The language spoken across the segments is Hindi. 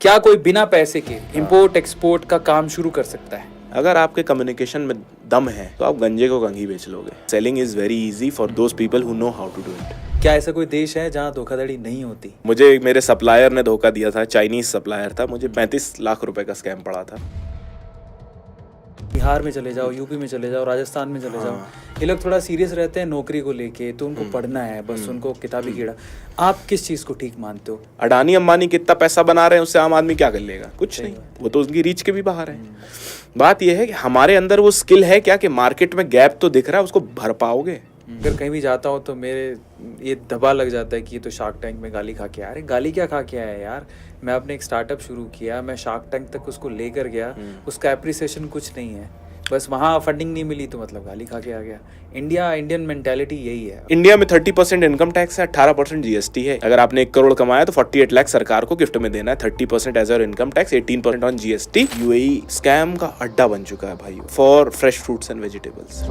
क्या कोई बिना पैसे के इंपोर्ट एक्सपोर्ट का काम शुरू कर सकता है? अगर आपके कम्युनिकेशन में दम है तो आप गंजे को कंघी बेच लोगे। Selling is very easy for those people who know how to do it. क्या ऐसा कोई देश है जहां धोखाधड़ी नहीं होती? मुझे मेरे सप्लायर ने धोखा दिया था, चाइनीज सप्लायर था, मुझे 35 लाख रुपए का स्कैम पड़ा था। बिहार में चले जाओ, यूपी में चले जाओ, राजस्थान में चले जाओ, ये लोग थोड़ा सीरियस रहते हैं नौकरी को लेके, तो उनको पढ़ना है बस, उनको किताबी कीड़ा। आप किस चीज़ को ठीक मानते हो? अडानी अंबानी कितना पैसा बना रहे हैं, उससे आम आदमी क्या कर लेगा? कुछ नहीं, वो तो उनकी रीच के भी बाहर है। बात यह है कि हमारे अंदर वो स्किल है क्या कि मार्केट में गैप तो दिख रहा है, उसको भर पाओगे? अगर कहीं भी जाता हूँ तो मेरे ये दबा लग जाता है कि ये तो शार्क टैंक में गाली खा के आया। अरे गाली क्या खा के आया यार, मैं अपने एक स्टार्टअप शुरू किया, मैं शार्क टैंक तक उसको लेकर गया, उसका एप्रिसिएशन कुछ नहीं है, बस वहाँ फंडिंग नहीं मिली तो मतलब गाली खा के आ गया। इंडियन मेंटालिटी यही है। इंडिया में 30% इनकम टैक्स है, 18% जीएसटी है। अगर आपने 1 करोड़ कमाया तो 48 लाख सरकार को गिफ्ट में देना है। 30% एज और income tax, 18% on GST. UAE scam का अड्डा बन चुका है भाई for fresh fruits and vegetables.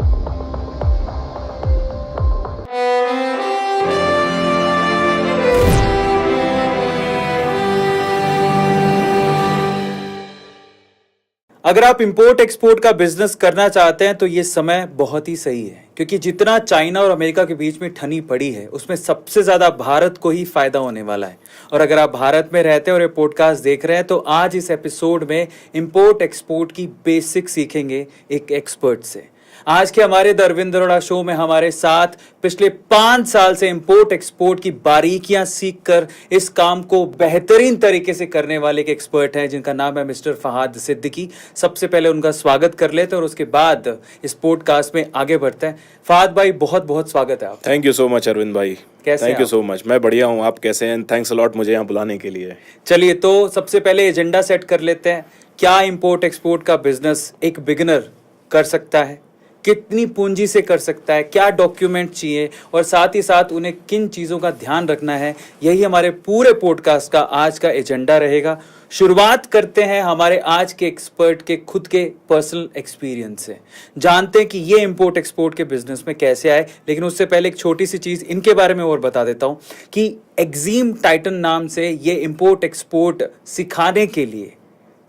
अगर आप इंपोर्ट एक्सपोर्ट का बिजनेस करना चाहते हैं तो ये समय बहुत ही सही है, क्योंकि जितना चाइना और अमेरिका के बीच में ठनी पड़ी है उसमें सबसे ज्यादा भारत को ही फायदा होने वाला है। और अगर आप भारत में रहते हैं और ये पॉडकास्ट देख रहे हैं तो आज इस एपिसोड में इंपोर्ट एक्सपोर्ट की बेसिक सीखेंगे एक एक्सपर्ट से। आज के हमारे द अरविंद अरोड़ा शो में हमारे साथ पिछले 5 साल से इंपोर्ट एक्सपोर्ट की बारीकियां सीखकर इस काम को बेहतरीन तरीके से करने वाले एक एक्सपर्ट हैं, जिनका नाम है मिस्टर फहाद सिद्दीकी। सबसे पहले उनका स्वागत कर लेते हैं और उसके बाद इस पॉडकास्ट में आगे बढ़ते हैं। फहाद भाई, बहुत बहुत स्वागत है आप। Thank you so much Arvind भाई। कैसे थैंक यू सो मच। मैं बढ़िया हूँ, आप कैसे हैं? थैंक्स अलॉट मुझे यहाँ बुलाने के लिए। चलिए तो सबसे पहले एजेंडा सेट कर लेते हैं। क्या इंपोर्ट एक्सपोर्ट का बिजनेस एक बिगिनर कर सकता है? कितनी पूंजी से कर सकता है? क्या डॉक्यूमेंट चाहिए और साथ ही साथ उन्हें किन चीज़ों का ध्यान रखना है? यही हमारे पूरे पॉडकास्ट का आज का एजेंडा रहेगा। शुरुआत करते हैं हमारे आज के एक्सपर्ट के खुद के पर्सनल एक्सपीरियंस से। जानते हैं कि ये इंपोर्ट एक्सपोर्ट के बिजनेस में कैसे आए, लेकिन उससे पहले एक छोटी सी चीज़ इनके बारे में और बता देता हूँ कि एक्जीम टाइटन नाम से ये इंपोर्ट एक्सपोर्ट सिखाने के लिए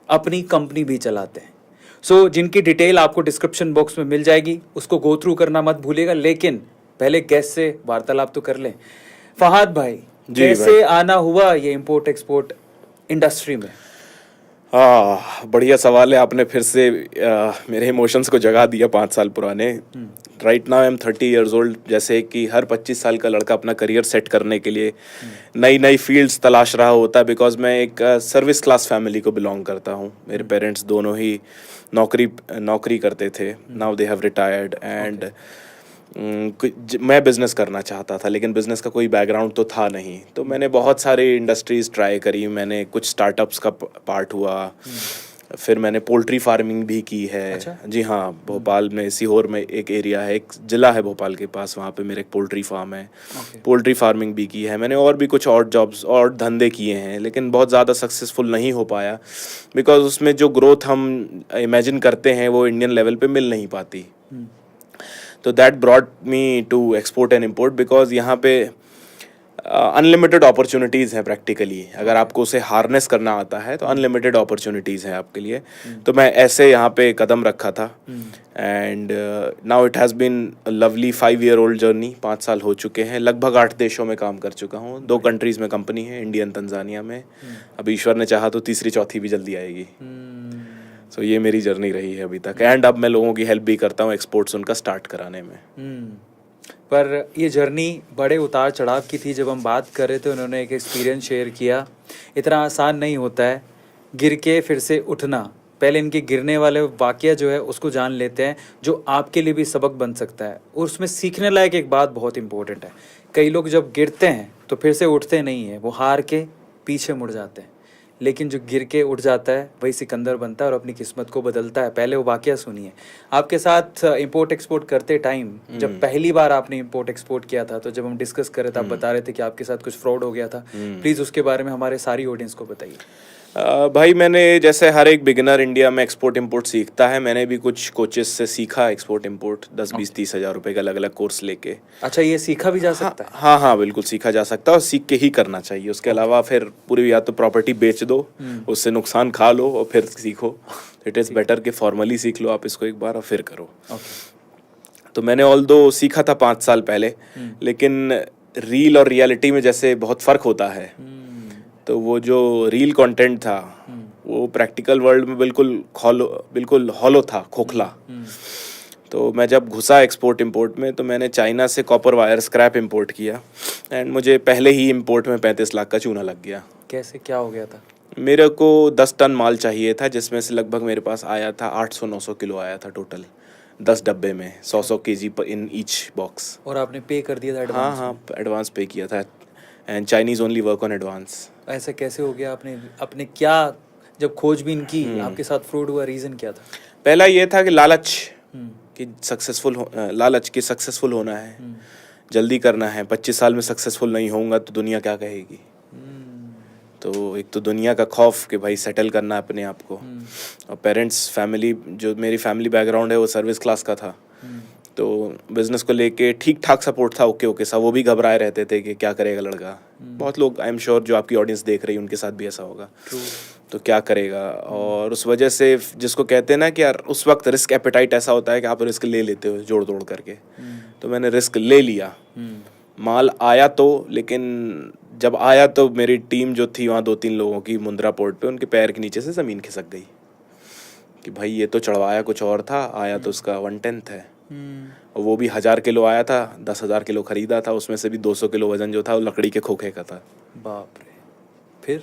अपनी कंपनी भी चलाते हैं। जिनकी डिटेल आपको डिस्क्रिप्शन बॉक्स में मिल जाएगी, उसको गो थ्रू करना मत भूलिएगा। लेकिन पहले गेस्ट से वार्तालाप तो कर लें। फहाद भाई, कैसे आना हुआ ये इंपोर्ट एक्सपोर्ट इंडस्ट्री में? बढ़िया सवाल है, आपने फिर से मेरे इमोशंस को जगा दिया 5 साल पुराने। Right now I am 30 years old. जैसे कि हर 25 साल का लड़का अपना करियर सेट करने के लिए नई नई फील्ड्स तलाश रहा होता है, बिकॉज मैं एक सर्विस क्लास फैमिली को बिलोंग करता हूँ। मेरे पेरेंट्स दोनों ही नौकरी करते थे। Now they have retired and मैं बिज़नेस करना चाहता था, लेकिन बिज़नेस का कोई बैकग्राउंड तो था नहीं। तो मैंने बहुत सारी इंडस्ट्रीज़ ट्राई करी। मैंने कुछ स्टार्टअप्स का पार्ट हुआ, फिर मैंने पोल्ट्री फार्मिंग भी की है। अच्छा? जी हाँ, भोपाल में सीहोर में एक एरिया है, एक ज़िला है भोपाल के पास, वहाँ पे मेरे एक पोल्ट्री फार्म है। पोल्ट्री फार्मिंग भी की है मैंने, और भी कुछ और जॉब्स और धंधे किए हैं, लेकिन बहुत ज़्यादा सक्सेसफुल नहीं हो पाया, बिकॉज उसमें जो ग्रोथ हम इमेजिन करते हैं वो इंडियन लेवल पे मिल नहीं पाती। तो that brought me to export and import, because यहाँ पे अनलिमिटेड अपॉर्चुनिटीज़ हैं प्रैक्टिकली। अगर आपको उसे हार्नेस करना आता है तो अनलिमिटेड अपॉर्चुनिटीज़ हैं आपके लिए। तो मैं ऐसे यहाँ पे कदम रखा था and now it has been lovely 5 year old journey. 5 साल हो चुके हैं। लगभग 8 देशों में काम कर चुका हूँ। 2 कंट्रीज़ में कंपनी है, इंडिया एंड तंजानिया में। अब ईश्वर ने चाहा तो तीसरी चौथी भी जल्दी आएगी। सो ये मेरी जर्नी रही है अभी तक। एंड अब मैं लोगों की हेल्प भी करता हूँ एक्सपोर्ट्स उनका स्टार्ट कराने में। पर ये जर्नी बड़े उतार चढ़ाव की थी। जब हम बात कर रहे थे, उन्होंने एक एक्सपीरियंस शेयर किया। इतना आसान नहीं होता है गिर के फिर से उठना। पहले इनके गिरने वाले वाकया जो है उसको जान लेते हैं, जो आपके लिए भी सबक बन सकता है। और उसमें सीखने लायक एक बात बहुत इंपॉर्टेंट है। कई लोग जब गिरते हैं तो फिर से उठते नहीं हैं, वो हार के पीछे मुड़ जाते हैं। लेकिन जो गिर के उठ जाता है वही सिकंदर बनता है और अपनी किस्मत को बदलता है। पहले वो वाकया सुनिए। आपके साथ इंपोर्ट एक्सपोर्ट करते टाइम, जब पहली बार आपने इंपोर्ट एक्सपोर्ट किया था, तो जब हम डिस्कस कर रहे थे आप बता रहे थे कि आपके साथ कुछ फ्रॉड हो गया था। प्लीज़ उसके बारे में हमारे सारी ऑडियंस को बताइए। भाई मैंने जैसे हर एक बिगिनर इंडिया में एक्सपोर्ट इंपोर्ट सीखता है, मैंने भी कुछ कोचेस से सीखा एक्सपोर्ट इंपोर्ट 10-20-30 हज़ार रुपए का अलग अलग कोर्स लेके। अच्छा, ये सीखा भी जा सकता है? हाँ हाँ बिल्कुल सीखा जा सकता है, और सीख के ही करना चाहिए। उसके अलावा फिर पूरी या तो प्रॉपर्टी बेच दो, उससे नुकसान खा लो और फिर सीखो। इट इज़ बेटर कि फॉर्मली सीख लो आप इसको एक बार और फिर करो। तो मैंने ऑल दो सीखा था 5 साल पहले, लेकिन रील और रियलिटी में जैसे बहुत फ़र्क होता है, तो वो जो रील कंटेंट था वो प्रैक्टिकल वर्ल्ड में बिल्कुल हॉलो था, खोखला। तो मैं जब घुसा एक्सपोर्ट इंपोर्ट में, तो मैंने चाइना से कॉपर वायर स्क्रैप इंपोर्ट किया, एंड मुझे पहले ही इंपोर्ट में 35 लाख का चूना लग गया। कैसे, क्या हो गया था? मेरे को 10 टन माल चाहिए था, जिसमें से लगभग मेरे पास आया था 800-900 किलो आया था टोटल, 10 डब्बे में 100 केजी इन ईच बॉक्स। और आपने पे कर दिया था एडवांस? हाँ, एडवांस पे किया था, and Chinese only work on advance. ऐसा कैसे हो गया? आपने क्या, जब खोजबीन की आपके साथ फ्रॉड हुआ, रीज़न क्या था? पहला ये था कि लालच कि लालच कि सक्सेसफुल होना है, जल्दी करना है। 25 साल में सक्सेसफुल नहीं होऊंगा तो दुनिया क्या कहेगी। तो एक तो दुनिया का खौफ कि भाई सेटल करना है अपने आप को, और पेरेंट्स फैमिली, जो मेरी फैमिली बैकग्राउंड है वो सर्विस क्लास का था, तो बिजनेस को लेके ठीक ठाक सपोर्ट था, ओके सा। वो भी घबराए रहते थे कि क्या करेगा लड़का। बहुत लोग, आई एम श्योर जो आपकी ऑडियंस देख रही है उनके साथ भी ऐसा होगा। तो क्या करेगा, और उस वजह से जिसको कहते हैं ना कि यार उस वक्त रिस्क एपेटाइट ऐसा होता है कि आप रिस्क ले लेते हो जोड़ तोड़ करके। तो मैंने रिस्क ले लिया। माल आया तो, लेकिन जब आया तो मेरी टीम जो थी वहाँ 2-3 लोगों की मुंद्रा पोर्ट पे, उनके पैर के नीचे से ज़मीन खिसक गई कि भाई ये तो चढ़वाया कुछ और था, आया तो उसका 1/10 है। और वो भी 1000 किलो आया था, 10,000 किलो खरीदा था, उसमें से भी 200 किलो वजन जो था वो लकड़ी के खोखे का था। बाप रे। फिर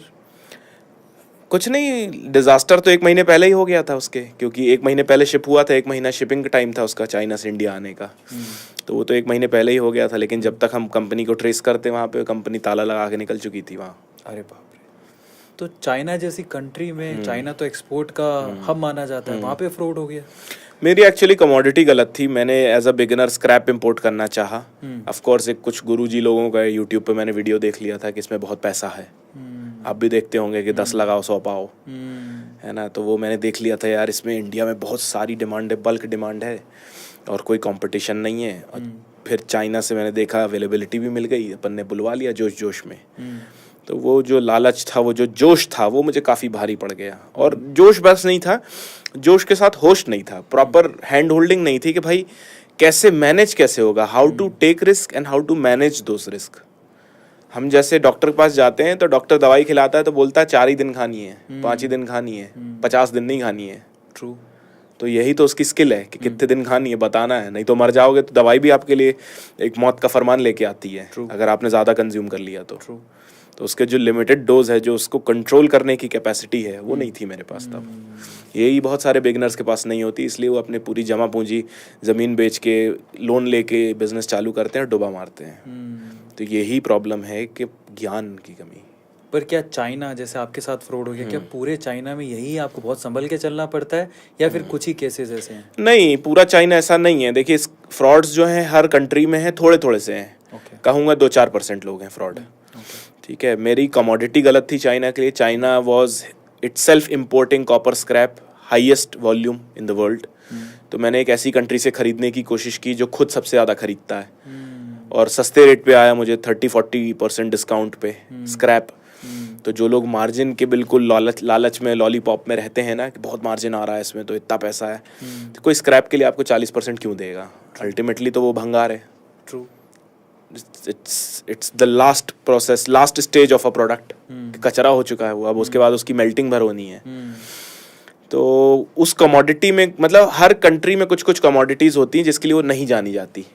कुछ नहीं, डिज़ास्टर तो 1 महीने पहले ही हो गया था उसके, क्योंकि 1 महीने पहले शिप हुआ था, 1 महीना शिपिंग का टाइम था उसका चाइना से इंडिया आने का। तो वो तो 1 महीने पहले ही हो गया था, लेकिन जब तक हम कंपनी को ट्रेस करते वहाँ पे, कंपनी ताला लगा के निकल चुकी थी वहाँ। अरे बाप रे। तो चाइना जैसी कंट्री में, चाइना तो एक्सपोर्ट का हब माना जाता है, वहाँ पे फ्रॉड हो गया? मेरी एक्चुअली कमोडिटी गलत थी। मैंने as a beginner scrap import करना चाहा। ऑफ कोर्स एक कुछ गुरुजी लोगों का यूट्यूब पे मैंने वीडियो देख लिया था कि इसमें बहुत पैसा है। आप भी देखते होंगे कि 10 लगाओ 100 पाओ, है ना। तो वो मैंने देख लिया था, यार इसमें इंडिया में बहुत सारी डिमांड है, बल्क डिमांड है और कोई कंपटीशन नहीं है। और फिर चाइना से मैंने देखा अवेलेबिलिटी भी मिल गई, अपन ने बुलवा लिया जोश में। तो वो जो लालच था, वो जो जोश था, वो मुझे काफ़ी भारी पड़ गया। और जोश बस नहीं था, जोश के साथ होश नहीं था, प्रॉपर हैंड होल्डिंग नहीं थी कि भाई कैसे मैनेज कैसे होगा, how to take risk and how to manage those risk. हम जैसे डॉक्टर के पास जाते हैं तो डॉक्टर दवाई खिलाता है तो बोलता है 4 ही दिन खानी है, 5 ही दिन खानी है, 50 दिन नहीं खानी है। ट्रू। तो यही तो उसकी स्किल है कि कितने दिन खानी है बताना है, नहीं तो मर जाओगे। तो दवाई भी आपके लिए एक मौत का फरमान लेके आती है अगर आपने ज़्यादा कंज्यूम कर लिया तो। तो उसके जो लिमिटेड डोज है, जो उसको कंट्रोल करने की कैपेसिटी है, वो नहीं थी मेरे पास तब। यही बहुत सारे बिगिनर्स के पास नहीं होती, इसलिए वो अपने पूरी जमा पूंजी ज़मीन बेच के, लोन लेके बिजनेस चालू करते हैं और डुबा मारते हैं। तो यही प्रॉब्लम है कि ज्ञान की कमी। पर क्या चाइना जैसे आपके साथ फ्रॉड हो गया, क्या पूरे चाइना में यही आपको बहुत संभल के चलना पड़ता है या फिर कुछ ही केसेस ऐसे हैं? नहीं, पूरा चाइना ऐसा नहीं है। देखिए फ्रॉड्स जो हैं हर कंट्री में हैं, थोड़े थोड़े से हैं। कहूँगा 2-4% लोग हैं फ्रॉड। ठीक है, मेरी कमोडिटी गलत थी चाइना के लिए। China was itself importing copper scrap highest volume in the world. तो मैंने एक ऐसी कंट्री से खरीदने की कोशिश की जो खुद सबसे ज़्यादा खरीदता है, और सस्ते रेट पे आया मुझे, 30-40% डिस्काउंट पे स्क्रैप। तो जो लोग मार्जिन के बिल्कुल लालच में, लॉलीपॉप में रहते हैं ना कि बहुत मार्जिन आ रहा है इसमें तो इतना पैसा है, तो कोई स्क्रैप के लिए आपको 40% क्यों देगा? अल्टीमेटली तो वो भंगार है। True. It's the last process, last stage of a product. कचरा हो चुका है वो, अब उसके बाद उसकी मेल्टिंग भर होनी है। तो उस कमोडिटी में, मतलब हर कंट्री में कुछ कुछ कमोडिटीज होती हैं जिसके लिए वो नहीं जानी जाती।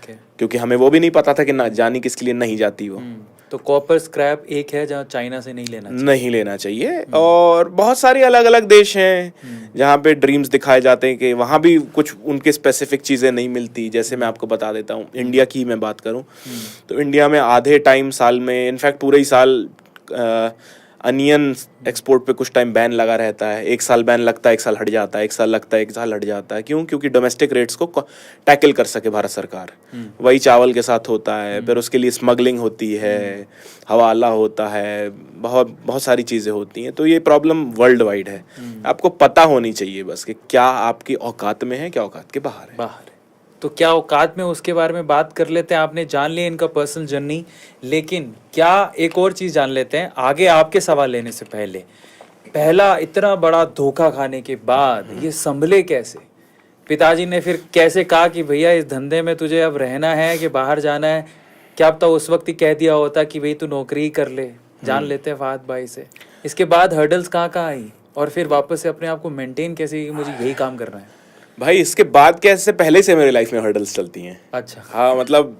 क्योंकि हमें वो भी नहीं पता था कि ना जानी किसके लिए नहीं जाती वो। तो कॉपर स्क्रैप एक है जहाँ चाइना से नहीं लेना चाहिए। और बहुत सारे अलग अलग देश हैं जहाँ पे ड्रीम्स दिखाए जाते हैं कि वहाँ भी कुछ उनके स्पेसिफिक चीज़ें नहीं मिलती। जैसे मैं आपको बता देता हूँ, इंडिया की मैं बात करूँ तो इंडिया में आधे टाइम साल में, इनफैक्ट पूरे ही साल अनियन एक्सपोर्ट पे कुछ टाइम बैन लगा रहता है, 1 साल बैन लगता है, 1 साल हट जाता है, 1 साल लगता है, 1 साल हट जाता है। क्यों? क्योंकि डोमेस्टिक रेट्स को टैकल कर सके भारत सरकार। वही चावल के साथ होता है, फिर उसके लिए स्मगलिंग होती है, हवाला होता है, बहुत बहुत सारी चीज़ें होती हैं। तो ये प्रॉब्लम वर्ल्ड वाइड है। आपको पता होनी चाहिए बस कि क्या आपकी औकात में है, क्या औकात के बाहर है। बाहर है तो क्या औकात में, उसके बारे में बात कर लेते हैं। आपने जान लिया इनका पर्सनल जर्नी, लेकिन क्या एक और चीज़ जान लेते हैं आगे आपके सवाल लेने से पहले। पहला इतना बड़ा धोखा खाने के बाद ये संभले कैसे? पिताजी ने फिर कैसे कहा कि भैया इस धंधे में तुझे अब रहना है कि बाहर जाना है? क्या पता उस वक्त ही कह दिया होता कि भाई तू नौकरी ही कर ले। जान लेते हैं फहद भाई से, इसके बाद हर्डल्स कहाँ कहाँ आई और फिर वापस से अपने आप को मेंटेन कैसे कि मुझे यही काम करना है? भाई इसके बाद क्या, इससे पहले से मेरी लाइफ में हर्डल्स चलती हैं। अच्छा। हाँ, मतलब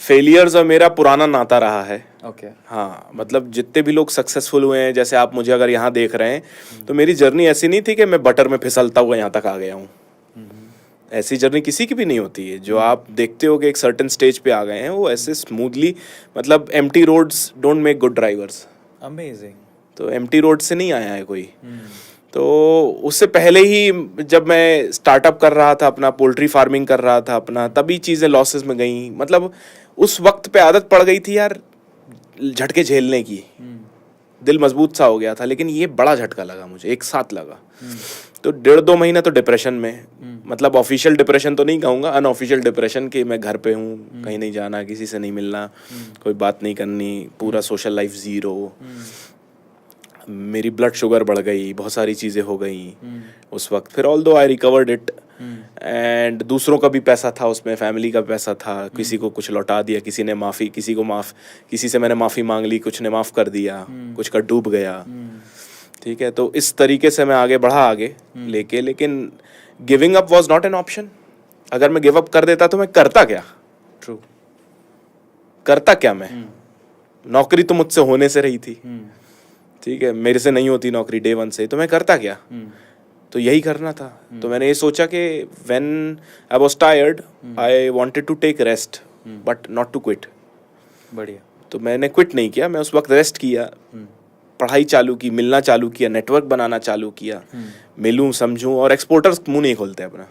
फेलियर्स और मेरा पुराना नाता रहा है। ओके। हाँ, मतलब जितने भी लोग सक्सेसफुल हुए हैं, जैसे आप मुझे अगर यहाँ देख रहे हैं, तो मेरी जर्नी ऐसी नहीं थी कि मैं बटर में फिसलता हुआ यहाँ तक आ गया हूँ। ऐसी जर्नी किसी की भी नहीं होती है। जो आप देखते हो कि एक सर्टेन स्टेज पे आ गए हैं, वो ऐसे स्मूथली, मतलब empty roads don't make good drivers. Amazing. तो एम्प्टी रोड से नहीं आया है कोई। तो उससे पहले ही जब मैं स्टार्टअप कर रहा था, अपना पोल्ट्री फार्मिंग कर रहा था अपना, तभी चीज़ें लॉसेस में गई। मतलब उस वक्त पे आदत पड़ गई थी यार झटके झेलने की, दिल मजबूत सा हो गया था। लेकिन ये बड़ा झटका लगा मुझे, एक साथ लगा। तो 1.5-2 महीना तो डिप्रेशन में, मतलब ऑफिशियल डिप्रेशन तो नहीं कहूँगा, अनऑफिशियल डिप्रेशन कि मैं घर पे हूँ, कहीं नहीं जाना, किसी से नहीं मिलना, कोई बात नहीं करनी, पूरा सोशल लाइफ ज़ीरो। मेरी ब्लड शुगर बढ़ गई, बहुत सारी चीज़ें हो गई उस वक्त। फिर ऑल दो आई रिकवर्ड इट, एंड दूसरों का भी पैसा था उसमें, फैमिली का पैसा था, किसी को कुछ लौटा दिया, किसी ने माफ़ी, किसी से मैंने माफ़ी मांग ली, कुछ ने माफ़ कर दिया, कुछ का डूब गया। ठीक है, तो इस तरीके से मैं आगे बढ़ा लेके। लेकिन giving up was not an option. अगर मैं गिव अप कर देता तो मैं करता क्या? ट्रू। करता क्या मैं? नौकरी तो मुझसे होने से रही थी, ठीक है, मेरे से नहीं होती नौकरी डे 1 से, तो मैं करता क्या? तो यही करना था। तो मैंने ये सोचा कि when I was tired I wanted to take rest but not to quit. बढ़िया। तो मैंने क्विट नहीं किया, मैं उस वक्त रेस्ट किया, पढ़ाई चालू की, मिलना चालू किया, नेटवर्क बनाना चालू किया, मिलूं समझूं। और एक्सपोर्टर्स मुंह नहीं खोलते, अपना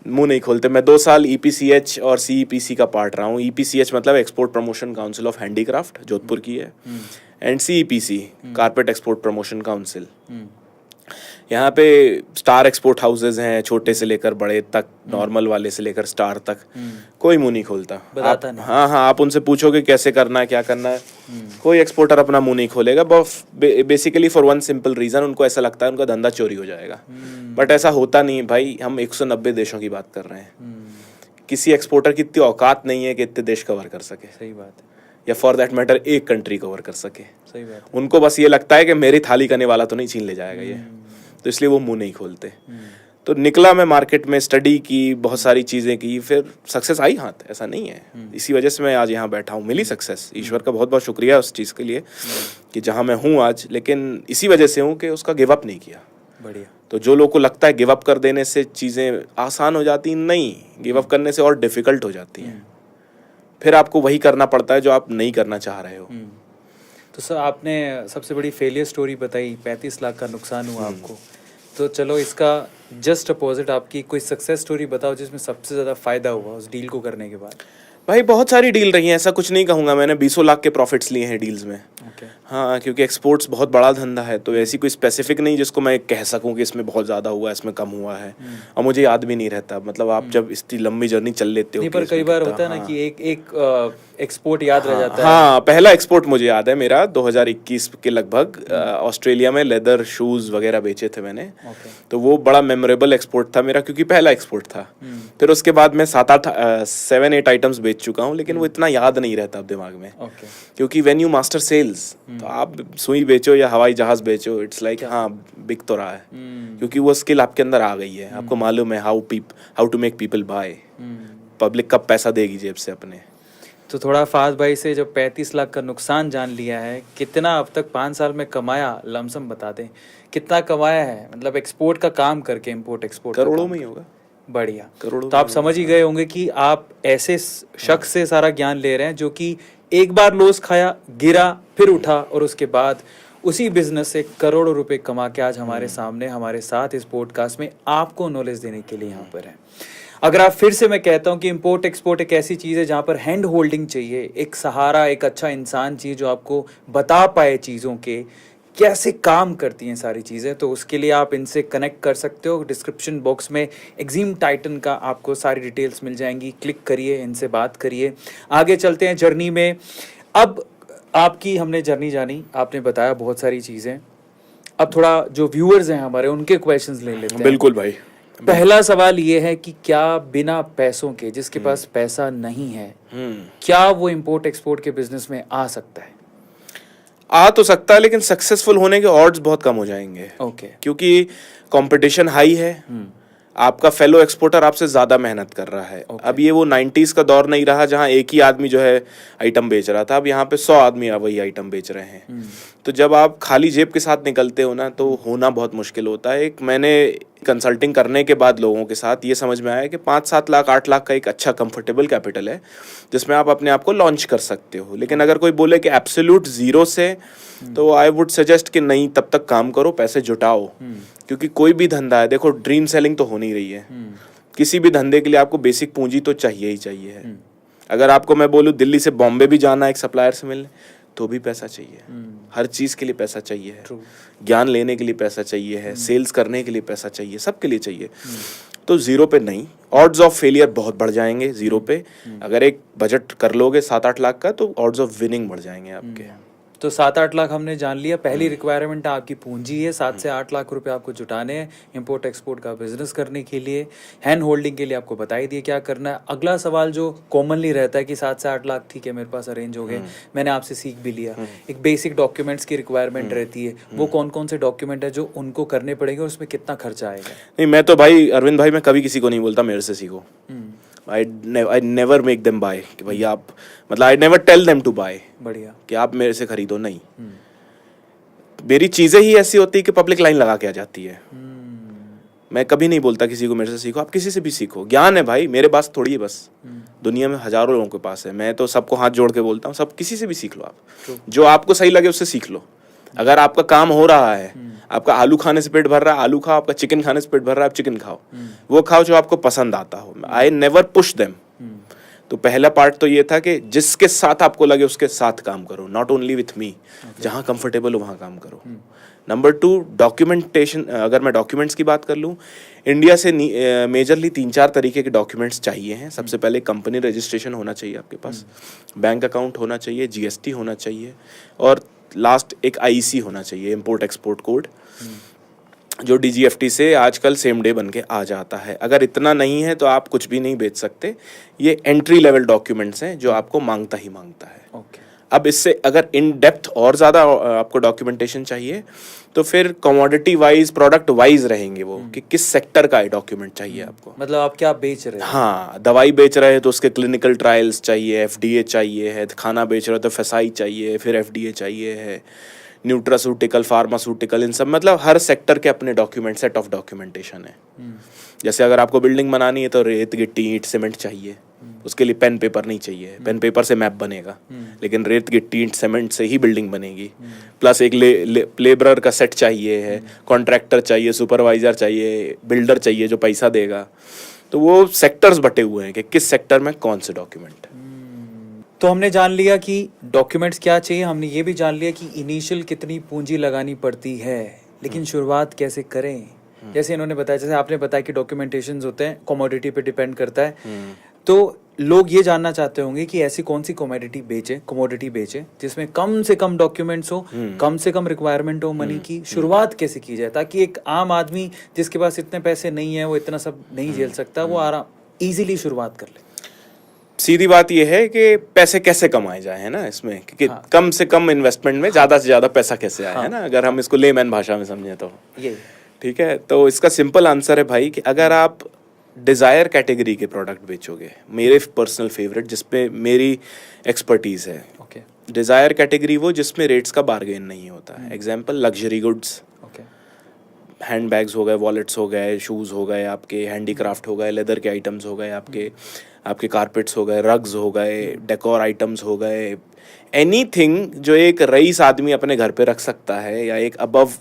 मुंह नहीं खोलते। मैं 2 साल EPCH और CEPC का पार्ट रहा हूँ। EPCH मतलब export promotion council of handicraft, Jodhpur की है, and CEPC carpet export promotion council. यहाँ पे स्टार एक्सपोर्ट हाउसेज हैं, छोटे से लेकर बड़े तक, नॉर्मल वाले से लेकर स्टार तक। कोई मुंह नहीं खोलता, बताता नहीं। हाँ, आप उनसे पूछोगे कैसे करना है, क्या करना है, कोई एक्सपोर्टर अपना मुंह नहीं खोलेगा। Basically for one simple reason, उनको ऐसा लगता है उनका धंधा चोरी हो जाएगा। बट ऐसा होता नहीं भाई। हम 190 देशों की बात कर रहे हैं। किसी एक्सपोर्टर की इतनी औकात नहीं है कि इतने देश कवर कर सके। सही बात है। या फॉर दैट मैटर एक कंट्री कवर कर सके। सही बात है। उनको बस ये लगता है कि मेरी थाली करने वाला तो नहीं छीन ले जाएगा ये, तो इसलिए वो मुंह नहीं खोलते। तो निकला मैं मार्केट में, स्टडी की, बहुत सारी चीज़ें की, फिर सक्सेस आई हाथ, ऐसा नहीं है। इसी वजह से मैं आज यहाँ बैठा हूँ, मिली सक्सेस। ईश्वर का बहुत बहुत शुक्रिया उस चीज़ के लिए कि जहाँ मैं हूँ आज। लेकिन इसी वजह से हूँ कि उसका गिव अप नहीं किया। बढ़िया। तो जो लोग को लगता है गिव अप कर देने से चीज़ें आसान हो जाती, नहीं, गिव अप करने से और डिफ़िकल्ट हो जाती हैं। फिर आपको वही करना पड़ता है जो आप नहीं करना चाह रहे हो। तो सर आपने सबसे बड़ी फेलियर स्टोरी बताई, 35 लाख का नुकसान हुआ आपको। तो चलो इसका जस्ट अपोजिट आपकी कोई सक्सेस स्टोरी बताओ जिसमें सबसे ज़्यादा फ़ायदा हुआ उस डील को करने के बाद। भाई बहुत सारी डील रही हैं, ऐसा कुछ नहीं कहूँगा। मैंने 20 लाख के प्रॉफिट्स लिए हैं डील्स में। ओके। हाँ, क्योंकि एक्सपोर्ट्स बहुत बड़ा धंधा है, तो ऐसी कोई स्पेसिफिक नहीं जिसको मैं कह सकूं कि इसमें बहुत ज़्यादा हुआ, इसमें कम हुआ है। और मुझे याद भी नहीं रहता, मतलब आप जब इतनी लंबी जर्नी चल लेते हो। नहीं, पर कई बार होता है ना कि एक एक्सपोर्ट याद रह जाता है। हाँ, पहला एक्सपोर्ट मुझे याद है मेरा 2021 के लगभग, ऑस्ट्रेलिया में लेदर शूज़ वगैरह बेचे थे मैंने। तो वो बड़ा मेमोरेबल एक्सपोर्ट था मेरा, क्योंकि पहला एक्सपोर्ट था। फिर उसके बाद मैं 7-8 आइटम्स बेच चुका हूँ, लेकिन वो इतना याद नहीं रहता अब दिमाग में। क्योंकि व्हेन यू मास्टर सेल्स, तो आप सुई बेचो या हवाई जहाज बेचो, इट्स लाइक हाँ बिक तो रहा है, क्योंकि वो स्किल आपके अंदर आ गई है। आपको मालूम है how to make people buy. Public कब पैसा देगी जेब से अपने। तो थोड़ा फहद भाई से जो 35 लाख का नुकसान जान लिया है, कितना अब तक 5 साल में कमाया, लमसम बता दें कितना कमाया है, मतलब एक्सपोर्ट का काम करके, इम्पोर्ट एक्सपोर्ट। करोड़ों में ही होगा। बढ़िया। करोड़ों। तो आप समझ ही गए होंगे कि आप ऐसे शख्स से सारा ज्ञान ले रहे हैं जो कि एक बार लॉस खाया, गिरा, फिर उठा और उसके बाद उसी बिजनेस से करोड़ों रुपए कमा के आज हमारे सामने हमारे साथ इस पॉडकास्ट में आपको नॉलेज देने के लिए यहाँ पर है। अगर आप फिर से मैं कहता हूँ कि इम्पोर्ट एक्सपोर्ट एक ऐसी चीज़ है जहाँ पर हैंड होल्डिंग चाहिए, एक सहारा, एक अच्छा इंसान चाहिए जो आपको बता पाए चीज़ों के कैसे काम करती हैं सारी चीज़ें, तो उसके लिए आप इनसे कनेक्ट कर सकते हो। डिस्क्रिप्शन बॉक्स में एक्जिम टाइटन का आपको सारी डिटेल्स मिल जाएंगी, क्लिक करिए, इनसे बात करिए। आगे चलते हैं जर्नी में। अब आपकी हमने जर्नी जानी, आपने बताया बहुत सारी चीज़ें। अब थोड़ा जो व्यूअर्स हैं हमारे उनके क्वेश्चंस ले लेते हैं। बिल्कुल भाई। पहला सवाल ये है कि क्या बिना पैसों के, जिसके पास पैसा नहीं है, क्या वो इम्पोर्ट एक्सपोर्ट के बिजनेस में आ सकता है? आ तो सकता है, लेकिन सक्सेसफुल होने के ऑड्स बहुत कम हो जाएंगे। ओके। क्योंकि कंपटीशन हाई है, आपका फेलो एक्सपोर्टर आपसे ज्यादा मेहनत कर रहा है। अब ये वो 90s का दौर नहीं रहा जहां एक ही आदमी जो है आइटम बेच रहा था। अब यहाँ पे 100 आदमी वही आइटम बेच रहे हैं। तो जब आप खाली जेब के साथ निकलते हो ना, तो होना बहुत मुश्किल होता है। एक मैंने कंसल्टिंग करने के बाद लोगों के साथ ये समझ में आया कि 5-7 लाख 8 लाख का एक अच्छा कंफर्टेबल कैपिटल है जिसमें आप अपने आप को लॉन्च कर सकते हो। लेकिन अगर कोई बोले कि एब्सोल्यूट जीरो से, तो आई वुड सजेस्ट कि नहीं, तब तक काम करो, पैसे जुटाओ। क्योंकि कोई भी धंधा है, देखो ड्रीम सेलिंग तो हो नहीं रही है। किसी भी धंधे के लिए आपको बेसिक पूंजी तो चाहिए ही चाहिए है। अगर आपको मैं बोलूँ दिल्ली से बॉम्बे भी जाना है एक सप्लायर से मिलने, तो भी पैसा चाहिए। हर चीज के लिए पैसा चाहिए है। ज्ञान लेने के लिए पैसा चाहिए है, सेल्स करने के लिए पैसा चाहिए, सबके लिए चाहिए। तो जीरो पे नहीं, ऑड्स ऑफ फेलियर बहुत बढ़ जाएंगे जीरो पे। अगर एक बजट कर लोगे 7-8 लाख का, तो ऑड्स ऑफ विनिंग बढ़ जाएंगे आपके। तो 7-8 लाख हमने जान लिया। पहली रिक्वायरमेंट आपकी पूंजी है, 7 से 8 लाख रुपए आपको जुटाने हैं इम्पोर्ट एक्सपोर्ट का बिजनेस करने के लिए। हैंड होल्डिंग के लिए आपको बता ही दिए क्या करना है। अगला सवाल जो कॉमनली रहता है कि 7 से 8 लाख ठीक है मेरे पास अरेंज हो गए, मैंने आपसे सीख भी लिया, एक बेसिक डॉक्यूमेंट्स की रिक्वायरमेंट रहती है, वो कौन कौन से डॉक्यूमेंट है जो उनको करने पड़ेंगे और उसमें कितना खर्चा आएगा? नहीं, मैं तो भाई अरविंद भाई, मैं कभी किसी को नहीं बोलता मेरे से सीखो। I never make them buy कि भैया आप, मतलब I never tell them to buy बढ़िया कि आप मेरे से खरीदो। नहीं, मेरी चीजें ही ऐसी होती है कि पब्लिक लाइन लगा के आ जाती है। मैं कभी नहीं बोलता किसी को मेरे से सीखो। आप किसी से भी सीखो, ज्ञान है भाई, मेरे पास थोड़ी है बस, दुनिया में हजारों लोगों के पास है। मैं तो सबको हाथ जोड़ के बोलता हूँ, सब किसी से भी सीख लो। आप जो आपको सही लगे उससे सीख लो। अगर आपका काम हो रहा है, आपका आलू खाने से पेट भर रहा है, आलू खाओ। आपका चिकन खाने से पेट भर रहा है, आप चिकन खाओ। वो खाओ जो आपको पसंद आता हो। I never push them. तो पहला पार्ट तो ये था कि जिसके साथ आपको लगे उसके साथ काम करो, नॉट ओनली विथ मी। जहां कंफर्टेबल हो वहां काम करो। Number 2, documentation. अगर मैं डॉक्यूमेंट्स की बात कर लूँ, इंडिया से मेजरली 3-4 तरीके के डॉक्यूमेंट्स चाहिए हैं। सबसे पहले कंपनी रजिस्ट्रेशन होना चाहिए आपके पास, बैंक अकाउंट होना चाहिए, GST होना चाहिए, और लास्ट एक IEC होना चाहिए, इम्पोर्ट एक्सपोर्ट कोड, जो DGFT से आजकल सेम डे बन के आ जाता है। अगर इतना नहीं है तो आप कुछ भी नहीं बेच सकते। ये एंट्री लेवल डॉक्यूमेंट्स हैं जो आपको मांगता ही मांगता है। अब इससे अगर इन डेप्थ और ज़्यादा आपको डॉक्यूमेंटेशन चाहिए, तो फिर कमोडिटी वाइज, प्रोडक्ट वाइज रहेंगे वो, कि किस सेक्टर का डॉक्यूमेंट चाहिए आपको। मतलब आप क्या बेच रहे हैं? हाँ, दवाई बेच रहे हैं तो उसके क्लिनिकल ट्रायल्स चाहिए, FDA चाहिए है। खाना बेच रहे हो तो FSI चाहिए, फिर FDA चाहिए है। न्यूट्रासूटिकल, फार्मासूटिकल, इन सब, मतलब हर सेक्टर के अपने डॉक्यूमेंट, सेट ऑफ डॉक्यूमेंटेशन है। जैसे अगर आपको बिल्डिंग बनानी है तो रेत, गिट्टी, ईंट, सीमेंट चाहिए। उसके लिए पेन पेपर नहीं चाहिए। पेन पेपर से मैप बनेगा, लेकिन रेत, गिट्टी, ईंट, सीमेंट से ही बिल्डिंग बनेगी। प्लस एक लेबरर का सेट चाहिए है, कॉन्ट्रैक्टर चाहिए, सुपरवाइजर चाहिए, बिल्डर चाहिए जो पैसा देगा। तो वो सेक्टर्स बटे हुए हैं कि किस सेक्टर में कौन से डॉक्यूमेंट। तो हमने जान लिया कि डॉक्यूमेंट्स क्या चाहिए, हमने ये भी जान लिया कि इनिशियल कितनी पूंजी लगानी पड़ती है, लेकिन शुरुआत कैसे करें। जैसे इन्होंने बताया, जैसे आपने बताया कि डॉक्यूमेंटेशंस होते हैं, कमोडिटी पे डिपेंड करता है। तो लोग ये जानना चाहते होंगे कि ऐसी कौन सी कमोडिटी बेचे जिसमें कम से कम डॉक्यूमेंट्स हो, कम से कम रिक्वायरमेंट हो मनी की। शुरुआत कैसे की जाए ताकि एक आम आदमी जिसके पास इतने पैसे नहीं है, वो इतना सब नहीं झेल सकता, वो आराम इजीली शुरुआत कर ले। सीधी बात यह है कि पैसे कैसे कमाए जाए, है ना इसमें, कि कम से कम इन्वेस्टमेंट में ज्यादा से ज्यादा पैसा कैसे आए, है ना। अगर हम इसको लेमैन भाषा में समझे तो ये ठीक है। तो इसका सिंपल आंसर है भाई कि अगर आप डिज़ायर कैटेगरी के प्रोडक्ट बेचोगे, मेरे पर्सनल फेवरेट जिसपे मेरी एक्सपर्टीज है, डिज़ायर कैटेगरी वो जिसमें रेट्स का बार्गेन नहीं होता है। Example, luxury goods, hand bags हो गए, वॉलेट्स हो गए, शूज़ हो गए, आपके हैंडीक्राफ्ट हो गए, लेदर के आइटम्स हो गए, आपके कारपेट्स हो गए, रग्स हो गए, डेकोर आइटम्स हो गए, एनीथिंग जो एक रईस आदमी अपने घर पे रख सकता है या एक अबव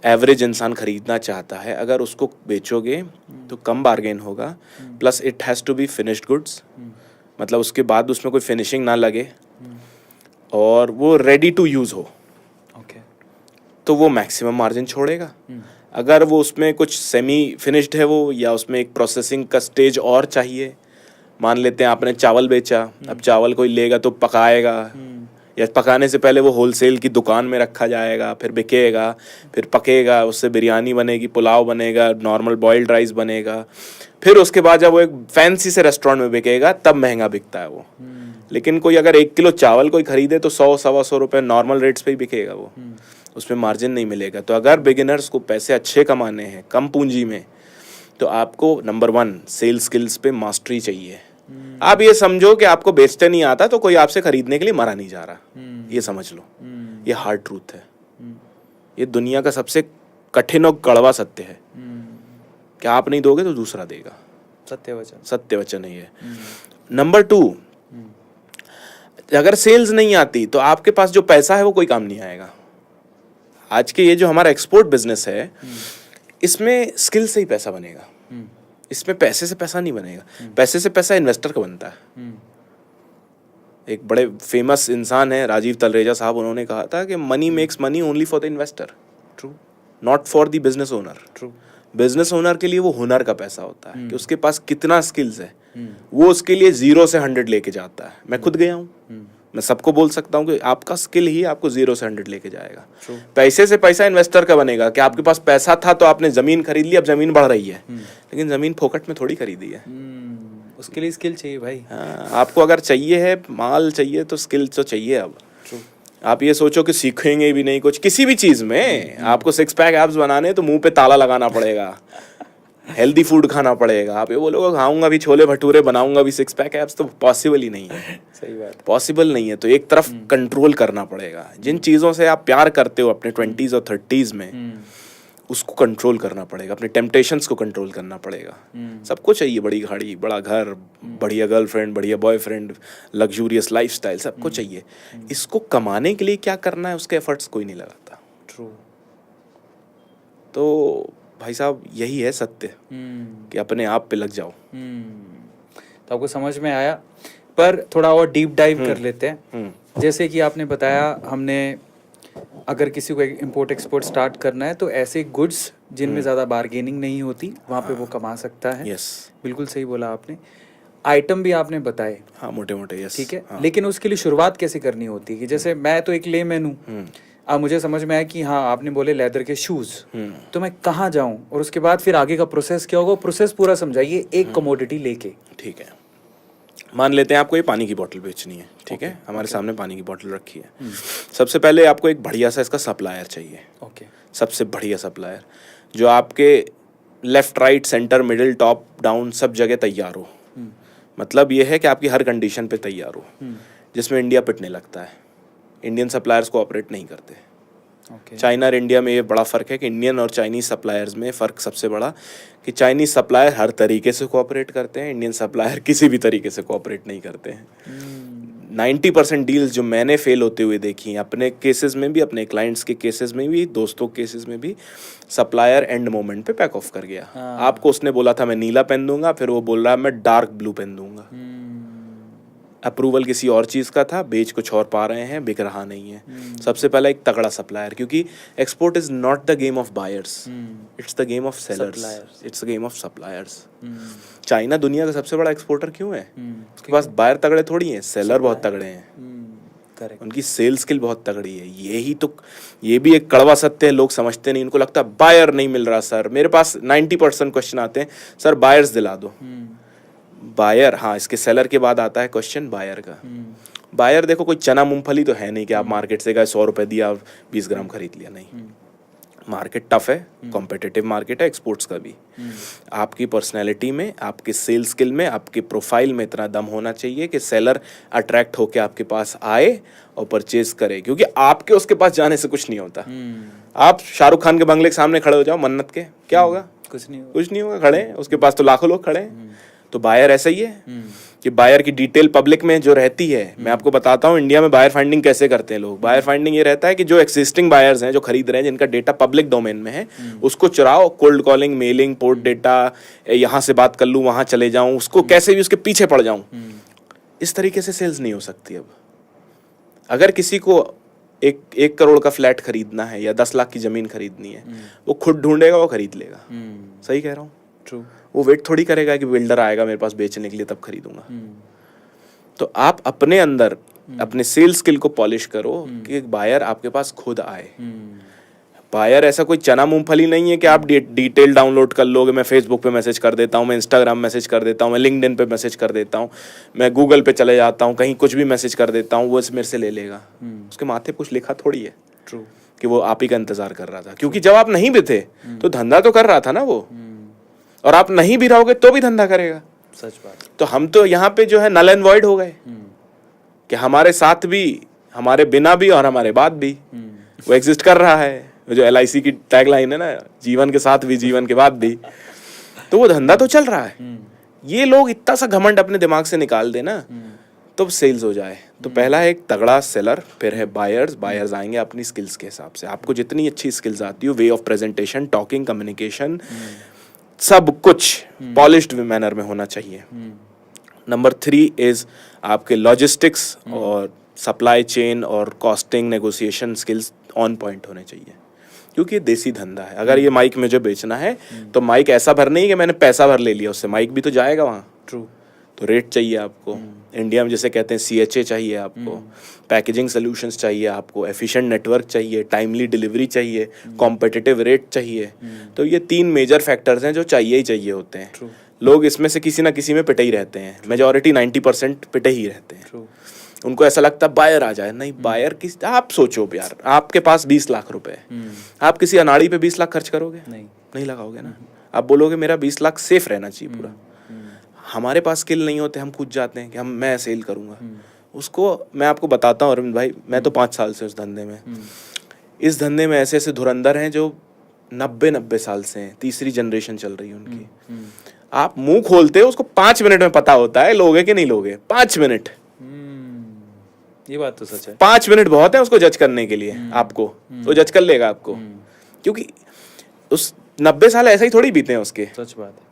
एवरेज इंसान खरीदना चाहता है, अगर उसको बेचोगे तो कम बार्गेन होगा, plus it has to be finished goods, मतलब उसके बाद उसमें कोई फिनिशिंग ना लगे और वो रेडी टू यूज़ हो, ओके, तो वो मैक्सिमम मार्जिन छोड़ेगा। अगर वो उसमें कुछ सेमी फिनिश्ड है वो, या उसमें एक प्रोसेसिंग का स्टेज और चाहिए, मान लेते हैं आपने चावल बेचा, अब चावल कोई लेगा तो पकाएगा, या पकाने से पहले वो होलसेल की दुकान में रखा जाएगा, फिर बिकेगा, फिर पकेगा, उससे बिरयानी बनेगी, पुलाव बनेगा, नॉर्मल बॉइल्ड राइस बनेगा, फिर उसके बाद जब वो एक फैंसी से रेस्टोरेंट में बिकेगा तब महंगा बिकता है वो। लेकिन कोई अगर 1 किलो चावल कोई खरीदे तो 100-125 रुपये नॉर्मल रेट्स पे ही बिकेगा वो, उसमें मार्जिन नहीं मिलेगा। तो अगर बिगिनर्स को पैसे अच्छे कमाने हैं कम पूंजी में, तो आपको नंबर 1 सेल स्किल्स पे मास्टरी चाहिए। आप ये समझो कि आपको बेचते नहीं आता तो कोई आपसे खरीदने के लिए मरा नहीं जा रहा, ये समझ लो, ये हार्ड ट्रूथ है, ये दुनिया का सबसे कठिन और कड़वा सत्य है कि आप नहीं दोगे तो दूसरा देगा, सत्य वचन ही है। नंबर 2, अगर सेल्स नहीं आती तो आपके पास जो पैसा है वो कोई काम नहीं आएगा। आज के ये जो हमारा एक्सपोर्ट बिजनेस है, इसमें स्किल से ही पैसा बनेगा, इसमें पैसे से पैसा नहीं बनेगा। पैसे से पैसा इन्वेस्टर का बनता है। एक बड़े फेमस इंसान है राजीव तलरेजा साहब, उन्होंने कहा था कि money makes money only for the investor, true, not for the business owner. True, business owner के लिए वो हुनर का पैसा होता है कि उसके पास कितना स्किल्स है, वो उसके लिए 0 से 100 लेके जाता है। मैं खुद गया हूँ, मैं सबको बोल सकता हूँ कि आपका स्किल ही आपको 0 से 100 लेके जाएगा। पैसे से पैसा इन्वेस्टर का बनेगा कि आपके पास पैसा था तो आपने जमीन खरीद ली, अब जमीन बढ़ रही है, लेकिन जमीन फोकट में थोड़ी खरीदी है, उसके लिए स्किल चाहिए भाई। हाँ, आपको अगर चाहिए है माल चाहिए तो स्किल तो चाहिए। अब आप ये सोचो कि सीखेंगे भी नहीं कुछ, किसी भी चीज में आपको 6 पैक एब्स बनाने तो मुंह पे ताला लगाना पड़ेगा, हेल्दी फूड खाना पड़ेगा। आप ये बोलोगे खाऊंगा भी छोले भटूरे, बनाऊंगा भी 6 पैक एब्स, तो पॉसिबल ही नहीं है। सही बात, पॉसिबल नहीं है। तो एक तरफ कंट्रोल करना पड़ेगा, जिन चीज़ों से आप प्यार करते हो अपने 20s और 30s में, उसको कंट्रोल करना पड़ेगा, अपने टेम्पटेशंस को कंट्रोल करना पड़ेगा। सबको चाहिए बड़ी गाड़ी, बड़ा घर, बढ़िया गर्लफ्रेंड, बढ़िया बॉयफ्रेंड, लग्जूरियस लाइफस्टाइल, सबको चाहिए। इसको कमाने के लिए क्या करना है उसके एफर्ट्स कोई नहीं लगाता। ट्रू। तो भाई साहब यही है सत्य कि अपने आप पे लग जाओ। तो आपको समझ में आया, पर थोड़ा और डीप डाइव कर लेते हैं। जैसे कि आपने बताया, हमने अगर किसी को इम्पोर्ट एक्सपोर्ट स्टार्ट करना है तो ऐसे गुड्स जिनमें ज़्यादा बार्गेनिंग नहीं होती, वहाँ पे वो कमा सकता है। यस, बिल्कुल सही बोला आपने। आइटम भी आपने बताए, हाँ, मोटे मोटे, यस, ठीक है। हाँ। लेकिन उसके लिए शुरुआत कैसे करनी होती है? कि जैसे मैं तो एक लेमैन हूँ, अब मुझे समझ में आया कि हाँ आपने बोले लेदर के शूज़, तो मैं कहाँ जाऊँ और उसके बाद फिर आगे का प्रोसेस क्या होगा, प्रोसेस पूरा समझाइए एक कमोडिटी लेके। ठीक है, मान लेते हैं आपको ये पानी की बोतल बेचनी है, ठीक है, हमारे सामने पानी की बोतल रखी है। सबसे पहले आपको एक बढ़िया सा इसका सप्लायर चाहिए। ओके, सबसे बढ़िया सप्लायर जो आपके left, right, centre, middle, top, down सब जगह तैयार हो। मतलब ये है कि आपकी हर कंडीशन पे तैयार हो, जिसमें इंडिया पिटने लगता है। इंडियन सप्लायर्स कोऑपरेट नहीं करते। चाइना और इंडिया में ये बड़ा फ़र्क है कि इंडियन और चाइनीज़ सप्लायर्स में फ़र्क सबसे बड़ा कि चाइनीज़ सप्लायर हर तरीके से कोऑपरेट करते हैं, इंडियन सप्लायर किसी भी तरीके से कोऑपरेट नहीं करते हैं। 90% डील्स जो मैंने फेल होते हुए देखी हैं, अपने केसेस में भी, अपने क्लाइंट्स के केसेस में भी, दोस्तों के केसेस में भी, सप्लायर एंड मोमेंट पे पैक ऑफ कर गया। आपको उसने बोला था मैं नीला पहन दूंगा, फिर वो बोल रहा है मैं डार्क ब्लू पहन दूंगा। अप्रूवल किसी और चीज़ का था, बेच कुछ और पा रहे हैं, बिक रहा नहीं है। सबसे पहला एक तगड़ा सप्लायर, क्योंकि export is not the game of buyers, it's the game of sellers, it's the game of suppliers. China दुनिया का सबसे बड़ा एक्सपोर्टर क्यों है? उसके पास बायर तगड़े थोड़ी हैं, सेलर बहुत तगड़े हैं। उनकी सेल्स स्किल बहुत तगड़ी है। यही तो, ये भी एक कड़वा सत्य है, लोग समझते नहीं। उनको लगता है बायर नहीं मिल रहा सर। मेरे पास 90% क्वेश्चन आते हैं, सर बायर्स दिला दो। बायर, हाँ, इसके सेलर के बाद आता है क्वेश्चन बायर का। बायर देखो कोई चना मूंगफली तो है नहीं कि आप मार्केट से गए 100 रुपए दिया 20 ग्राम खरीद लिया, नहीं। मार्केट टफ है, कॉम्पिटिटिव मार्केट है एक्सपोर्ट्स का भी। आपकी पर्सनैलिटी में, आपके सेल्स स्किल में, आपके प्रोफाइल में इतना दम होना चाहिए कि सेलर अट्रैक्ट होकर आपके पास आए और परचेज करे, क्योंकि आपके उसके पास जाने से कुछ नहीं होता। आप शाहरुख खान के बंगले के सामने खड़े हो जाओ मन्नत के, क्या होगा? कुछ नहीं होगा, कुछ नहीं होगा। खड़े हैं उसके पास तो लाखों लोग खड़े हैं। तो बायर ऐसा ही है कि बायर की डिटेल पब्लिक में जो रहती है, मैं आपको बताता हूँ इंडिया में बायर फाइंडिंग कैसे करते हैं लोग। बायर फाइंडिंग ये रहता है कि जो एक्सिस्टिंग बायर्स हैं, जो खरीद रहे हैं, जिनका डेटा पब्लिक डोमेन में है, उसको चुराओ, cold calling, mailing, port data, यहाँ से बात कर लूँ, वहाँ चले जाऊँ, उसको कैसे भी उसके पीछे पड़ जाऊँ। इस तरीके से सेल्स नहीं हो सकती। अब अगर किसी को 1 करोड़ का फ्लैट खरीदना है या 10 लाख की जमीन खरीदनी है, वो खुद ढूंढेगा, वो खरीद लेगा। सही कह रहा हूँ? ट्रू। वो वेट थोड़ी करेगा कि बिल्डर आएगा मेरे पास बेचने के लिए तब खरीदूंगा। तो आप अपने अंदर अपने सेल्स स्किल को पॉलिश करो कि एक बायर आपके पास खुद आए। बायर ऐसा कोई चना मूंगफली नहीं है कि आप डिटेल डाउनलोड कर लोगे। मैं फेसबुक पे मैसेज कर देता हूँ, मैं इंस्टाग्राम मैसेज कर देता हूँ, मैं लिंक्डइन पे मैसेज कर देता हूँ, मैं गूगल पे चले जाता हूँ, कहीं कुछ भी मैसेज कर देता हूँ, वो मेरे से ले लेगा। उसके माथे पे कुछ लिखा थोड़ी है। ट्रू। कि वो आप ही का इंतजार कर रहा था, क्योंकि जब आप नहीं भी थे तो धंधा तो कर रहा था ना वो, और आप नहीं भी रहोगे तो भी धंधा करेगा। सच बात। तो हम तो यहाँ पे जो है नल एंड वॉइड हो गए कि हमारे साथ भी, हमारे बिना भी और हमारे बाद भी वो एग्जिस्ट कर रहा है। जो LIC की टैगलाइन है ना, जीवन के साथ भी जीवन के बाद भी, तो वो धंधा तो चल रहा है। ये लोग इतना सा घमंड अपने दिमाग से निकाल देना तो सेल्स हो जाए। तो पहला है एक तगड़ा सेलर, फिर है बायर्स। बायर्स आएंगे अपनी स्किल्स के हिसाब से। आपको जितनी अच्छी स्किल्स आती हो, way of presentation, talking, communication, सब कुछ पॉलिश्ड मैनर में होना चाहिए। नंबर 3 इज आपके लॉजिस्टिक्स और सप्लाई चेन और costing, negotiation skills on point होने चाहिए, क्योंकि ये देसी धंधा है। अगर ये माइक मुझे बेचना है तो माइक ऐसा भर नहीं कि मैंने पैसा भर ले लिया उससे, माइक भी तो जाएगा वहाँ। ट्रू। तो रेट चाहिए आपको, इंडिया में जैसे कहते हैं CHA चाहिए आपको, पैकेजिंग सोल्यूशंस चाहिए आपको, एफिशिएंट नेटवर्क चाहिए, टाइमली डिलीवरी चाहिए, कॉम्पिटिटिव रेट चाहिए। तो ये 3 मेजर फैक्टर्स हैं जो चाहिए ही चाहिए होते हैं। True. लोग इसमें से किसी ना किसी में पिटे ही रहते हैं, मेजॉरिटी 90% पिटे ही रहते हैं। True. उनको ऐसा लगता है बायर आ जाए, नहीं बायर किस, आप सोचो यार, आपके पास 20 लाख रुपए है, आप किसी अनाड़ी पे 20 लाख खर्च करोगे? नहीं लगाओगे ना। आप बोलोगे मेरा 20 लाख सेफ रहना चाहिए पूरा। हमारे पास स्किल नहीं होते, हम कूद जाते हैं कि मैं सेल करूंगा उसको। मैं आपको बताता हूँ अरविंद भाई, मैं तो 5 साल से उस धंधे में, इस धंधे में ऐसे ऐसे धुरंधर हैं जो 90 साल से हैं, 3री जनरेशन चल रही है उनकी। आप मुंह खोलते हो उसको 5 मिनट में पता होता है लोगे कि नहीं लोगे। 5 मिनट, ये बात तो सच है। 5 मिनट बहुत है उसको जज करने के लिए। आपको वो जज कर लेगा आपको, क्योंकि उस 90 साल ऐसे ही थोड़ी बीते हैं उसके। सच बात है।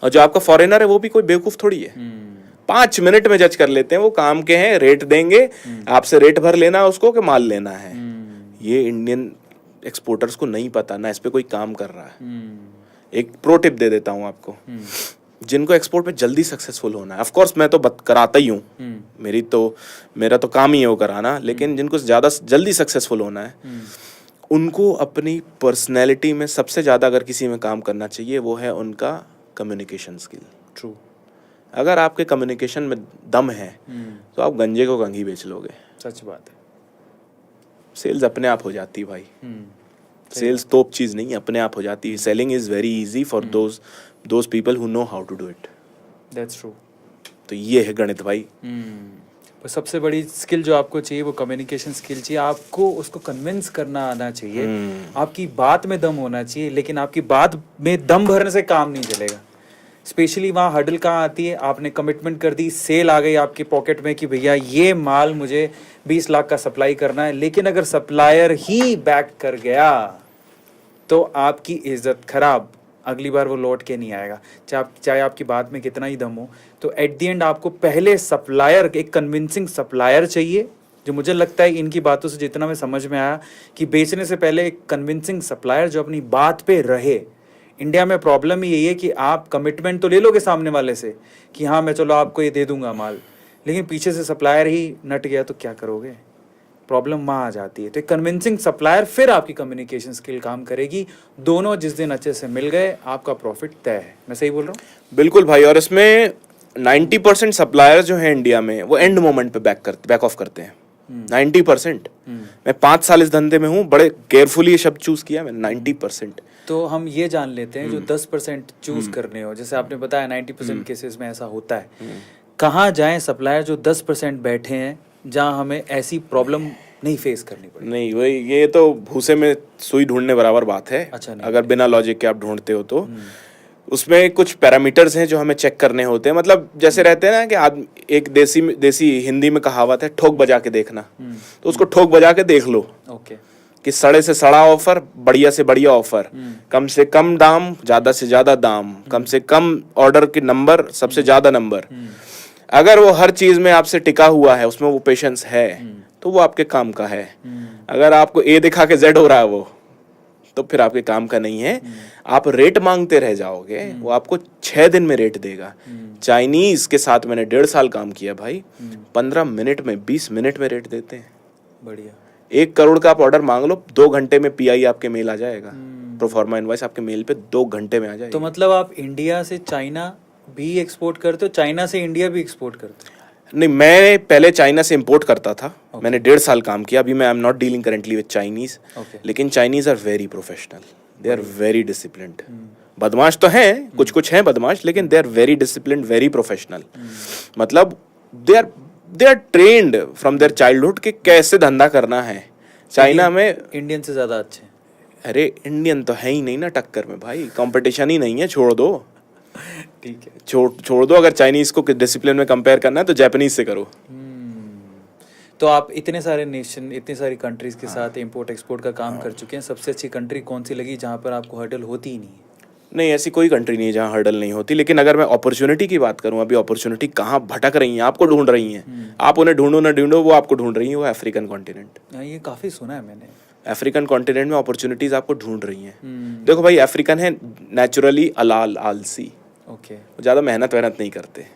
और जो आपका फॉरेनर है वो भी कोई बेवकूफ थोड़ी है। 5 मिनट में जज कर लेते हैं, वो काम के हैं, रेट देंगे, आपसे रेट भर लेना है उसको कि माल लेना है। ये इंडियन एक्सपोर्टर्स को नहीं पता ना, इस पे कोई काम कर रहा है। एक प्रो टिप दे देता हूँ आपको, जिनको एक्सपोर्ट पे जल्दी सक्सेसफुल होना है, ऑफ कोर्स मैं तो कराता ही हूँ, मेरा तो काम ही है वो कराना, लेकिन जिनको ज्यादा जल्दी सक्सेसफुल होना है, उनको अपनी पर्सनैलिटी में सबसे ज्यादा अगर किसी में काम करना चाहिए, वो है उनका कम्युनिकेशन स्किल। ट्रू। अगर आपके कम्युनिकेशन में दम है तो आप गंजे को गंगी बेच लोगे। सच बात है। सेल्स अपने आप हो जाती है भाई। सेल्स तोप चीज नहीं, अपने आप हो जाती है। Selling is very easy for those people who know how to do it. That's true. तो ये है गणित भाई। तो सबसे बड़ी स्किल जो आपको चाहिए वो कम्युनिकेशन स्किल चाहिए। आपको उसको कन्विंस करना आना चाहिए, आपकी बात में दम होना चाहिए, लेकिन आपकी बात में दम भरने से काम नहीं चलेगा। स्पेशली वहाँ हडल कहाँ आती है, आपने कमिटमेंट कर दी, सेल आ गई आपके पॉकेट में कि भैया ये माल मुझे 20 लाख का सप्लाई करना है, लेकिन अगर सप्लायर ही बैक कर गया तो आपकी इज्जत खराब, अगली बार वो लौट के नहीं आएगा, चाहे आपकी बात में कितना ही दम हो। तो एट द एंड आपको पहले सप्लायर, एक कन्विंसिंग सप्लायर चाहिए, जो मुझे लगता है इनकी बातों से जितना मैं समझ में आया कि बेचने से पहले एक कन्विंसिंग सप्लायर जो अपनी बात पे रहे। इंडिया में प्रॉब्लम ही यही है कि आप कमिटमेंट तो ले लोगे सामने वाले से कि हाँ मैं चलो आपको ये दे दूंगा माल, लेकिन पीछे से सप्लायर ही नट गया तो क्या करोगे? प्रॉब्लम वहाँ आ जाती है। तो एक कन्विंसिंग सप्लायर, फिर आपकी कम्युनिकेशन स्किल काम करेगी। दोनों जिस दिन अच्छे से मिल गए, आपका प्रॉफिट तय है। मैं सही बोल रहा हूँ? बिल्कुल भाई। और इसमें 90% सप्लायर जो है इंडिया में, वो एंड मोमेंट पे बैक ऑफ करते हैं। 90%। मैं 5 साल इस धंधे में हूँ, बड़े केयरफुली ये शब्द चूज किया मैंने, 90%। तो हम ये जान लेते हैं जो 10% चूज करने हो, जैसे आपने बताया 90% केसेस में ऐसा होता है, कहाँ जाएं सप्लायर जो 10% बैठे हैं, जहाँ हमें ऐसी प्रॉब्लम नहीं फेस करनी पड़े? नहीं, वही ये तो भूसे में सुई ढूंढने बराबर बात है। अच्छा, अगर बिना लॉजिक के आप ढूंढते हो तो उसमें कुछ पैरामीटर्स हैं जो हमें चेक करने होते हैं, मतलब जैसे रहते हैं ना कि आदमी, एक देसी हिंदी में कहावत है, ठोक बजा के देखना, तो उसको ठोक बजा के देख लो ओके। कि सड़े से सड़ा ऑफर, बढ़िया से बढ़िया ऑफर, कम से कम दाम, ज्यादा से ज्यादा दाम, कम से कम ऑर्डर के नंबर, सबसे ज्यादा नंबर, अगर वो हर चीज में आपसे टिका हुआ है, उसमें वो पेशेंस है, तो वो आपके काम का है। अगर आपको ए दिखा के जेड हो रहा है वो, तो फिर आपके काम का नहीं है। आप रेट मांगते रह जाओगे, वो आपको 6 दिन में रेट देगा। चाइनीज के साथ मैंने 1.5 साल काम किया भाई, 15 मिनट में, 20 मिनट में रेट देते हैं। बढ़िया। 1 करोड़ का आप ऑर्डर मांग लो, 2 घंटे में पीआई आपके मेल आ जाएगा, प्रोफॉर्मा इनवॉइस आपके मेल पे 2 घंटे में आ जाएगा। तो मतलब आप इंडिया से चाइना भी एक्सपोर्ट करते हो, चाइना से इंडिया भी एक्सपोर्ट करते हो? नहीं, मैं पहले चाइना से इंपोर्ट करता था। मैंने 1.5 साल काम किया। अभी मैं I am not dealing currently with Chinese, लेकिन Chinese are very professional, they are very disciplined. बदमाश तो हैं, कुछ कुछ हैं बदमाश, लेकिन they are very disciplined, very professional. मतलब they are trained from their childhood कि कैसे धंधा करना है। चाइना में इंडियन से ज्यादा अच्छे? अरे इंडियन तो है ही नहीं ना टक्कर में भाई, कंपटीशन ही नहीं है, छोड़ दो। ठीक है, छोड़ दो। अगर चाइनीज को डिसिप्लिन में कंपेयर करना है तो जापानीज से करो। तो आप इतने सारे नेशन, इतनी सारी कंट्रीज के साथ इंपोर्ट एक्सपोर्ट का काम कर चुके हैं, सबसे अच्छी कंट्री कौन सी लगी जहाँ पर आपको हर्डल होती ही नहीं है? नहीं, ऐसी कोई कंट्री नहीं है जहाँ हर्डल नहीं होती, लेकिन अगर मैं अपॉर्चुनिटी की बात करूँ, अभी अपॉर्चुनिटी कहाँ भटक रही हैं, आपको ढूंढ रही हैं। आप उन्हें ढूंढो ना ढूंढो, वो आपको ढूंढ रही हैं। वो अफ्रीकन कॉन्टिनेंट, ये काफी सुना है मैंने। अफ्रीकन कॉन्टिनेंट में अपॉर्चुनिटीज आपको ढूंढ रही हैं। देखो भाई, अफ्रीकन है नेचुरली आलसी, ओके, वो ज्यादा मेहनत नहीं करते,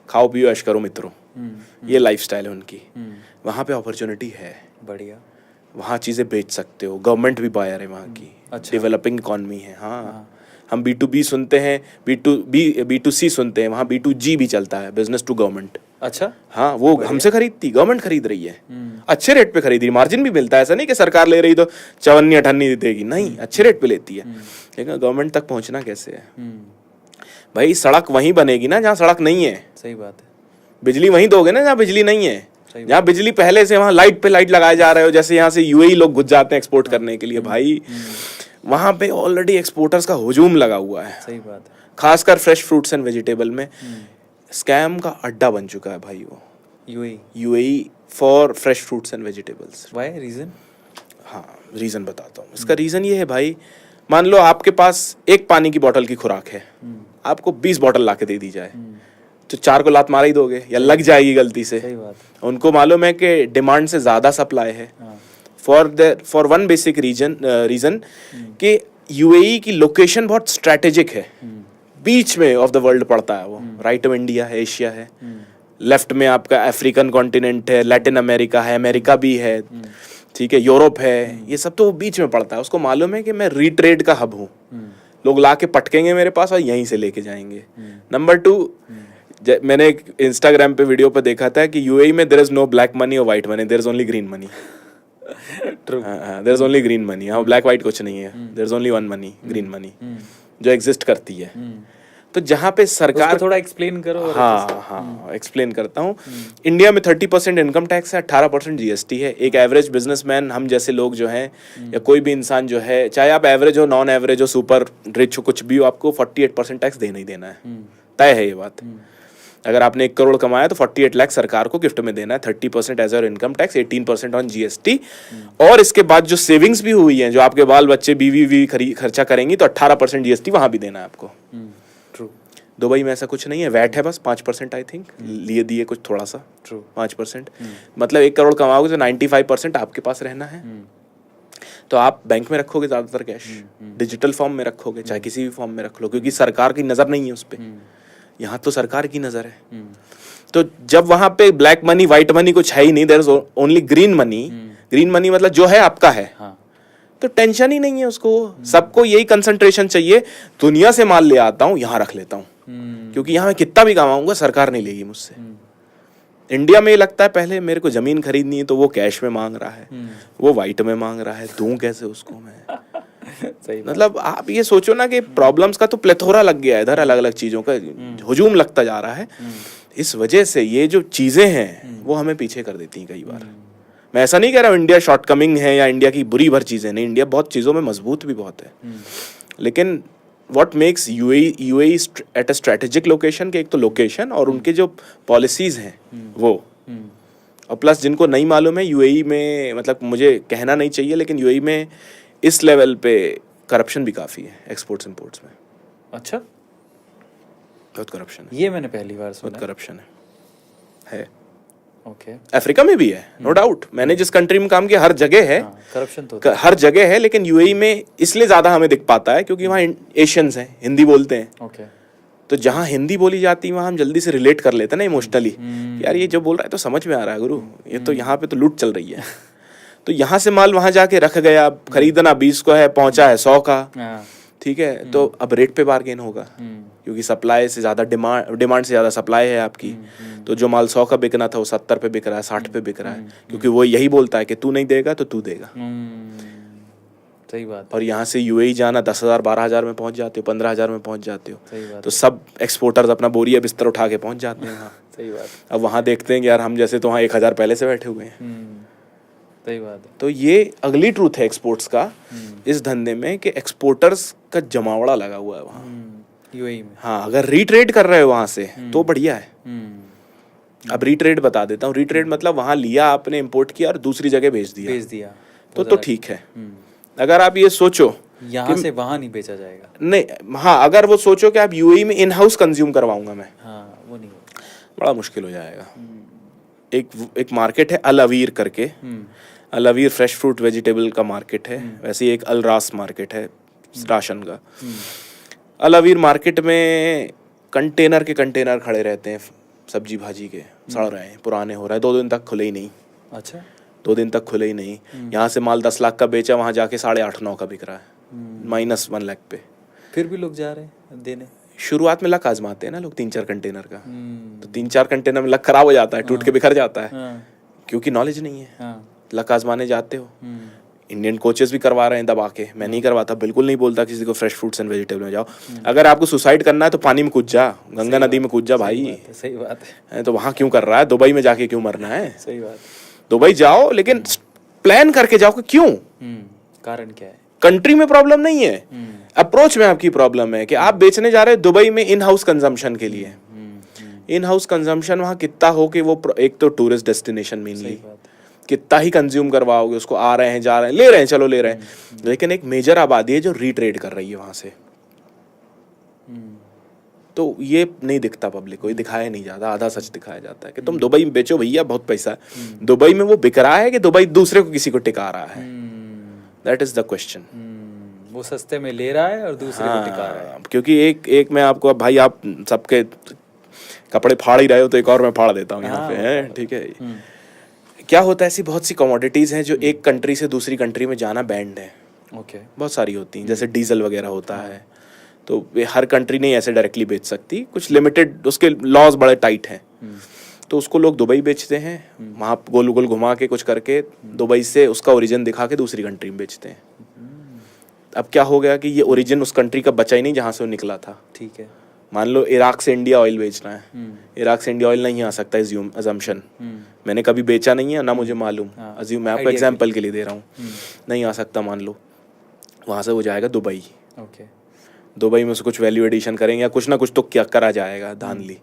खाओ पियो ऐश करो मित्रों, ये लाइफस्टाइल है उनकी। वहाँ पे अपॉर्चुनिटी है, बढ़िया। वहाँ चीजें बेच सकते हो, गवर्नमेंट भी बायर है वहाँ की, डेवलपिंग इकॉनमी है। हाँ, हम B2B सुनते हैं, B2C सुनते हैं, वहाँ B2G भी चलता है, बिजनेस टू गवर्नमेंट। अच्छा, हाँ, वो हमसे खरीदती, गवर्नमेंट खरीद रही है, अच्छे रेट पे खरीद रही, मार्जिन भी मिलता है। ऐसा नहीं कि सरकार ले रही तो 54-58 देगी, नहीं, अच्छे रेट पे लेती है। लेकिन गवर्नमेंट तक पहुंचना कैसे है भाई? सड़क वहीं बनेगी ना जहाँ सड़क नहीं है। सही बात है। बिजली वहीं दोगे ना जहाँ बिजली नहीं है। जहाँ बिजली पहले से, वहाँ लाइट पे लाइट लगाए जा रहे हो, जैसे यहाँ से यूएई लोग घुस जाते हैं एक्सपोर्ट करने के लिए भाई, वहाँ पे ऑलरेडी एक्सपोर्टर्स का हुजूम लगा हुआ है। सही बात है। खासकर फ्रेश फ्रूट्स एंड वेजिटेबल में स्कैम का अड्डा बन चुका है भाई वो UAE for fresh fruits and vegetables. Why, reason? हाँ, रीजन बताता हूँ। इसका रीजन ये है भाई, मान लो आपके पास एक पानी की बोतल की खुराक है, आपको 20 बोतल ला के दे दी जाए, तो 4 को लात मार ही दोगे या लग जाएगी गलती से। सही बात है। उनको मालूम है कि डिमांड से ज्यादा सप्लाई है। फॉर वन बेसिक रीजन कि यूएई की लोकेशन बहुत स्ट्रेटेजिक है, बीच में ऑफ द वर्ल्ड पड़ता है वो। राइट में इंडिया है, एशिया है, लेफ्ट में आपका अफ्रीकन कॉन्टिनेंट है, लैटिन अमेरिका है, अमेरिका भी है, ठीक है, यूरोप है, ये सब तो वो बीच में पड़ता है। उसको मालूम है कि मैं रीट्रेड का हब हूँ, लोग ला के पटकेंगे मेरे पास और यहीं से लेके जाएंगे। नंबर 2, मैंने एक इंस्टाग्राम पे वीडियो पे देखा था कि यूएई में there is no black money और white money, there is only green money. True, there is only green money. हाँ, ब्लैक व्हाइट कुछ नहीं है, there is only one money, green money, जो एग्जिस्ट करती है। तो जहाँ पे सरकार, थोड़ा एक्सप्लेन करो। हाँ, एक्सप्लेन करता हूँ। इंडिया में 30% इनकम टैक्स है, 18% जीएसटी है। एक एवरेज बिजनेसमैन, हम जैसे लोग जो हैं, या कोई भी इंसान जो है, चाहे आप एवरेज हो, नॉन एवरेज हो, सुपर रिच हो, कुछ भी हो, आपको 48% टैक्स देना ही देना है। तय है ये बात। अगर आपने 1 करोड़ कमाया तो 48 लाख सरकार को गिफ्ट में देना है। 30% एज और इनकम टैक्स, 18% ऑन जीएसटी, और इसके बाद जो सेविंग्स भी हुई हैं, जो आपके बाल बच्चे बीवी खर्चा करेंगी, तो 18% जीएसटी वहां भी देना है आपको। ट्रू। दुबई में ऐसा कुछ नहीं है, वैट है बस 5% आई थिंक, लिए दिए कुछ थोड़ा सा। ट्रू। 5%, मतलब 1 करोड़ कमाओगे तो 95% आपके पास रहना है। तो आप बैंक में रखोगे ज्यादातर कैश, डिजिटल फॉर्म में रखोगे, चाहे किसी भी फॉर्म में रख लो, क्योंकि सरकार की नजर नहीं है उस पर। यहाँ तो सरकार की नजर है। तो जब वहां पे ब्लैक मनी व्हाइट मनी कुछ है ही नहीं, there is only green money. Green money मतलब जो है आपका है। तो टेंशन ही नहीं है उसको। सबको यही कंसंट्रेशन चाहिए, दुनिया से माल ले आता हूँ, यहाँ रख लेता हूँ, क्योंकि यहाँ मैं कितना भी कमाऊंगा सरकार नहीं लेगी मुझसे। इंडिया में ये लगता है पहले मेरे को जमीन खरीदनी है तो वो कैश में मांग रहा है, वो व्हाइट में मांग रहा है, दूं कैसे उसको मैं। सही मतलब आप ये सोचो ना कि प्रॉब्लम्स का तो प्लेथोरा लग गया है इधर, अलग अलग चीजों का हुजूम लगता जा रहा है। इस वजह से ये जो चीजें हैं वो हमें पीछे कर देती हैं कई बार। मैं ऐसा नहीं कह रहा हूँ इंडिया शॉर्टकमिंग है या इंडिया की बुरी भर चीजें नहीं, इंडिया बहुत चीजों में मजबूत भी बहुत है, लेकिन what makes UAE at a strategic location के, एक तो लोकेशन और उनके जो पॉलिसीज हैं वो, और प्लस जिनको नहीं मालूम है यूएई में, मतलब मुझे कहना नहीं चाहिए लेकिन यूएई में इस लेवल पे करप्शन भी काफ़ी है एक्सपोर्ट्स इंपोर्ट्स में। अच्छा, बहुत करप्शन है, ये मैंने पहली बार बहुत सुना। करप्शन है। ओके, अफ्रीका में भी है, नो डाउट। मैंने जिस कंट्री में काम किया हर जगह है, करप्शन तो हर जगह है, लेकिन यूएई में इसलिए ज़्यादा हमें दिख पाता है क्योंकि वहाँ एशियंस हैं, हिंदी बोलते हैं। ओके, तो जहाँ हिंदी बोली जाती है वहाँ हम जल्दी से रिलेट कर लेते हैं ना इमोशनली, यार ये जो बोल रहा है तो समझ में आ रहा है गुरु, ये तो यहाँ पे तो लूट चल रही है। तो यहाँ से माल वहाँ जाके रख गया, खरीदना 20 को है, पहुँचा है 100 का, ठीक है। तो अब रेट पे बार्गेन होगा क्योंकि सप्लाई से ज़्यादा डिमांड से ज़्यादा सप्लाई है आपकी। तो जो माल 100 का बिकना था वो 70 पे बिक रहा है, 60 पे बिक रहा है, क्योंकि वो यही बोलता है कि तू नहीं देगा तो तू देगा। सही बात। और यहाँ से यूएई जाना 10,000 12,000 में पहुँच जाते हो, 15,000 में पहुँच जाते हो। सही बात। तो सब एक्सपोर्टर्स अपना बोरिया बिस्तर उठा के पहुँच जाते हैं वहाँ। सही बात। अब वहाँ देखते हैं कि यार हम जैसे तो वहाँ 1,000 पहले से बैठे हुए हैं। सही बात है। तो ये अगली ट्रूथ है एक्सपोर्ट्स का इस धंधे में कि एक्सपोर्टर्स का जमावड़ा लगा हुआ है वहाँ यूएई में। हाँ, अगर रीट्रेड कर रहे हो वहाँ से तो बढ़िया है। अब रीट्रेड बता देता हूँ। रीट्रेड मतलब वहाँ लिया आपने, इंपोर्ट किया और दूसरी जगह भेज दिया तो ठीक है। अगर आप ये सोचो यहाँ से वहाँ नहीं बेचा जाएगा, नहीं, हाँ, अगर वो सोचो कि आप यूएई में इन हाउस कंज्यूम करवाऊंगा मैं, हाँ, वो नहीं होगा, बड़ा मुश्किल हो जाएगा। एक मार्केट है अल अवीर करके, अल अवीर फ्रेश फ्रूट वेजिटेबल का मार्केट है। वैसे ही एक अल रास मार्केट है राशन का। अल अवीर मार्केट में कंटेनर के कंटेनर खड़े रहते हैं सब्जी भाजी के, सड़ रहे हैं, पुराने हो रहे हैं, 2 दिन तक खुले ही नहीं। अच्छा, 2 दिन तक खुले ही नहीं। यहाँ से माल 10 लाख का बेचा, वहाँ जाके 8.5-9 का बिक रहा है, -1 लाख पे। फिर भी लोग जा रहे हैं देने। शुरुआत में लक आजमाते हैं ना लोग 3-4 कंटेनर का, तो 3-4 कंटेनर में लक खराब हो जाता है, टूट के बिखर जाता है, क्योंकि नॉलेज नहीं है। लक आजमाने जाते हो। इंडियन कोचेस भी करवा रहे हैं दबा के, मैं नहीं करवाता, बिल्कुल नहीं बोलता किसी को फ्रेश फ्रूट्स एंड वेजिटेबल में जाओ। अगर आपको सुसाइड करना है तो पानी में कूद जा, गंगा नदी में कूद जा भाई। सही बात है। तो वहाँ क्यों कर रहा है? दुबई में जाके क्यों मरना है? सही बात। दुबई जाओ लेकिन प्लान करके जाओ कि क्यों, कारण क्या है। कंट्री में प्रॉब्लम नहीं है, अप्रोच में आपकी प्रॉब्लम है कि आप बेचने जा रहे हो दुबई में इन हाउस कंजम्पशन के लिए। इन हाउस कंजम्पशन वहाँ कितना हो कि वो एक तो टूरिस्ट डेस्टिनेशन मेनली, कितना ही कंज्यूम करवाओगे उसको, आ रहे हैं जा रहे हैं, ले रहे हैं, चलो ले रहे हैं, लेकिन एक मेजर आबादी है जो रीट्रेड कर रही है वहाँ से। तो ये नहीं दिखता पब्लिक को, ये दिखाया नहीं जाता, आधा सच दिखाया जाता है कि तुम दुबई में बेचो भैया, बहुत पैसा है। दुबई में वो बिक रहा है कि दुबई दूसरे को किसी को टिका रहा है? That is the question. वो सस्ते में ले रहा है और दूसरे को टिका रहा है। क्योंकि एक मैं आपको, अब भाई आप सबके कपड़े फाड़ ही रहे हो तो एक और मैं फाड़ देता हूँ यहाँ पे, है ठीक है। क्या होता है, ऐसी बहुत सी कमोडिटीज हैं जो एक कंट्री से दूसरी कंट्री में जाना बैंड है। ओके, बहुत सारी होती हैं, जैसे डीजल वगैरह होता है, तो हर कंट्री नहीं ऐसे डायरेक्टली बेच सकती, कुछ लिमिटेड, उसके लॉज बड़े टाइट हैं। तो उसको लोग दुबई बेचते हैं, वहाँ गोल गोल घुमा के कुछ करके दुबई से उसका ओरिजिन दिखा के दूसरी कंट्री में बेचते हैं। अब क्या हो गया कि ये ओरिजिन उस कंट्री का बचा ही नहीं जहाँ से वो निकला था। ठीक है, मान लो इराक से इंडिया ऑयल बेचना है, इराक से इंडिया ऑयल नहीं आ सकता, अजम्पशन, मैंने कभी बेचा नहीं है ना मुझे मालूम, अज्यूम, मैं आपको एग्जांपल के लिए दे रहा हूँ, नहीं आ सकता, मान लो वहाँ से वो जाएगा दुबई। ओके, दुबई में उसको कुछ वैल्यू एडिशन करेंगे या कुछ ना कुछ तो क्या करा जाएगा धांधली,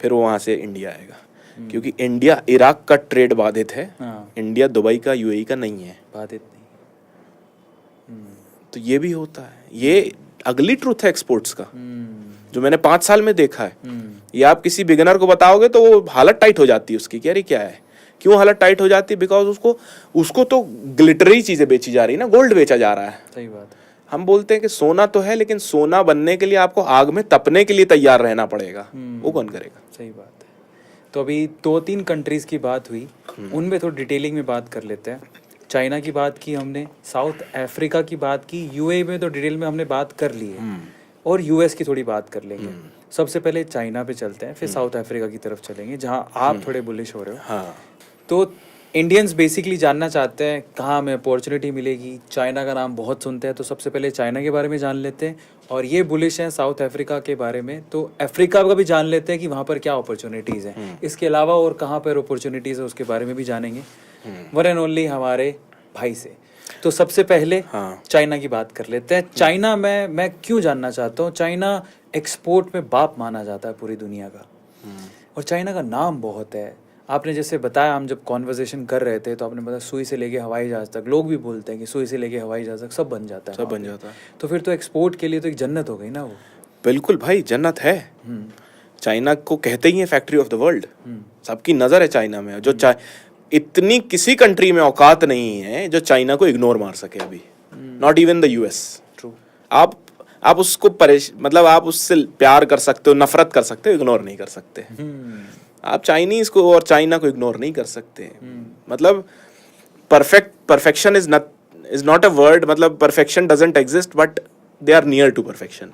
फिर वो वहाँ से इंडिया आएगा। क्योंकि इंडिया इराक का ट्रेड बाधित है, इंडिया दुबई का यूएई का नहीं है, बाधित नहीं। तो ये भी होता है। ये अगली ट्रूथ है एक्सपोर्ट्स का, जो मैंने 5 साल में देखा है। ये आप किसी बिगिनर को बताओगे तो वो हालत टाइट हो जाती है उसकी, कि अरे क्या है, क्यों हालत टाइट हो जाती है? बिकॉज उसको तो ग्लिटरी चीजें बेची जा रही है ना, गोल्ड बेचा जा रहा है। सही बात है। हम बोलते हैं कि सोना तो है, लेकिन सोना बनने के लिए आपको आग में तपने के लिए तैयार रहना पड़ेगा, वो कौन करेगा? सही बात है। तो अभी 2-3 कंट्रीज की बात हुई, उनमें थोड़ी डिटेलिंग में बात कर लेते हैं। चाइना की बात की हमने, साउथ अफ्रीका की बात की, यूएई में तो डिटेल में हमने बात कर ली है, और यूएस की थोड़ी बात कर लेंगे। सबसे पहले चाइना पे चलते हैं, फिर साउथ अफ्रीका की तरफ चलेंगे जहां आप थोड़े बुलिश हो रहे हो। हाँ। तो इंडियंस बेसिकली जानना चाहते हैं कहाँ हमें अपॉर्चुनिटी मिलेगी। चाइना का नाम बहुत सुनते हैं, तो सबसे पहले चाइना के बारे में जान लेते हैं, और ये बुलिश हैं साउथ अफ्रीका के बारे में, तो अफ्रीका का भी जान लेते हैं कि वहाँ पर क्या अपॉर्चुनिटीज़ हैं। इसके अलावा और कहाँ पर अपॉर्चुनिटीज़ है उसके बारे में भी जानेंगे, वन एंड ओनली हमारे भाई से। तो सबसे पहले हाँ। चाइना की बात कर लेते हैं। चाइना में मैं क्यों जानना चाहता हूँ, चाइना एक्सपोर्ट में बाप माना जाता है पूरी दुनिया का, और चाइना का नाम बहुत है। आपने जैसे बताया, हम जब कॉन्वर्सेशन कर रहे थे तो आपने बताया सुई से लेके हवाई जहाज़ तक, लोग भी बोलते हैं कि सुई से लेके हवाई जहाज़ तक सब बन जाता है, सब बन जाता है। तो फिर तो एक्सपोर्ट के लिए तो एक जन्नत हो गई ना वो। बिल्कुल भाई, जन्नत है। चाइना को कहते ही है फैक्ट्री ऑफ द वर्ल्ड। सबकी नज़र है चाइना में। जो इतनी किसी कंट्री में औकात नहीं है जो चाइना को इग्नोर मार सके अभी, not even the US. True. आप उसको मतलब आप उससे प्यार कर सकते हो, नफरत कर सकते हो, इग्नोर नहीं कर सकते। आप चाइनीज को और चाइना को इग्नोर नहीं कर सकते। मतलब perfection is not a word, मतलब perfection doesn't exist, but they are near to perfection.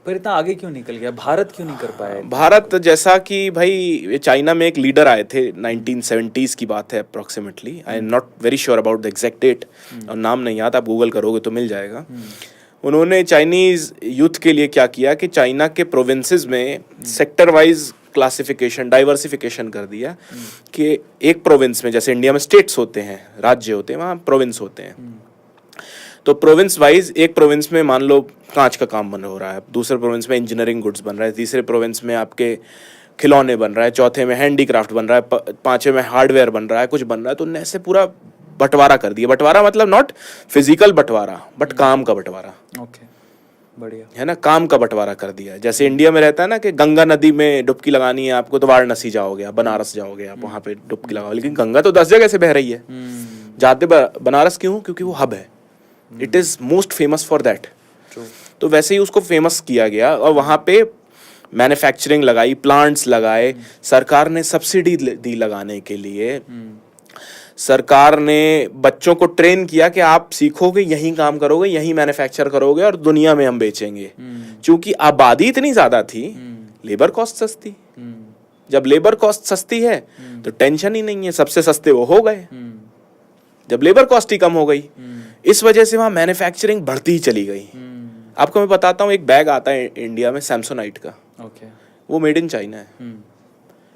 पर इतना आगे क्यों निकल गया भारत, क्यों नहीं कर पाया? भारत जैसा कि भाई चाइना में एक लीडर आए थे 1970s की बात है approximately, I am not very sure about the exact date, और नाम नहीं याद, आप गूगल करोगे तो मिल जाएगा। उन्होंने चाइनीज यूथ के लिए क्या किया कि चाइना के प्रोविंसेस में सेक्टर वाइज क्लासिफिकेशन, डाइवर्सिफिकेशन कर दिया कि एक प्रोविंस में, जैसे इंडिया में स्टेट्स होते हैं, राज्य होते हैं, वहाँ प्रोविंस होते हैं। तो प्रोविंस वाइज एक प्रोविंस में मान लो कांच का काम बन हो रहा है, दूसरे प्रोविंस में इंजीनियरिंग गुड्स बन रहा है, तीसरे प्रोविंस में आपके खिलौने बन रहा है, चौथे में हैंडीक्राफ्ट बन रहा है, पांचवें में हार्डवेयर बन रहा है, कुछ बन रहा है। तो उनने ऐसे पूरा बंटवारा कर दिया। बंटवारा मतलब नॉट फिजिकल बंटवारा, बट काम का बंटवारा। ओके, बढ़िया है ना, काम का बंटवारा कर दिया। जैसे इंडिया में रहता है ना कि गंगा नदी में डुबकी लगानी है आपको, तो वाराणसी जाओगे, बनारस जाओगे, आप वहाँ पे डुबकी लगाओ। लेकिन गंगा तो 10 जगह से बह रही है। जाते बनारस क्यों? क्योंकि वो हब है, it is most famous for that. तो वैसे ही उसको फेमस किया गया और वहाँ पे मैन्युफैक्चरिंग लगाई, प्लांट्स लगाए, सरकार ने सब्सिडी दी लगाने के लिए। सरकार ने बच्चों को ट्रेन किया कि आप सीखोगे, यहीं काम करोगे, यहीं मैन्युफैक्चर करोगे और दुनिया में हम बेचेंगे। क्योंकि आबादी इतनी ज्यादा थी, लेबर कॉस्ट सस्ती। जब लेबर कॉस्ट सस्ती है तो टेंशन ही नहीं है, सबसे सस्ते वो हो गए जब लेबर कॉस्ट ही कम हो गई। इस वजह से वहां मैन्युफैक्चरिंग बढ़ती ही चली गई। आपको मैं बताता हूँ, एक बैग आता है इंडिया में सैमसोनाइट का, वो मेड इन चाइना है।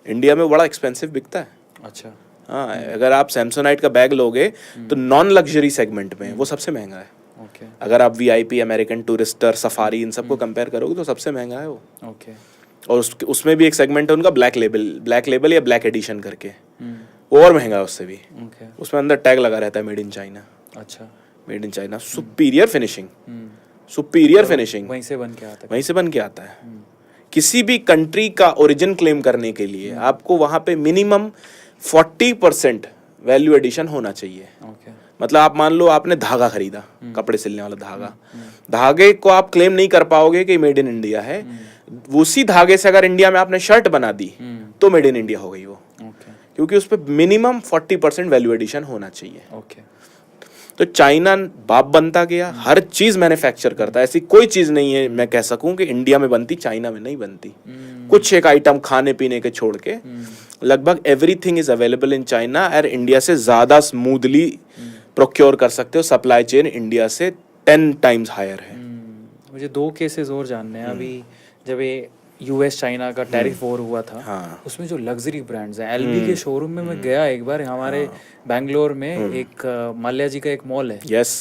इंडिया में बड़ा एक्सपेंसिव बिकता है। अच्छा। हाँ, अगर आप सैमसोनाइट का बैग लोगे तो नॉन लग्जरी सेगमेंट में वो सबसे महंगा है। अगर आप वीआईपी, अमेरिकन टूरिस्टर, सफारी, इन सबको कंपेयर करोगे तो सबसे महंगा है वो। और उसमें भी एक सेगमेंट है उनका ब्लैक लेबल या ब्लैक एडिशन करके, वो और महंगा है उससे भी। उसमें अंदर टैग लगा रहता है मेड इन चाइना। अच्छा, made in China. Superior finishing, superior finishing वहीं से बन के आता है। वहीं से बन के आता है। किसी भी कंट्री का ओरिजिन क्लेम करने के लिए आपको वहां पे मिनिमम 40% वैल्यू एडिशन होना चाहिए। मतलब आप मान लो आपने धागा खरीदा, कपड़े सिलने वाला धागा, धागे को आप क्लेम नहीं कर पाओगे कि मेड इन इंडिया है। उसी धागे से अगर इंडिया में आपने शर्ट बना दी तो मेड इन इंडिया हो गई वो, क्योंकि उस पर मिनिमम 40% वैल्यू एडिशन होना चाहिए। तो चाइना बाप बनता गया, हर चीज मैन्युफैक्चर करता है। ऐसी कोई चीज नहीं है मैं कह सकूं कि इंडिया में बनती, चाइना में नहीं बनती। कुछ एक आइटम खाने पीने के छोड़ के लगभग everything is available in China, और इंडिया से ज्यादा स्मूथली प्रोक्योर कर सकते हो। सप्लाई चेन इंडिया से 10 टाइम्स हायर है। मुझे 2 केसेस और जानने हैं। अभी जब ये यूएस चाइना का टैरिफ वॉर हुआ था, हाँ। उसमें जो लग्जरी ब्रांड्स हैं, एलवी के शोरूम में मैं गया एक बार, हमारे बैंगलोर में एक माल्या जी का एक मॉल है। यस,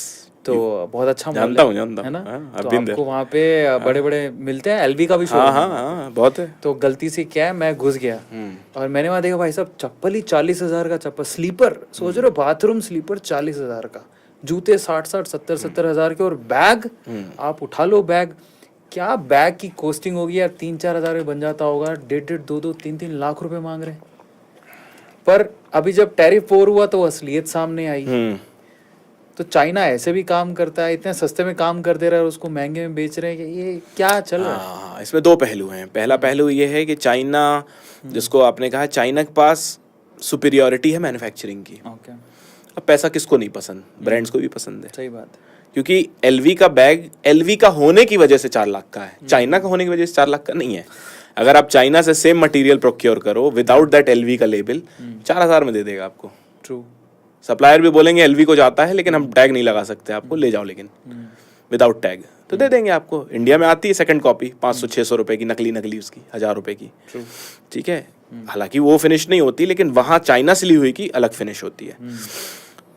तो बहुत अच्छा मॉल है ना। तो आपको वहाँ पे बड़े बड़े मिलते हैं, एलवी का भी शोरूम। हाँ, बहुत है। तो गलती से क्या है, मैं घुस गया और मैंने वहाँ देखा भाई साहब चप्पल ही 40,000 का चप्पल, स्लीपर, सोच रहे हो बाथरूम स्लीपर 40,000 का, जूते 60,000 70,000 के, और बैग आप उठा लो, बैग क्या बैग की कॉस्टिंग होगी यार, 3-4 हज़ार में बन जाता होगा, 1.5, 2-2, 3-3 लाख रुपए मांग रहे हैं। पर अभी जब टैरिफ वॉर हुआ तो असलियत सामने आई। तो चाइना ऐसे भी काम करता है, इतने सस्ते में काम कर दे रहा है और उसको महंगे में बेच रहे हैं, ये क्या चल रहा है? इसमें 2 पहलू हैं। पहला पहलू ये है कि चाइना, जिसको आपने कहा, चाइना के पास सुपीरियरिटी है मैन्युफैक्चरिंग की। अब पैसा किसको नहीं पसंद, ब्रांड्स को भी पसंद है। सही बात है। क्योंकि एलवी का बैग एलवी का होने की वजह से 4 लाख का है, चाइना का होने की वजह से 4 लाख का नहीं है। अगर आप चाइना से सेम मटेरियल प्रोक्योर करो विदाउट दैट एलवी का लेबल, 4,000 में दे देगा आपको। ट्रू। सप्लायर भी बोलेंगे एलवी को जाता है लेकिन हम टैग नहीं लगा सकते, आपको ले जाओ, लेकिन विदाउट टैग तो दे देंगे आपको। इंडिया में आती है सेकंड कॉपी 500-600 रुपए की, नकली उसकी 1,000 रुपए की। ठीक है, हालांकि वो फिनिश नहीं होती, लेकिन वहाँ चाइना से ली हुई की अलग फिनिश होती है।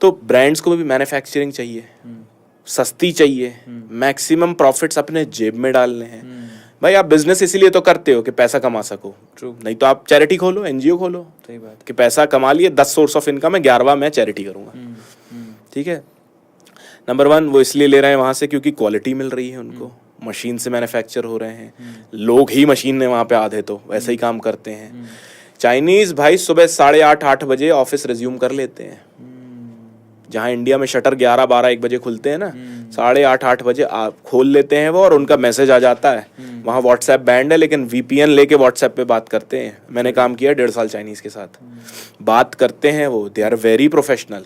तो ब्रांड्स को भी मैन्युफैक्चरिंग चाहिए, सस्ती चाहिए, मैक्सिमम प्रॉफिट्स अपने जेब में डालने हैं। भाई आप बिजनेस इसीलिए तो करते हो कि पैसा कमा सको, नहीं तो आप चैरिटी खोलो, एनजीओ खोलो। सही बात कि पैसा कमा लिए, 10 सोर्स ऑफ इनकम है, 11वां मैं चैरिटी करूंगा। ठीक है, नंबर 1 वो इसलिए ले रहे हैं वहां से क्योंकि क्वालिटी मिल रही है उनको, मशीन से मैन्युफैक्चर हो रहे हैं, लोग ही मशीन ने वहां पे आधे तो वैसे ही काम करते हैं। चाइनीज भाई सुबह 8:30-8 बजे ऑफिस रिज्यूम कर लेते हैं, जहां इंडिया में शटर 11-12-1 बजे खुलते हैं ना, 8:30-8 बजे खोल लेते हैं वो, और उनका मैसेज आ जाता है। वहाँ व्हाट्सएप बैंड है, लेकिन VPN लेके व्हाट्सएप पे बात करते हैं। मैंने काम किया 1.5 साल चाइनीज के साथ, बात करते हैं वो, दे आर वेरी प्रोफेशनल।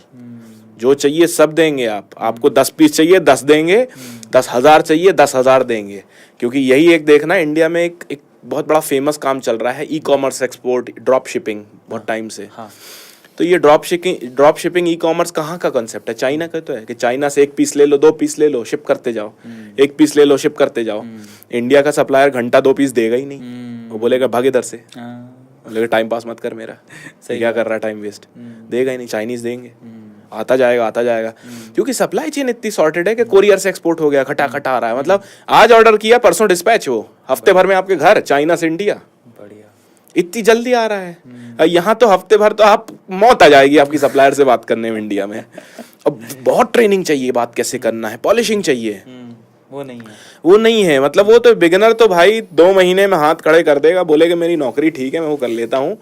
जो चाहिए सब देंगे, आपको 10 पीस चाहिए 10 देंगे, 10,000 चाहिए 10,000 देंगे। क्योंकि यही एक देखना, इंडिया में एक बहुत बड़ा फेमस काम चल रहा है, ई-कॉमर्स एक्सपोर्ट, ड्रॉप शिपिंग, बहुत टाइम से। तो ये ड्रॉप शिपिंग ई-कॉमर्स कहाँ का कॉन्सेप्ट है? चाइना का तो है कि चाइना से 1 पीस ले लो, 2 पीस ले लो, शिप करते जाओ, 1 पीस ले लो, शिप करते जाओ। इंडिया का सप्लायर घंटा 2 पीस देगा ही नहीं, वो बोलेगा भाग इधर से, बोलेगा टाइम पास मत कर मेरा, सही क्या कर रहा है, टाइम वेस्ट, देगा ही नहीं। चाइनीज देंगे, आता जाएगा, क्योंकि सप्लाई चेन इतनी सॉर्टेड है कि कोरियर से एक्सपोर्ट हो गया, खटाखट आ रहा है। मतलब आज ऑर्डर किया, परसों डिस्पैच, वो हफ्ते भर में आपके घर, चाइना से इंडिया, बढ़िया, इतनी जल्दी आ रहा है। यहाँ तो हफ्ते भर तो आप मौत आ जाएगी आपकी सप्लायर से बात करने में इंडिया में। अब बहुत ट्रेनिंग चाहिए, बात कैसे करना है, पॉलिशिंग चाहिए, वो नहीं है। मतलब वो तो बिगिनर तो भाई 2 महीने में हाथ खड़े कर देगा, बोलेगा मेरी नौकरी ठीक है, मैं वो कर लेता हूँ।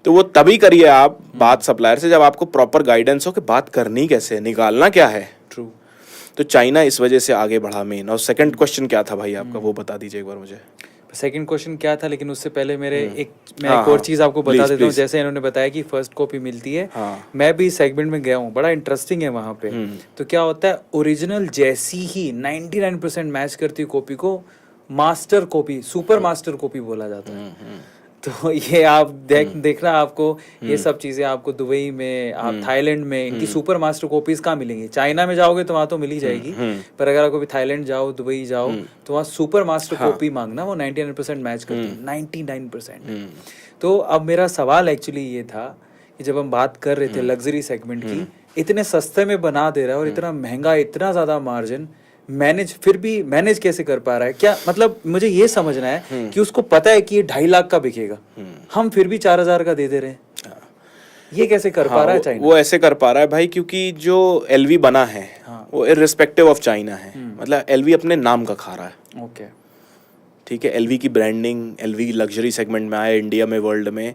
तो वो तभी करिए आप बात सप्लायर से जब आपको प्रॉपर गाइडेंस हो कि बात करनी कैसे है, निकालना क्या है। ट्रू। तो चाइना इस वजह से आगे बढ़ा मेन। और सेकंड क्वेश्चन क्या था भाई आपका, वो बता दीजिए एक बार मुझे। सेकंड क्वेश्चन क्या था, लेकिन उससे पहले मैं एक और चीज़ आपको बता देता हूँ। जैसे इन्होंने बताया कि फर्स्ट कॉपी मिलती है, मैं भी सेगमेंट में गया हूँ, बड़ा इंटरेस्टिंग है वहाँ पे। तो क्या होता है, ओरिजिनल जैसी ही 99% मैच करती कॉपी को master copy, super master copy बोला जाता है। तो ये आप देखना, आपको ये सब चीज़ें आपको दुबई में, आप थाईलैंड में, इनकी सुपर मास्टर कॉपीज कहाँ मिलेंगी? चाइना में जाओगे तो वहाँ तो मिल ही जाएगी, पर अगर आपको भी थाईलैंड जाओ, दुबई जाओ, तो वहाँ सुपर मास्टर कॉपी मांगना, वो 99% मैच करती है, 99%। तो अब मेरा सवाल एक्चुअली ये था कि जब हम बात कर रहे थे लग्जरी सेगमेंट की, इतने सस्ते में बना दे रहा है और इतना महंगा, इतना ज़्यादा मार्जिन, फिर भी मैनेज कैसे कर पा रहा है? क्या मतलब, मुझे ये समझना है कि उसको पता है कि ये 2.5 लाख का बिकेगा, हम फिर भी 4,000 का दे दे रहे हैं। ये कैसे कर पा रहा है चाइना? वो ऐसे कर पा रहा है भाई, क्योंकि जो LV बना है वो इररिस्पेक्टिव ऑफ चाइना है। मतलब LV अपने नाम का खा रहा है। ओके, ठीक है, LV की ब्रांडिंग, LV लग्जरी सेगमेंट में आए इंडिया में, वर्ल्ड में,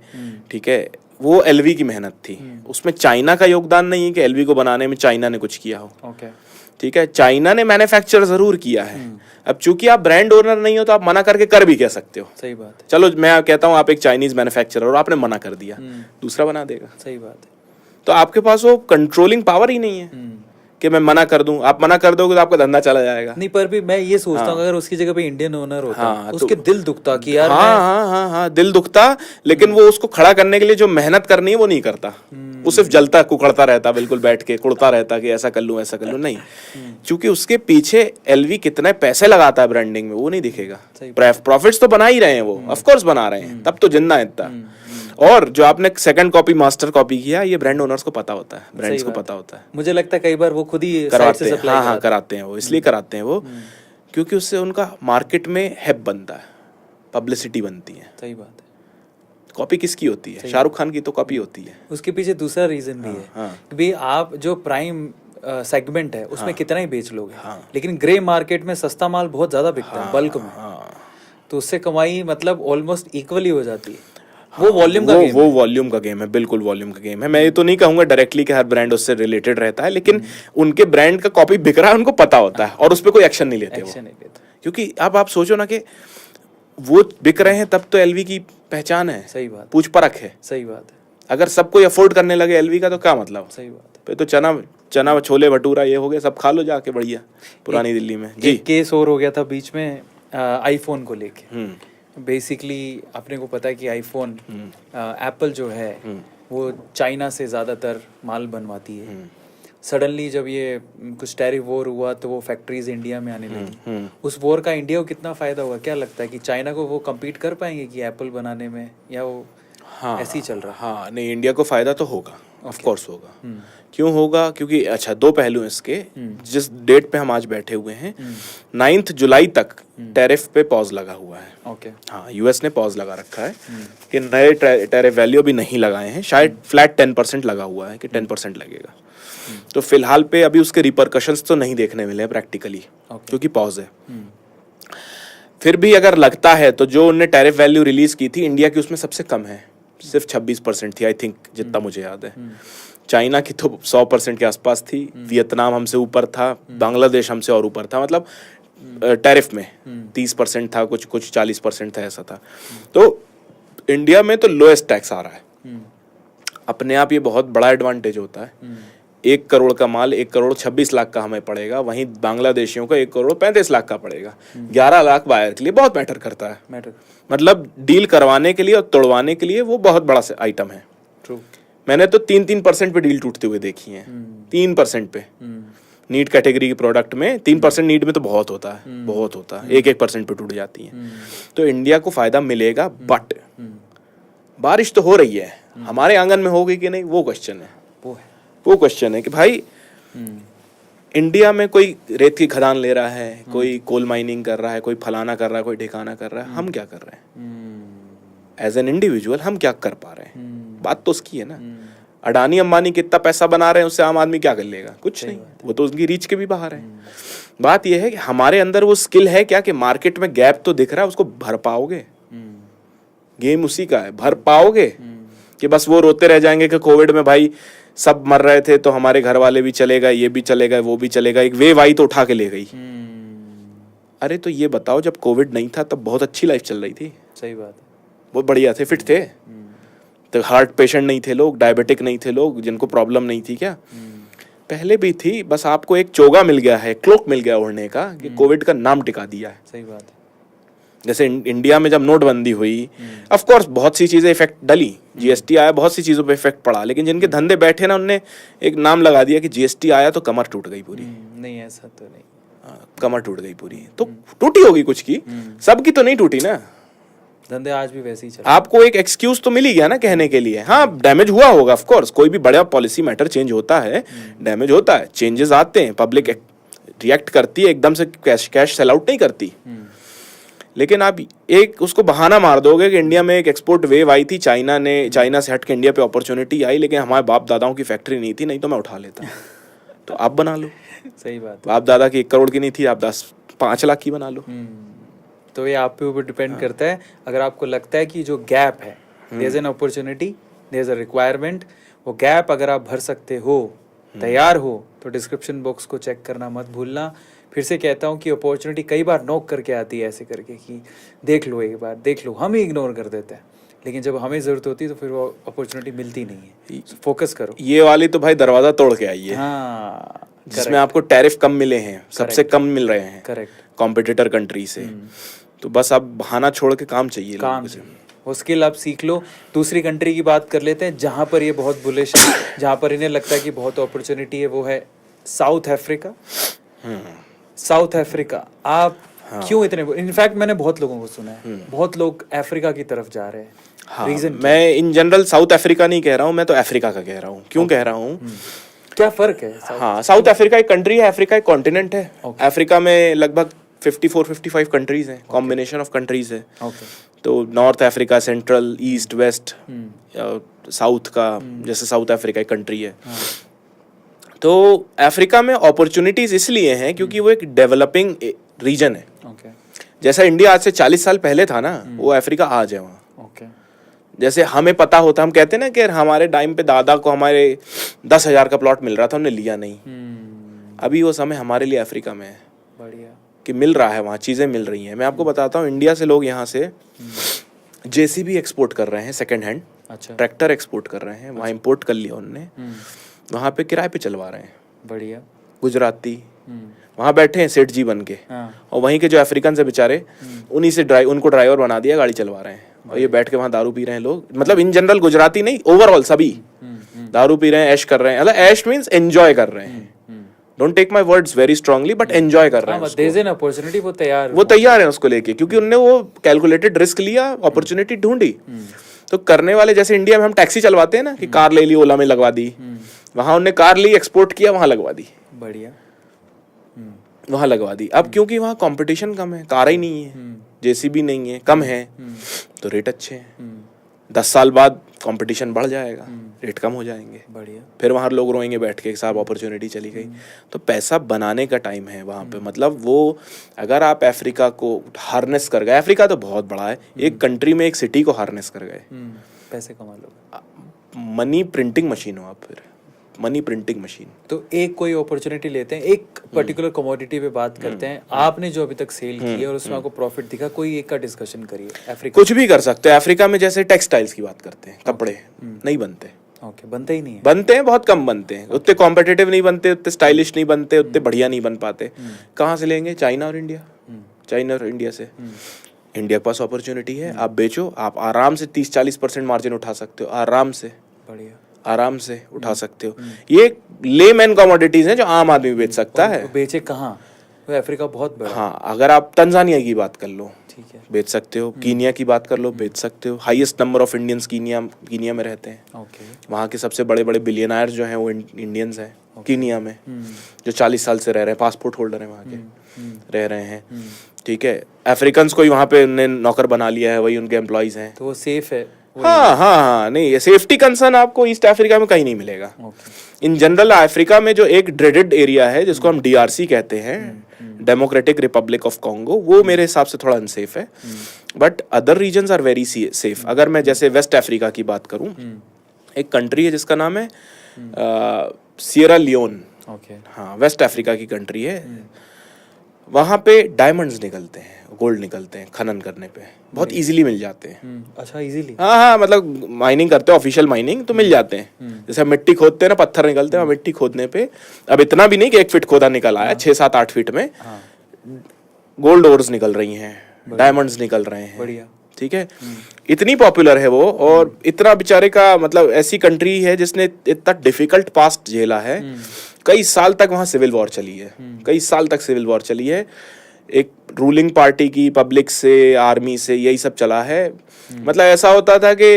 ठीक है, वो LV की मेहनत थी, उसमें चाइना का योगदान नहीं है कि LV को बनाने में चाइना ने कुछ किया हो। ओके, ठीक है, चाइना ने मैन्युफैक्चर जरूर किया है। अब चूंकि आप ब्रांड ओनर नहीं हो तो आप मना करके कर भी कह सकते हो। सही बात है। चलो मैं कहता हूँ आप एक चाइनीज मैन्युफैक्चरर और आपने मना कर दिया, दूसरा बना देगा। सही बात है। तो आपके पास वो कंट्रोलिंग पावर ही नहीं है कि मैं मना कर दूं। आप मना कर दोगे तो आपका धंधा चला जाएगा। नहीं, पर भी मैं ये सोचता हूँ अगर उसकी जगह पे इंडियन ओनर होता, उसके दिल दुखता कि यार हाँ, दिल दुखता, लेकिन वो उसको खड़ा करने के लिए जो मेहनत करनी है वो नहीं करता। वो सिर्फ जलता कुकड़ता रहता, बिल्कुल बैठ के कुड़ता रहता कि ऐसा कर लूं ऐसा कर लूं। नहीं, क्योंकि उसके पीछे LV कितने पैसे लगाता है ब्रांडिंग में, वो नहीं दिखेगा। प्रॉफिट्स तो बना ही रहे हैं वो, ऑफ कोर्स बना रहे हैं, तब तो जिंदा है इतना। और जो आपने सेकंड कॉपी, मास्टर कॉपी किया, ये ब्रांड ओनर्स को पता होता है, ब्रांड्स को पता होता है। मुझे लगता है कई बार वो खुद ही कराते हैं। हाँ, कराते हैं वो, इसलिए कराते हैं वो क्योंकि उससे उनका मार्केट में हैप बनता है, पब्लिसिटी बनती है। सही बात है। कॉपी किसकी होती है? शाहरुख खान की तो कॉपी होती है। उसके पीछे दूसरा रीजन भी है कि भाई आप जो प्राइम सेगमेंट है उसमें कितना ही बेच लोगे, लेकिन ग्रे मार्केट में सस्ता माल बहुत ज्यादा बिकता है बल्क में, तो उससे कमाई मतलब ऑलमोस्ट इक्वली हो जाती है। वो वॉल्यूम का गेम, वो वॉल्यूम का गेम है, बिल्कुल वॉल्यूम का गेम है। मैं ये तो नहीं कहूंगा डायरेक्टली कि हर ब्रांड उससे रिलेटेड रहता है, लेकिन उनके ब्रांड का कॉपी बिक रहा है उनको पता होता है और उस पर कोई एक्शन नहीं लेते वो। क्योंकि अब आप सोचो ना कि वो बिक रहे हैं तब तो LV की पहचान है। सही बात, पूछ परख है। सही बात है। अगर सब कोई अफोर्ड करने लगे LV का तो क्या मतलब? सही बात है। पे तो चना छोले भटूरा ये हो गया, सब खा लो जाके बढ़िया पुरानी दिल्ली में। जी, केस और हो गया था बीच में आईफोन को लेके। बेसिकली अपने को पता है कि आईफोन एप्पल जो है वो चाइना से ज़्यादातर माल बनवाती है। सडनली जब ये कुछ टैरिफ वॉर हुआ तो वो फैक्ट्रीज इंडिया में आने लगी। उस वॉर का इंडिया को कितना फ़ायदा हुआ? क्या लगता है कि चाइना को वो कम्पीट कर पाएंगे कि एप्पल बनाने में, या वो ऐसे ही चल रहा? हाँ, नहीं, इंडिया को फ़ायदा तो होगा। ऑफ कोर्स होगा। क्यों होगा? क्योंकि अच्छा, दो पहलू हैं इसके। जिस डेट पे हम आज बैठे हुए हैं 9 जुलाई तक टैरिफ पे पॉज लगा हुआ है। ओके। हाँ, यूएस ने पॉज लगा रखा है कि नए टैरिफ वैल्यू अभी नहीं लगाए हैं, शायद फ्लैट 10% लगा हुआ है कि 10% लगेगा। तो फिलहाल पे अभी उसके रिपरकशंस तो नहीं देखने मिले हैं प्रैक्टिकली, क्योंकि पॉज है। फिर भी अगर लगता है तो जो उनने टैरिफ वैल्यू रिलीज की थी इंडिया की उसमें सबसे कम है, सिर्फ 26% थी आई थिंक, जितना मुझे याद है। चाइना की तो 100% के आसपास थी, वियतनाम हमसे ऊपर था, बांग्लादेश हमसे और ऊपर था, मतलब टैरिफ में 30% था, कुछ 40% था, ऐसा था। तो इंडिया में तो लोएस्ट टैक्स आ रहा है। अपने आप ये बहुत बड़ा एडवांटेज होता है। 1 करोड़ का माल 1 करोड़ 26 लाख का हमें पड़ेगा, वहीं बांग्लादेशियों को 1 करोड़ 35 लाख का पड़ेगा। 11 लाख बायर के लिए बहुत मैटर करता है। मतलब डील करवाने के लिए और तोड़वाने के लिए वो बहुत बड़ा आइटम है। ट्रू। मैंने तो 3% पे डील टूटते हुए देखी है। 3% पे नीट कैटेगरी के प्रोडक्ट में 3% नीट में तो बहुत होता है, बहुत होता है। 1% पे टूट जाती है। तो इंडिया को फायदा मिलेगा, बट बारिश तो हो रही है, हमारे आंगन में होगी कि नहीं वो क्वेश्चन है। वो क्वेश्चन है कि भाई इंडिया में कोई रेत की खदान ले रहा है, कोई कोल माइनिंग कर रहा है, कोई फलाना कर रहा है, कोई ठिकाना कर रहा है, हम क्या कर रहे हैं एज एन इंडिविजुअल? हम क्या कर पा रहे हैं? बात तो उसकी है ना। अडानी अंबानी कितना पैसा बना रहे हैं, उससे आम आदमी क्या कर लेगा? कुछ नहीं, वो तो उसकी रीच के भी बाहर है। बात यह है कि हमारे अंदर वो स्किल है क्या कि मार्केट में गैप तो दिख रहा है, उसको भर पाओगे? गेम उसी का है, भर पाओगे? कि बस वो रोते रह जाएंगे कि कोविड में भाई सब मर रहे थे तो हमारे घर वाले भी चले गए, ये भी चले गए, वो भी चले गए, एक वेव आई तो उठा के ले गई। अरे तो ये बताओ, जब कोविड नहीं था तब बहुत अच्छी लाइफ चल रही थी। सही बात है। बहुत बढ़िया थे, फिट थे, तो हार्ट पेशेंट नहीं थे लोग, डायबिटिक नहीं थे लोग, जिनको प्रॉब्लम नहीं थी क्या? पहले भी थी, बस आपको एक चोगा मिल गया है, क्लोक मिल गया ओढ़ने का, कि कोविड का नाम टिका दिया है। सही बात है। जैसे इंडिया में जब नोटबंदी हुई, ऑफ कोर्स बहुत सी चीजें इफेक्ट डली, जीएसटी आया, बहुत सी चीजों पे इफेक्ट पड़ा, लेकिन जिनके धंधे बैठे ना, उनने एक नाम लगा दिया कि जीएसटी आया तो कमर टूट गई पूरी। नहीं, ऐसा तो नहीं। कमर टूट गई पूरी, तो टूटी होगी कुछ की, सबकी तो नहीं टूटी ना। धंधे आज भी वैसे ही चल। आपको एक एक्सक्यूज तो मिल ही गया ना कहने के लिए। हाँ, डैमेज हुआ होगा, ऑफ कोर्स, कोई भी बड़ा पॉलिसी मैटर चेंज होता है, डैमेज होता है, चेंजेस आते हैं, पब्लिक रिएक्ट करती है, एकदम से कैश सेल आउट नहीं करती। लेकिन आप एक उसको बहाना मार दोगे कि इंडिया में एक एक्सपोर्ट वेव आई थी, चाइना से हट के इंडिया पे अपॉर्चुनिटी आई, लेकिन हमारे बाप दादाओं की फैक्ट्री नहीं थी, नहीं तो मैं उठा लेता। तो आप बना लो। सही बात है। बाप दादा की 1 करोड़ की नहीं थी, आप 5 लाख की बना लो। तो ये आप पे ऊपर डिपेंड करता है। अगर आपको लगता है कि जो गैप है, there is an opportunity, there is a requirement, वो गैप अगर आप भर सकते हो, तैयार हो, तो डिस्क्रिप्शन बॉक्स को चेक करना मत भूलना। फिर से कहता हूँ कि अपॉर्चुनिटी कई बार नॉक करके आती है ऐसे करके कि देख लो, एक बार देख लो, हम ही इग्नोर कर देते हैं, लेकिन जब हमें ज़रूरत होती है तो फिर वो अपॉर्चुनिटी मिलती नहीं है। फोकस करो। ये वाली तो भाई दरवाजा तोड़ के आई है। हाँ, जिसमें आपको टैरिफ कम मिले हैं, सबसे कम मिल रहे हैं करेक्ट कॉम्पिटिटर कंट्री से। तो बस अब बहाना छोड़ के काम चाहिए, वो स्किल आप सीख लो। दूसरी कंट्री की बात कर लेते हैं जहाँ पर ये बहुत बुलिश है, जहाँ पर इन्हें लगता है कि बहुत अपॉर्चुनिटी है, वो है साउथ अफ्रीका। साउथ अफ्रीका, आप क्यों इतने, इनफैक्ट मैंने बहुत लोगों को सुना है, बहुत लोग अफ्रीका की तरफ जा रहे हैं। रीजन मैं इन जनरल साउथ अफ्रीका नहीं कह रहा हूँ, मैं तो अफ्रीका का कह रहा हूँ। क्यों कह रहा हूँ? क्या फर्क है? हाँ, साउथ अफ्रीका एक कंट्री है, अफ्रीका एक कॉन्टिनेंट है। अफ्रीका में लगभग 54-55 कंट्रीज हैं, कॉम्बिनेशन ऑफ कंट्रीज है। तो North Africa, central, east, west, south का, जैसे साउथ अफ्रीका एक कंट्री है। तो अफ्रीका में अपॉर्चुनिटीज इसलिए हैं क्योंकि वो एक डेवलपिंग रीजन है। जैसा इंडिया आज से 40 साल पहले था ना, वो अफ्रीका आज है वहाँ। जैसे हमें पता होता, हम कहते हैं ना कि हमारे टाइम पे दादा को हमारे 10,000 का प्लॉट मिल रहा था, हमने लिया नहीं। अभी वो समय हमारे लिए अफ्रीका में है, बढ़िया, कि मिल रहा है, वहाँ चीज़ें मिल रही हैं। मैं आपको बताता हूँ, इंडिया से लोग यहाँ से जेसीबी एक्सपोर्ट कर रहे हैं, सेकेंड हैंड। अच्छा। ट्रैक्टर एक्सपोर्ट कर रहे हैं, वहाँ इम्पोर्ट कर लिया उनने, वहाँ पे किराए पे चलवा रहे हैं। बढ़िया। गुजराती वहाँ बैठे हैं सेठ जी बन के, और वहीं के जो अफ्रीकन से बेचारे, उन्हीं से उनको ड्राइवर बना दिया, गाड़ी चलवा रहे हैं, और ये बैठ के वहाँ दारू पी रहे हैं लोग। मतलब इन जनरल गुजराती नहीं, ओवरऑल सभी दारू पी रहे हैं, ऐश कर रहे हैं। मतलब ऐश मीन्स एंजॉय कर रहे हैं। Don't take my words very strongly, but enjoy कर रहे हैं। देयर इज एन अपॉर्चुनिटी, वो तैयार है उसको लेके, क्योंकि उनने वो कैलकुलेटेड रिस्क लिया, अपॉर्चुनिटी ढूंढी। तो करने वाले, जैसे इंडिया में हम टैक्सी चलवाते हैं ना कि कार ले ली, ओला में लगवा दी, वहां उनने कार ली, एक्सपोर्ट किया, वहां लगवा दी, बढ़िया। वहां लगवा दी। अब क्योंकि वहां कंपटीशन कम है, कार ही नहीं है, जेसीबी नहीं है, कम है, तो रेट अच्छे हैं। 10 साल बाद कंपटीशन बढ़ जाएगा, रेट कम हो जाएंगे, बढ़िया। फिर वहाँ लोग रोएंगे बैठ के, साहब अपॉर्चुनिटी चली गई। तो पैसा बनाने का टाइम है वहाँ पे। मतलब वो अगर आप अफ्रीका को हार्नेस कर गए, अफ्रीका तो बहुत बड़ा है, एक कंट्री में एक सिटी को हार्नेस कर गए, पैसे कमा लो, मनी प्रिंटिंग मशीन हो आप, फिर मनी प्रिंटिंग मशीन। तो एक कोई अपॉर्चुनिटी लेते हैं, एक पर्टिकुलर कमोडिटी पे बात करते हैं, आपने जो अभी तक सेल की है और उसमें आपको प्रॉफिट दिखा, कोई एक का डिस्कशन करिए। अफ्रीका कुछ भी कर सकते हैं। अफ्रीका में जैसे टेक्सटाइल्स की बात करते हैं, कपड़े नहीं बनते, ओके, बनते ही नहीं है, बनते हैं बहुत कम बनते हैं, उतने कॉम्पिटिटिव नहीं बनते, उतने स्टाइलिश नहीं बनते, उतने बढ़िया नहीं बन पाते। कहाँ से लेंगे? चाइना और इंडिया, चाइना और इंडिया से। इंडिया के पास अपॉर्चुनिटी है, आप बेचो, आप आराम से 30-40% मार्जिन उठा सकते हो, आराम से, बढ़िया, आराम से उठा सकते हो। ये लेमैन कमोडिटीज हैं जो आम आदमी बेच सकता है। बेचे कहाँ? वो अफ्रीका बहुत बड़ा। हाँ, अगर आप तंजानिया की बात कर लो, ठीक है, बेच सकते हो। कीनिया की बात कर लो, बेच सकते हो। Highest number of Indians Kenya में रहते हैं। ओके, वहाँ के सबसे बड़े बड़े बिलियनर जो हैं वो इंडियंस हैं कीनिया में, जो 40 साल से रह रहे हैं, पासपोर्ट होल्डर हैं वहाँ के, रह रहे हैं। ठीक है, अफ्रीकन को ही वहाँ पे उन्हें नौकर बना लिया है, वही उनके एम्प्लॉयज हैं। तो वो सेफ है? हाँ हाँ हाँ, नहीं, ये सेफ्टी कंसर्न आपको ईस्ट अफ्रीका में कहीं नहीं मिलेगा। इन जनरल अफ्रीका में जो एक ड्रेडेड एरिया है जिसको हम DRC कहते हैं, डेमोक्रेटिक रिपब्लिक ऑफ कॉन्गो, वो मेरे हिसाब से थोड़ा अनसेफ है, but other reasons are very safe. अगर मैं जैसे वेस्ट अफ्रीका की बात करूं, एक कंट्री है जिसका नाम है सियरा लियोन। ओके, हाँ, वेस्ट अफ्रीका की कंट्री है। वहाँ पे डायमंड्स निकलते हैं, गोल्ड निकलते हैं, खनन करने पे बहुत इजीली मिल जाते हैं। अच्छा, इजीली? हाँ हाँ, मतलब माइनिंग करते हैं, ऑफिशियल माइनिंग, तो मिल जाते हैं। जैसे मिट्टी खोदते हैं ना, पत्थर निकलते हैं, मिट्टी खोदने पे अब इतना भी नहीं कि 1 फीट खोदा निकल आया, 6-7-8 फीट में गोल्ड ओर्स निकल रही हैं, डायमंड्स निकल रहे हैं। बढ़िया, ठीक है, इतनी पॉपुलर है वो, और इतना बेचारे का, मतलब ऐसी कंट्री है जिसने इतना डिफिकल्ट पास्ट झेला है। कई साल तक वहाँ सिविल वॉर चली है, कई साल तक सिविल वॉर चली है, एक रूलिंग पार्टी की, पब्लिक से, आर्मी से, यही सब चला है। मतलब ऐसा होता था कि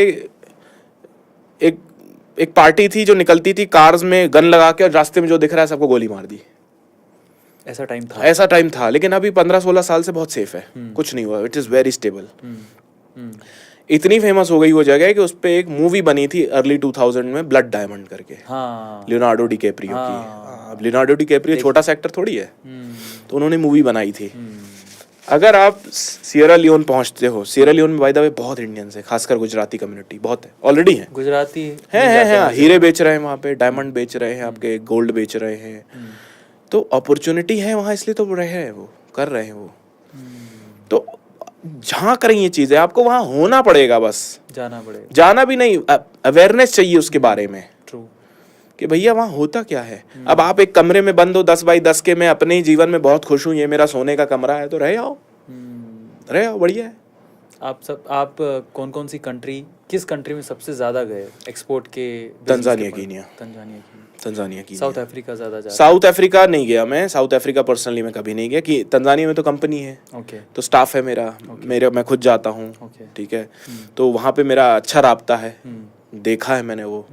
एक पार्टी थी जो निकलती थी कार्स में गन लगा के, और रास्ते में जो दिख रहा है सबको गोली मार दी। ऐसा टाइम था? ऐसा टाइम था, लेकिन अभी 15-16 साल से बहुत सेफ है, कुछ नहीं हुआ, इट इज वेरी स्टेबल। इतनी फेमस हो गई वो जगह कि उस पे एक मूवी बनी थी अर्ली 2000 में, ब्लड डायमंड करके, हाँ, लियोनार्डो डिकैप्रियो की। अब लियोनार्डो डिकैप्रियो छोटा सा एक्टर थोड़ी है, तो उन्होंने मूवी बनाई थी। अगर आप सियरा लियोन पहुंचते हो, सियरा लियोन में बाय द वे बहुत इंडियंस है, खासकर गुजराती कम्युनिटी बहुत है, ऑलरेडी है, गुजराती है, हीरे बेच रहे हैं वहाँ पे, डायमंड बेच रहे हैं, आपके गोल्ड बेच रहे हैं। तो अपॉर्चुनिटी है वहाँ, इसलिए तो रहे हैं वो, कर रहे हैं वो। तो जहाँ करें ये चीजें, आपको वहाँ होना पड़ेगा, बस जाना पड़ेगा, जाना भी नहीं, अवेयरनेस चाहिए उसके बारे में, ट्रू, कि भैया वहाँ होता क्या है। अब आप एक कमरे में बंद हो 10 बाई 10 के, मैं अपने ही जीवन में बहुत खुश हूँ, ये मेरा सोने का कमरा है, तो रह आओ, बढ़िया है। आप कौन कौन सी कंट्री, किस कंट्री में सबसे ज्यादा गए एक्सपोर्ट के? तंजानिया, कीनिया, साउथ अफ्रीका ज्यादा जा? साउथ अफ्रीका नहीं गया मैं, साउथ अफ्रीका पर्सनली मैं कभी नहीं गया, कि तंजानिया में तो कंपनी है, ओके, तो स्टाफ है मेरा, मैं खुद जाता हूँ, ठीक है, तो वहाँ पे मेरा अच्छा राब्ता है, देखा है मैंने वो।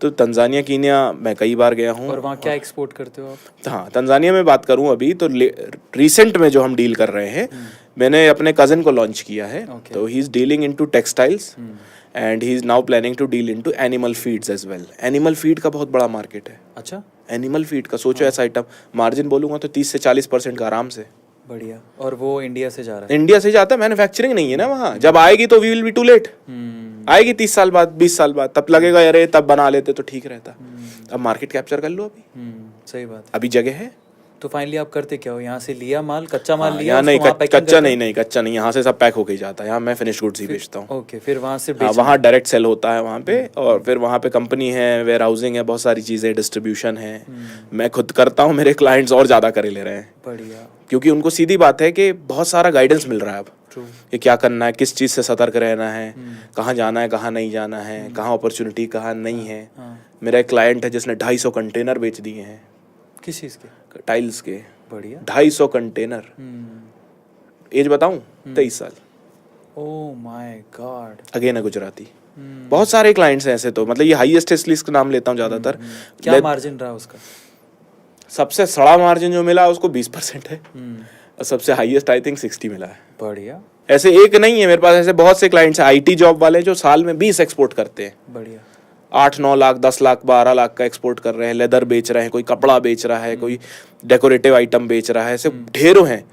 तो तंजानिया, कीनिया मैं कई बार गया हूँ। और वहाँ क्या एक्सपोर्ट करते हो आप? हाँ, तंजानिया में बात करूँ अभी तो रिसेंट में जो हम डील कर रहे हैं, मैंने अपने कजिन को लॉन्च किया है, तो he is dealing into textiles and he is now planning to deal into animal feeds as well. Animal feed का बहुत बड़ा मार्केट है। अच्छा, एनिमल फीड का सोचो, ऐसा आइटम मार्जिन बोलूंगा तो 30 से 40% का आराम से। बढ़िया, और वो इंडिया से जा रहा है? इंडिया से जाता है, मैन्युफैक्चरिंग नहीं है ना वहाँ, जब आएगी तो we will be too late, आएगी 30 साल बाद, 20 साल बाद, तब लगेगा अरे तब बना लेते तो ठीक रहता। अब मार्केट कैप्चर कर लो अभी, सही बात, अभी जगह है। तो फाइनली आप करते क्या हो? यहाँ से लिया माल, कच्चा माल लिया? यहाँ नहीं, कच्चा नहीं, यहाँ से सब पैक होके ही जाता है, यहाँ मैं फिनिश गुड्स ही बेचता हूँ। ओके, फिर वहाँ से वहाँ डायरेक्ट सेल होता है वहाँ पे, और फिर वहाँ पे कंपनी है, वेयर हाउसिंग है, बहुत सारी चीज़ें, डिस्ट्रीब्यूशन है, मैं खुद करता हूँ, मेरे क्लाइंट्स और ज़्यादा करे ले रहे हैं। बढ़िया, क्योंकि उनको सीधी बात है कि बहुत सारा गाइडेंस मिल रहा है अब, कि क्या करना है, किस चीज़ से सतर्क रहना है, कहाँ जाना है, कहाँ नहीं जाना है, कहाँ अपॉर्चुनिटी, कहाँ नहीं है। मेरा एक क्लाइंट है जिसने 250 कंटेनर बेच दिए हैं। किस चीज़ के? टाइल्स के। बढ़िया, 250 कंटेनर। एज बताऊं? 23 साल। Oh my God. अगेन है गुजराती। बहुत सारे क्लाइंट्स हैं ऐसे, तो मतलब ये हाईएस्ट इसलिए इसका नाम लेता हूँ ज़्यादातर। क्या मार्जिन रहा उसका? सबसे सड़ा मार्जिन जो मिला उसको 20% है, और सबसे हाईएस्ट आई थिंक 60 मिला है। बढ़िया। ऐसे एक नहीं है मेरे पास, ऐसे बहुत से क्लाइंट्स हैं आईटी जॉब वाले जो साल में 20 एक्सपोर्ट करते हैं। बढ़िया। 8-9 लाख, 10 लाख, 12 लाख का एक्सपोर्ट कर रहे हैं, लेदर बेच रहे हैं, कोई कपड़ा बेच रहा है, कोई डेकोरेटिव आइटम बेच रहा है, ऐसे ढेरों हैं।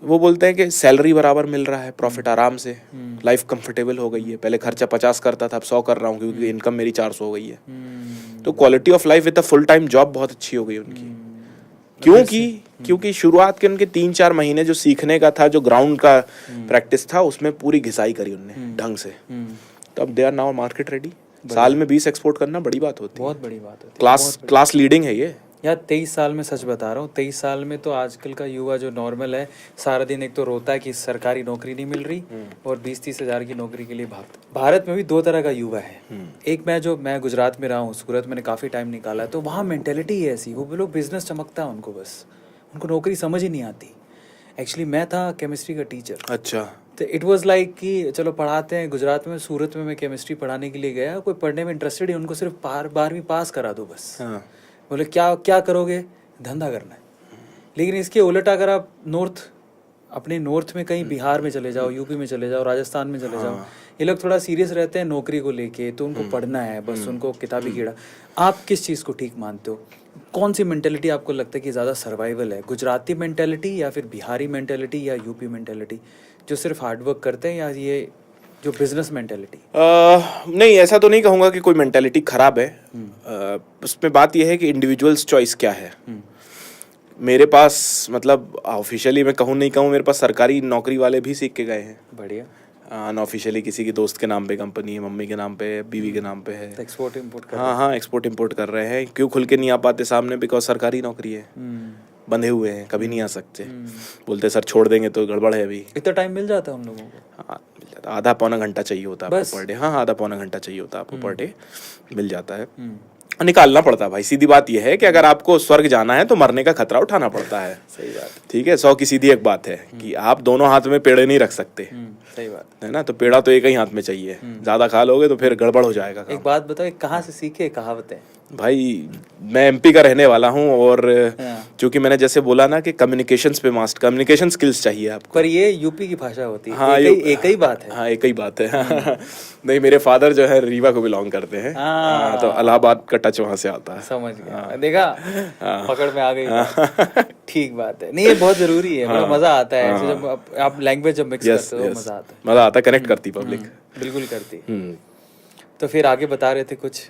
वो बोलते हैं कि सैलरी बराबर मिल रहा है, प्रॉफिट आराम से, लाइफ कंफर्टेबल हो गई है। पहले खर्चा 50 करता था, अब 100 कर रहा हूँ क्योंकि इनकम मेरी 400 हो गई है। तो quality of life with a full time job बहुत अच्छी हो गई उनकी। क्योंकि शुरुआत के उनके 3-4 महीने जो सीखने का था, जो ग्राउंड का प्रैक्टिस था, उसमें पूरी घिसाई करी उनने ढंग से। तो अब they are now market ready. साल में 20 एक्सपोर्ट करना बड़ी बात होती है, बहुत बड़ी बात होती है। क्लास लीडिंग है ये यार। 23 साल में, सच बता रहा हूँ, 23 साल में तो आजकल का युवा जो नॉर्मल है, सारा दिन एक तो रोता है कि सरकारी नौकरी नहीं मिल रही, और 20-30 हज़ार की नौकरी के लिए भागता। भारत में भी 2 तरह का युवा है। एक मैं गुजरात में रहा हूँ, सूरत मैंने काफ़ी टाइम निकाला है, तो वहाँ मेंटेलिटी ही ऐसी, वो लोग बिजनेस चमकता है उनको, बस उनको नौकरी समझ ही नहीं आती। एक्चुअली मैं था केमिस्ट्री का टीचर। अच्छा। तो इट वाज लाइक कि चलो पढ़ाते हैं गुजरात में, सूरत में मैं केमिस्ट्री पढ़ाने के लिए गया, कोई पढ़ने में इंटरेस्टेड है, उनको सिर्फ 12वीं पास करा दो बस। हाँ। बोले क्या करोगे? धंधा करना है। लेकिन इसके उलट अगर आप अपने नॉर्थ में कहीं बिहार में चले जाओ, यूपी में चले जाओ, राजस्थान में चले जाओ, ये लोग थोड़ा सीरियस रहते हैं नौकरी को लेके, तो उनको पढ़ना है बस, उनको किताबी कीड़ा। आप किस चीज़ को ठीक मानते हो? कौन सी मेंटेलिटी आपको लगता है कि ज़्यादा सर्वाइवल है? गुजराती मेंटेलिटी, या फिर बिहारी मेंटेलिटी, या यूपी मेंटेलिटी जो सिर्फ हार्डवर्क करते हैं, या ये जो बिजनेस मेंटेलिटी? नहीं, ऐसा तो नहीं कहूँगा कि कोई मेंटेलिटी खराब है। उसमें बात यह है कि इंडिविजुअल्स चॉइस क्या है। मेरे पास, मतलब ऑफिशियली मैं कहूँ नहीं कहूँ, मेरे पास सरकारी नौकरी वाले भी सीख के गए हैं। बढ़िया। अनऑफिशियली किसी के दोस्त के नाम पे कंपनी है, मम्मी के नाम पे है, बीवी के नाम पे है। एक्सपोर्ट इम्पोर्ट कर हाँ, एक्सपोर्ट इम्पोर्ट कर रहे हैं। क्यों खुल के नहीं आ पाते सामने? बिकॉज सरकारी नौकरी है, बंधे हुए हैं, कभी नहीं आ सकते। बोलते सर छोड़ देंगे तो गड़बड़ है अभी। इतना टाइम मिल जाता है उन लोगों को? हाँ, मिल जाता है। 1/2-पौना घंटा चाहिए होता है आपको पर डे। हाँ, 1/2-पौना घंटा चाहिए होता है आपको पर डे, मिल जाता है। निकालना पड़ता है भाई। सीधी बात यह है कि अगर आपको स्वर्ग जाना है तो मरने का खतरा उठाना पड़ता है। सही बात। ठीक है, 100 की सीधी एक बात है कि आप दोनों हाथ में पेड़े नहीं रख सकते। सही बात है ना, तो पेड़ा तो एक ही हाथ में चाहिए। ज्यादा खा लोगे तो फिर गड़बड़ हो जाएगा काम। एक बात बताओ, कहाँ से सीखे कहावतें? भाई मैं एमपी का रहने वाला हूँ, और चूंकि मैंने जैसे बोला ना कि कम्युनिकेशंस पे मास्टर, कम्युनिकेशन स्किल्स चाहिए आपको। पर ये यूपी की भाषा होती है। हाँ, एक ही बात है। हाँ, एक ही बात है। नहीं, मेरे फादर जो है रीवा को बिलोंग करते हैं। तो इलाहाबाद का टच वहाँ से आता है। समझ गया। देखा, पकड़ में आ गई। ठीक बात है। नहीं, ये बहुत जरूरी है, बड़ा मजा आता है ऐसे जब आप लैंग्वेज जब मिक्स करते हो, मजा आता है। मजा आता है, कनेक्ट करती पब्लिक। बिल्कुल करती। तो फिर आगे बता रहे थे कुछ?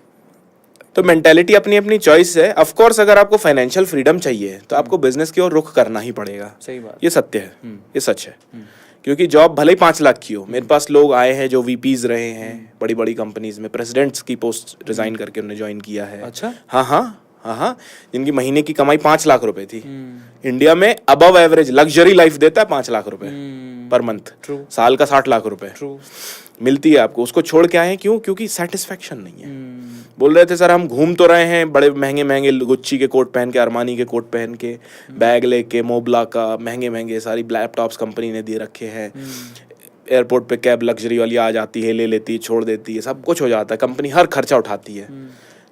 तो मेंटेलिटी अपनी अपनी चॉइस है। ऑफ कोर्स अगर आपको फाइनेंशियल फ्रीडम चाहिए तो आपको बिजनेस की ओर रुख करना ही पड़ेगा। सही बात। ये सत्य है, ये सच है। क्योंकि जॉब भले ही 5 लाख की हो, मेरे पास लोग आए हैं जो वीपीज रहे हैं बड़ी बड़ी कंपनीज में, प्रेसिडेंट्स की पोस्ट रिजाइन करके उन्होंने ज्वाइन किया है। अच्छा। हाँ, जिनकी महीने की कमाई 5 लाख रुपए थी। इंडिया में अबव एवरेज लग्जरी लाइफ देता है 5 लाख रुपए पर मंथ। साल का 60 लाख रुपए मिलती है आपको। उसको छोड़ के आए हैं, क्यों? क्योंकि सेटिस्फेक्शन नहीं है। बोल रहे थे सर हम घूम तो रहे हैं, बड़े महंगे महंगे गुच्ची के कोट पहन के, अरमानी के कोट पहन के, बैग लेके, मोबला का महंगे महंगे सारी लैपटॉप्स कंपनी ने दे रखे हैं। एयरपोर्ट पे कैब लग्जरी वाली आ जाती है, ले लेती है, छोड़ देती है, सब कुछ हो जाता है, कंपनी हर खर्चा उठाती है।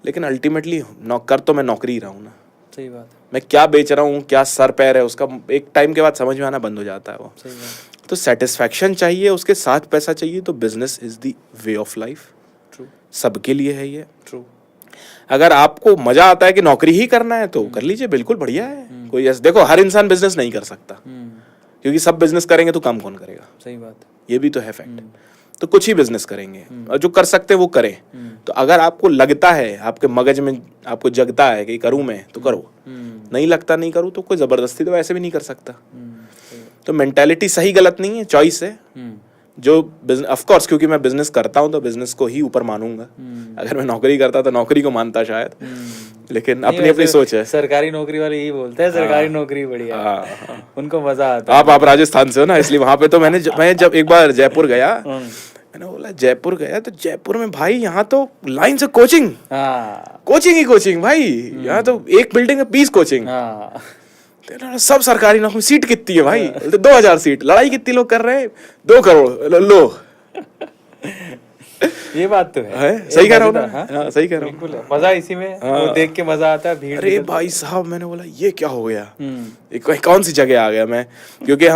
लेकिन अल्टीमेटली कर तो मैं नौकरी ही रहा हूँ ना। सही बात। मैं क्या बेच रहा हूँ, क्या सर पैर है, उसका एक टाइम के बाद समझ में आना बंद हो जाता है वो। सही बात। तो सेटिस्फैक्शन चाहिए, उसके साथ पैसा चाहिए। तो business is the way of life. True. सबके लिए है ये। ट्रू। अगर आपको मजा आता है कि नौकरी ही करना है तो कर लीजिए, बिल्कुल बढ़िया है। कोई ऐसे देखो, हर इंसान बिजनेस नहीं कर सकता, क्योंकि सब बिजनेस करेंगे तो काम कौन करेगा। सही बात। ये भी तो है फैक्ट। तो कुछ ही बिजनेस करेंगे, और जो कर सकते हैं वो करें। तो अगर आपको लगता है, आपके मगज में आपको जगता है कि करूं मैं, तो करो। नहीं लगता नहीं करूं तो कोई जबरदस्ती तो वैसे भी नहीं कर सकता। तो मेंटालिटी सही गलत नहीं है, चॉइस है। जो बिजनेस, ऑफ कोर्स क्योंकि मैं बिजनेस करता हूं तो बिजनेस को ही ऊपर मानूंगा। अगर मैं नौकरी करता तो नौकरी को मानता शायद। लेकिन अपनी अपनी सोच है। सरकारी नौकरी वाले यही बोलते हैं सरकारी नौकरी बढ़िया। उनको मजा आता है। आप राजस्थान से हो ना, इसलिए वहां पे तो मैं जब एक बार जयपुर गया, मैंने बोला जयपुर गया तो जयपुर में भाई यहाँ तो लाइन से कोचिंग ही कोचिंग भाई। यहाँ तो एक बिल्डिंग में 20 कोचिंग। सब सरकारी नौकरी। सीट कितनी है भाई? 2000 सीट। लड़ाई कितनी लोग कर रहे हैं? 2 करोड़ लो। ये बात तो है। सही कह रहा हूँ ना? हाँ? हाँ, सही कह रहा हूँ। बिल्कुल है। मजा इसी में, हाँ। वो देख के मजा आता है, भीड़ अरे निकलती भाई साहब, मैंने बोला ये क्या हो गया, हम्म। कौन सी जगह आ गया मैं, क्योंकि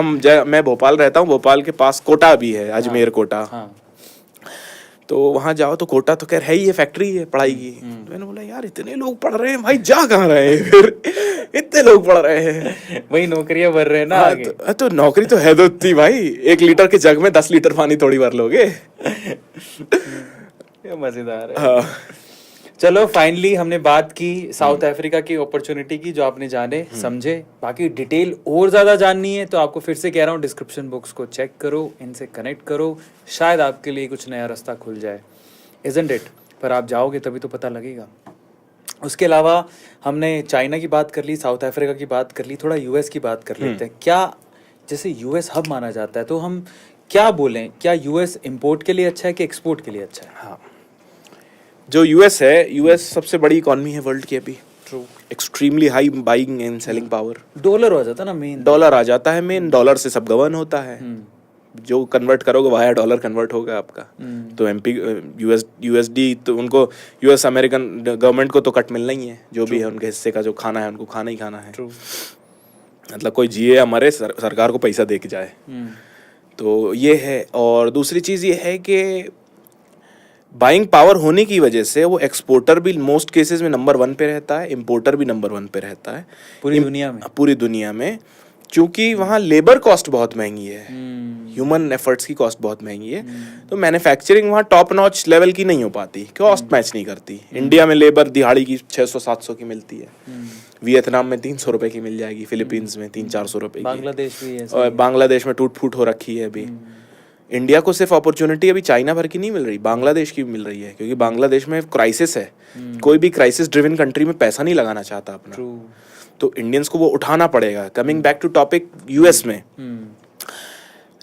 मैं भोपाल रहता हूँ, भोपाल के पास कोटा भी है, अजमेर कोटा। हाँ। तो वहां जाओ तो कोटा तो खैर है ही है, फैक्ट्री है पढ़ाई की। तो मैंने बोला यार इतने लोग पढ़ रहे हैं भाई, जा कहाँ रहे हैं फिर इतने लोग पढ़ रहे हैं। वही नौकरियां भर रहे हैं ना हाँ, आगे। तो नौकरी तो है तो थी भाई, 1 लीटर के जग में 10 लीटर पानी थोड़ी भर लोगे। ये मजेदार है। हाँ। चलो फाइनली हमने बात की साउथ अफ्रीका की अपॉर्चुनिटी की, जो आपने जाने समझे। बाकी डिटेल और ज़्यादा जाननी है तो आपको फिर से कह रहा हूँ, डिस्क्रिप्शन बॉक्स को चेक करो, इनसे कनेक्ट करो, शायद आपके लिए कुछ नया रास्ता खुल जाए, इजंट इट? पर आप जाओगे तभी तो पता लगेगा। उसके अलावा हमने चाइना की बात कर ली, साउथ अफ्रीका की बात कर ली, थोड़ा यूएस की बात कर लेते हैं। क्या, जैसे यूएस हब माना जाता है, तो हम क्या बोलें, क्या यूएस इंपोर्ट के लिए अच्छा है कि एक्सपोर्ट के लिए अच्छा है? हाँ, जो यूएस है, यूएस सबसे बड़ी इकॉनमी है वर्ल्ड की अभी। True. Extremely high buying and selling power. Dollar हो जाता है ना मेन। डॉलर आ जाता है मेन, डॉलर से सब गवर्न होता है। जो कन्वर्ट करोगे वाया डॉलर कन्वर्ट होगा आपका। तो एमपी यूएसडी तो उनको, यूएस अमेरिकन गवर्नमेंट को तो कट मिलना ही है, जो भी है उनके हिस्से का, जो खाना है उनको खाना ही खाना है। ट्रू। मतलब कोई जिए या मरे, सरकार को पैसा दे के जाए। तो ये है। और दूसरी चीज़ ये है कि बाइंग पावर होने की वजह से वो एक्सपोर्टर भी मोस्ट केसेस में नंबर 1 पे रहता है, इंपोर्टर भी नंबर 1 पे रहता है पूरी दुनिया में। पूरी दुनिया में, क्योंकि वहाँ लेबर कॉस्ट बहुत महंगी है, ह्यूमन एफर्ट्स की कॉस्ट बहुत महंगी है। तो मैन्युफैक्चरिंग वहाँ टॉप नॉच लेवल की नहीं हो पाती, कॉस्ट मैच नहीं करती। इंडिया में लेबर दिहाड़ी की 600-700 की मिलती है, वियतनाम में 300 रुपए की मिल जाएगी, फिलीपींस में 300-400 रुपए की, बांग्लादेश भी है, और बांग्लादेश में टूट फूट हो रखी है अभी। इंडिया को सिर्फ अपॉर्चुनिटी अभी चाइना भर की नहीं मिल रही, बांग्लादेश की भी मिल रही है, क्योंकि बांग्लादेश में क्राइसिस है। कोई भी क्राइसिस ड्रिवन कंट्री में पैसा नहीं लगाना चाहता अपना। ट्रू। तो इंडियंस को वो उठाना पड़ेगा। Coming back to topic, US में,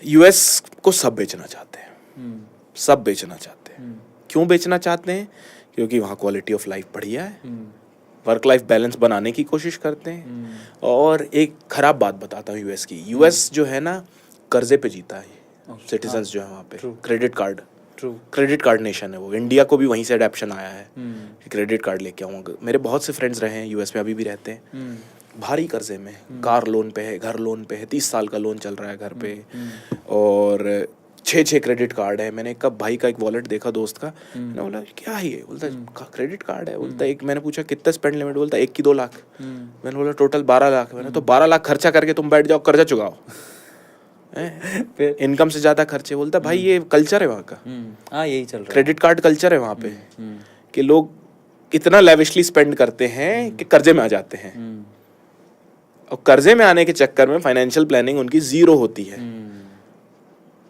यूएस को सब बेचना चाहते हैं, सब बेचना चाहते हैं। क्यों बेचना चाहते हैं? क्योंकि वहाँ क्वालिटी ऑफ लाइफ बढ़िया है, वर्क लाइफ बैलेंस बनाने की कोशिश करते हैं। और एक खराब बात बताता हूँ यूएस की, यूएस जो है ना कर्जे पे जीता है सिटीजन्स जो है वहाँ पे। Credit card, credit card nation है वो। इंडिया को भी वहीं से अडेप्शन आया है कि क्रेडिट कार्ड लेके आऊँगा। मेरे बहुत से फ्रेंड्स रहे हैं यूएस में, अभी भी रहते हैं, भारी कर्जे में, कार लोन पे है, घर लोन पे है, 30 साल का लोन चल रहा है घर पे, और 6 क्रेडिट कार्ड है। मैंने कब भाई का एक वॉलेट देखा दोस्त का, मैंने बोला क्या है ये, बोलता क्रेडिट कार्ड है। बोलता एक, मैंने पूछा कितना स्पेंड लिमिट, बोलता 1 की 2 लाख। मैंने बोला टोटल 12 लाख। मैंने तो 12 लाख खर्चा करके तुम बैठ जाओ कर्जा चुकाओ, इनकम से ज्यादा खर्चे। बोलता भाई ये कल्चर है वहाँ का। हाँ, यही चल रहा है, क्रेडिट कार्ड कल्चर है वहाँ पे, कि लोग इतना लेविशली स्पेंड करते हैं कि कर्जे में आ जाते हैं, और कर्जे में आने के चक्कर में फाइनेंशियल प्लानिंग उनकी जीरो होती है।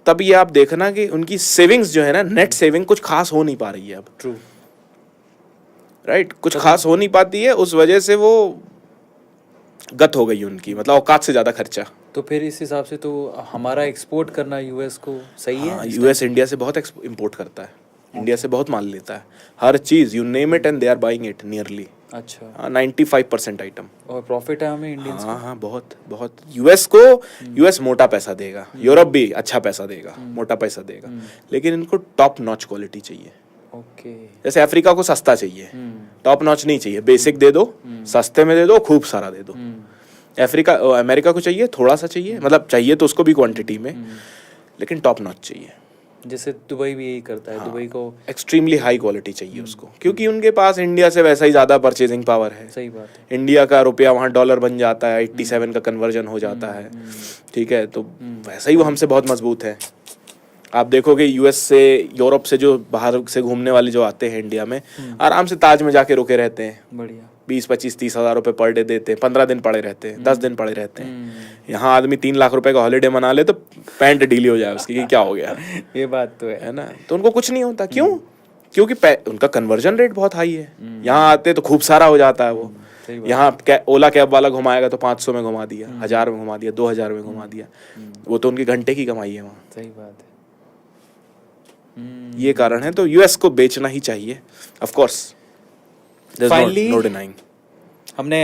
तब ये आप देखना कि उनकी सेविंग्स जो है ना, नेट सेविंग कुछ खास हो नहीं पा रही है अब। ट्रू। राइट, कुछ खास हो नहीं पाती है, उस वजह से वो गत हो गई उनकी, मतलब औकात से ज्यादा खर्चा। तो फिर इस हिसाब से तो हमारा एक्सपोर्ट करना यूएस को सही है। यूएस इंडिया से बहुत इंपोर्ट करता है, इंडिया से बहुत माल लेता है, हर चीज, you name it and they are buying it nearly. अच्छा। 95% आइटम। और प्रॉफिट है हमें इंडियंस हाँ हाँ, बहुत बहुत। यूएस को, यूएस मोटा पैसा देगा, यूरोप भी अच्छा पैसा देगा, मोटा पैसा देगा, लेकिन इनको टॉप नॉच क्वालिटी चाहिए। ओके। जैसे अफ्रीका को सस्ता चाहिए, टॉप नॉच नहीं चाहिए, बेसिक दे दो, सस्ते में दे दो, खूब सारा दे दो। अमेरिका को चाहिए थोड़ा सा चाहिए, मतलब चाहिए तो उसको भी क्वांटिटी में, लेकिन टॉप नॉच चाहिए। जैसे दुबई भी यही करता है। हाँ, दुबई को एक्सट्रीमली हाई क्वालिटी चाहिए उसको, क्योंकि उनके पास इंडिया से वैसा ही ज्यादा परचेजिंग पावर है। सही बात है। इंडिया का रुपया वहाँ डॉलर बन जाता है, 87 का कन्वर्जन हो जाता है, ठीक है, तो वैसा ही वो हमसे बहुत मजबूत है। आप देखोगे यूएस से, यूरोप से जो बाहर से घूमने वाले जो आते हैं इंडिया में, आराम से ताज में जाके रुके रहते हैं, बढ़िया, 20-25-30 हज़ार रुपए पर डे देते हैं, 15 दिन पड़े रहते हैं, 10 दिन पड़े रहते हैं। यहाँ आदमी 3 लाख रुपए का हॉलीडे मना ले तो पैंट ढीली हो जाए उसकी, कि क्या हो गया। ये बात तो है ना, तो उनको कुछ नहीं होता। क्यों? क्योंकि उनका कन्वर्जन रेट बहुत हाई है। यहाँ आते तो खूब सारा हो जाता है वो। यहाँ ओला कैब वाला घुमाएगा तो 500 में घुमा दिया, 1000 में घुमा दिया, 2000 में घुमा दिया, वो तो उनकी घंटे की कमाई है वहाँ। सही बात है। ये कारण है, तो यूएस को बेचना ही चाहिए, ऑफ कोर्स, नो डिनाइंग। हमने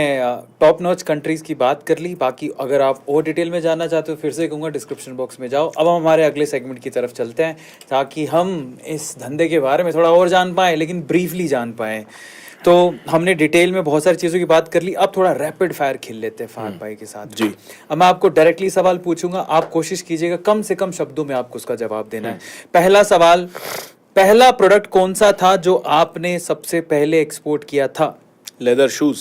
टॉप नॉच कंट्रीज की बात कर ली। बाकी अगर आप और डिटेल में जानना चाहते हो फिर से कहूँगा डिस्क्रिप्शन बॉक्स में जाओ। अब हम हमारे अगले सेगमेंट की तरफ चलते हैं ताकि हम इस धंधे के बारे में थोड़ा और जान पाएँ, लेकिन ब्रीफली जान पाएँ। तो हमने डिटेल में बहुत सारी चीज़ों की बात कर ली, अब थोड़ा रैपिड फायर खेल लेते हैं फहद भाई के साथ जी। अब मैं आपको डायरेक्टली सवाल पूछूंगा, आप कोशिश कीजिएगा कम से कम शब्दों में आपको उसका जवाब देना है। पहला सवाल, पहला प्रोडक्ट कौन सा था जो आपने सबसे पहले एक्सपोर्ट किया था? Leather shoes.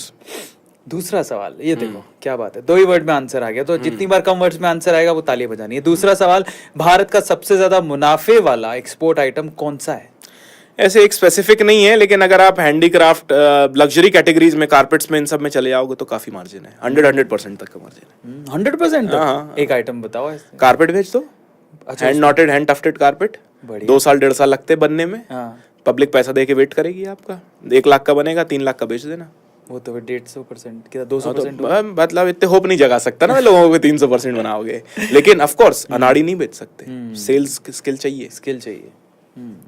दूसरा सवाल, ये देखो क्या बात है, 2 ही वर्ड में आंसर आ गया। तो जितनी बार कम वर्ड्स में आंसर आएगा वो तालियां बजानी है। दूसरा सवाल, भारत का सबसे ज्यादा मुनाफे वाला एक्सपोर्ट आइटम कौन सा है? ऐसे एक स्पेसिफिक नहीं है, लेकिन अगर आप हैंडीक्राफ्ट, लग्जरी कैटेगरीज में, कारपेट्स में, इन सब में चले जाओगे तो काफी मार्जिन है। 100% तक का मार्जिन है। 100%? हाँ। एक आइटम बताओ ऐसे। कारपेट भेज दो, hand noted, hand tufted carpet, 2 साल 1.5 साल लगते हैं बनने में। हाँ। पब्लिक पैसा दे के वेट करेगी आपका। 1 लाख का बनेगा, 3 लाख का बेच देना। वो तो 150% क्या 200%? मतलब इतने होप नहीं जगा सकता ना मैं लोगों को 300% बनाओगे। लेकिन ऑफ कोर्स अनाड़ी नहीं बेच सकते, सेल्स स्किल चाहिए। स्किल चाहिए।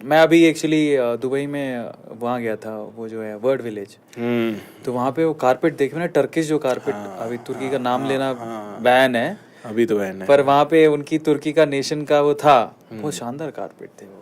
मैं अभी एक्चुअली दुबई में वहाँ गया था, वो जो है वर्ड विलेज, तो वहाँ पे वो कारपेट देखे ना, टर्किश जो कारपेट, अभी तुर्की का नाम लेना बैन है अभी तो बैन है, पर वहाँ पे उनकी तुर्की का नेशन का वो था, बहुत शानदार कारपेट थे वो।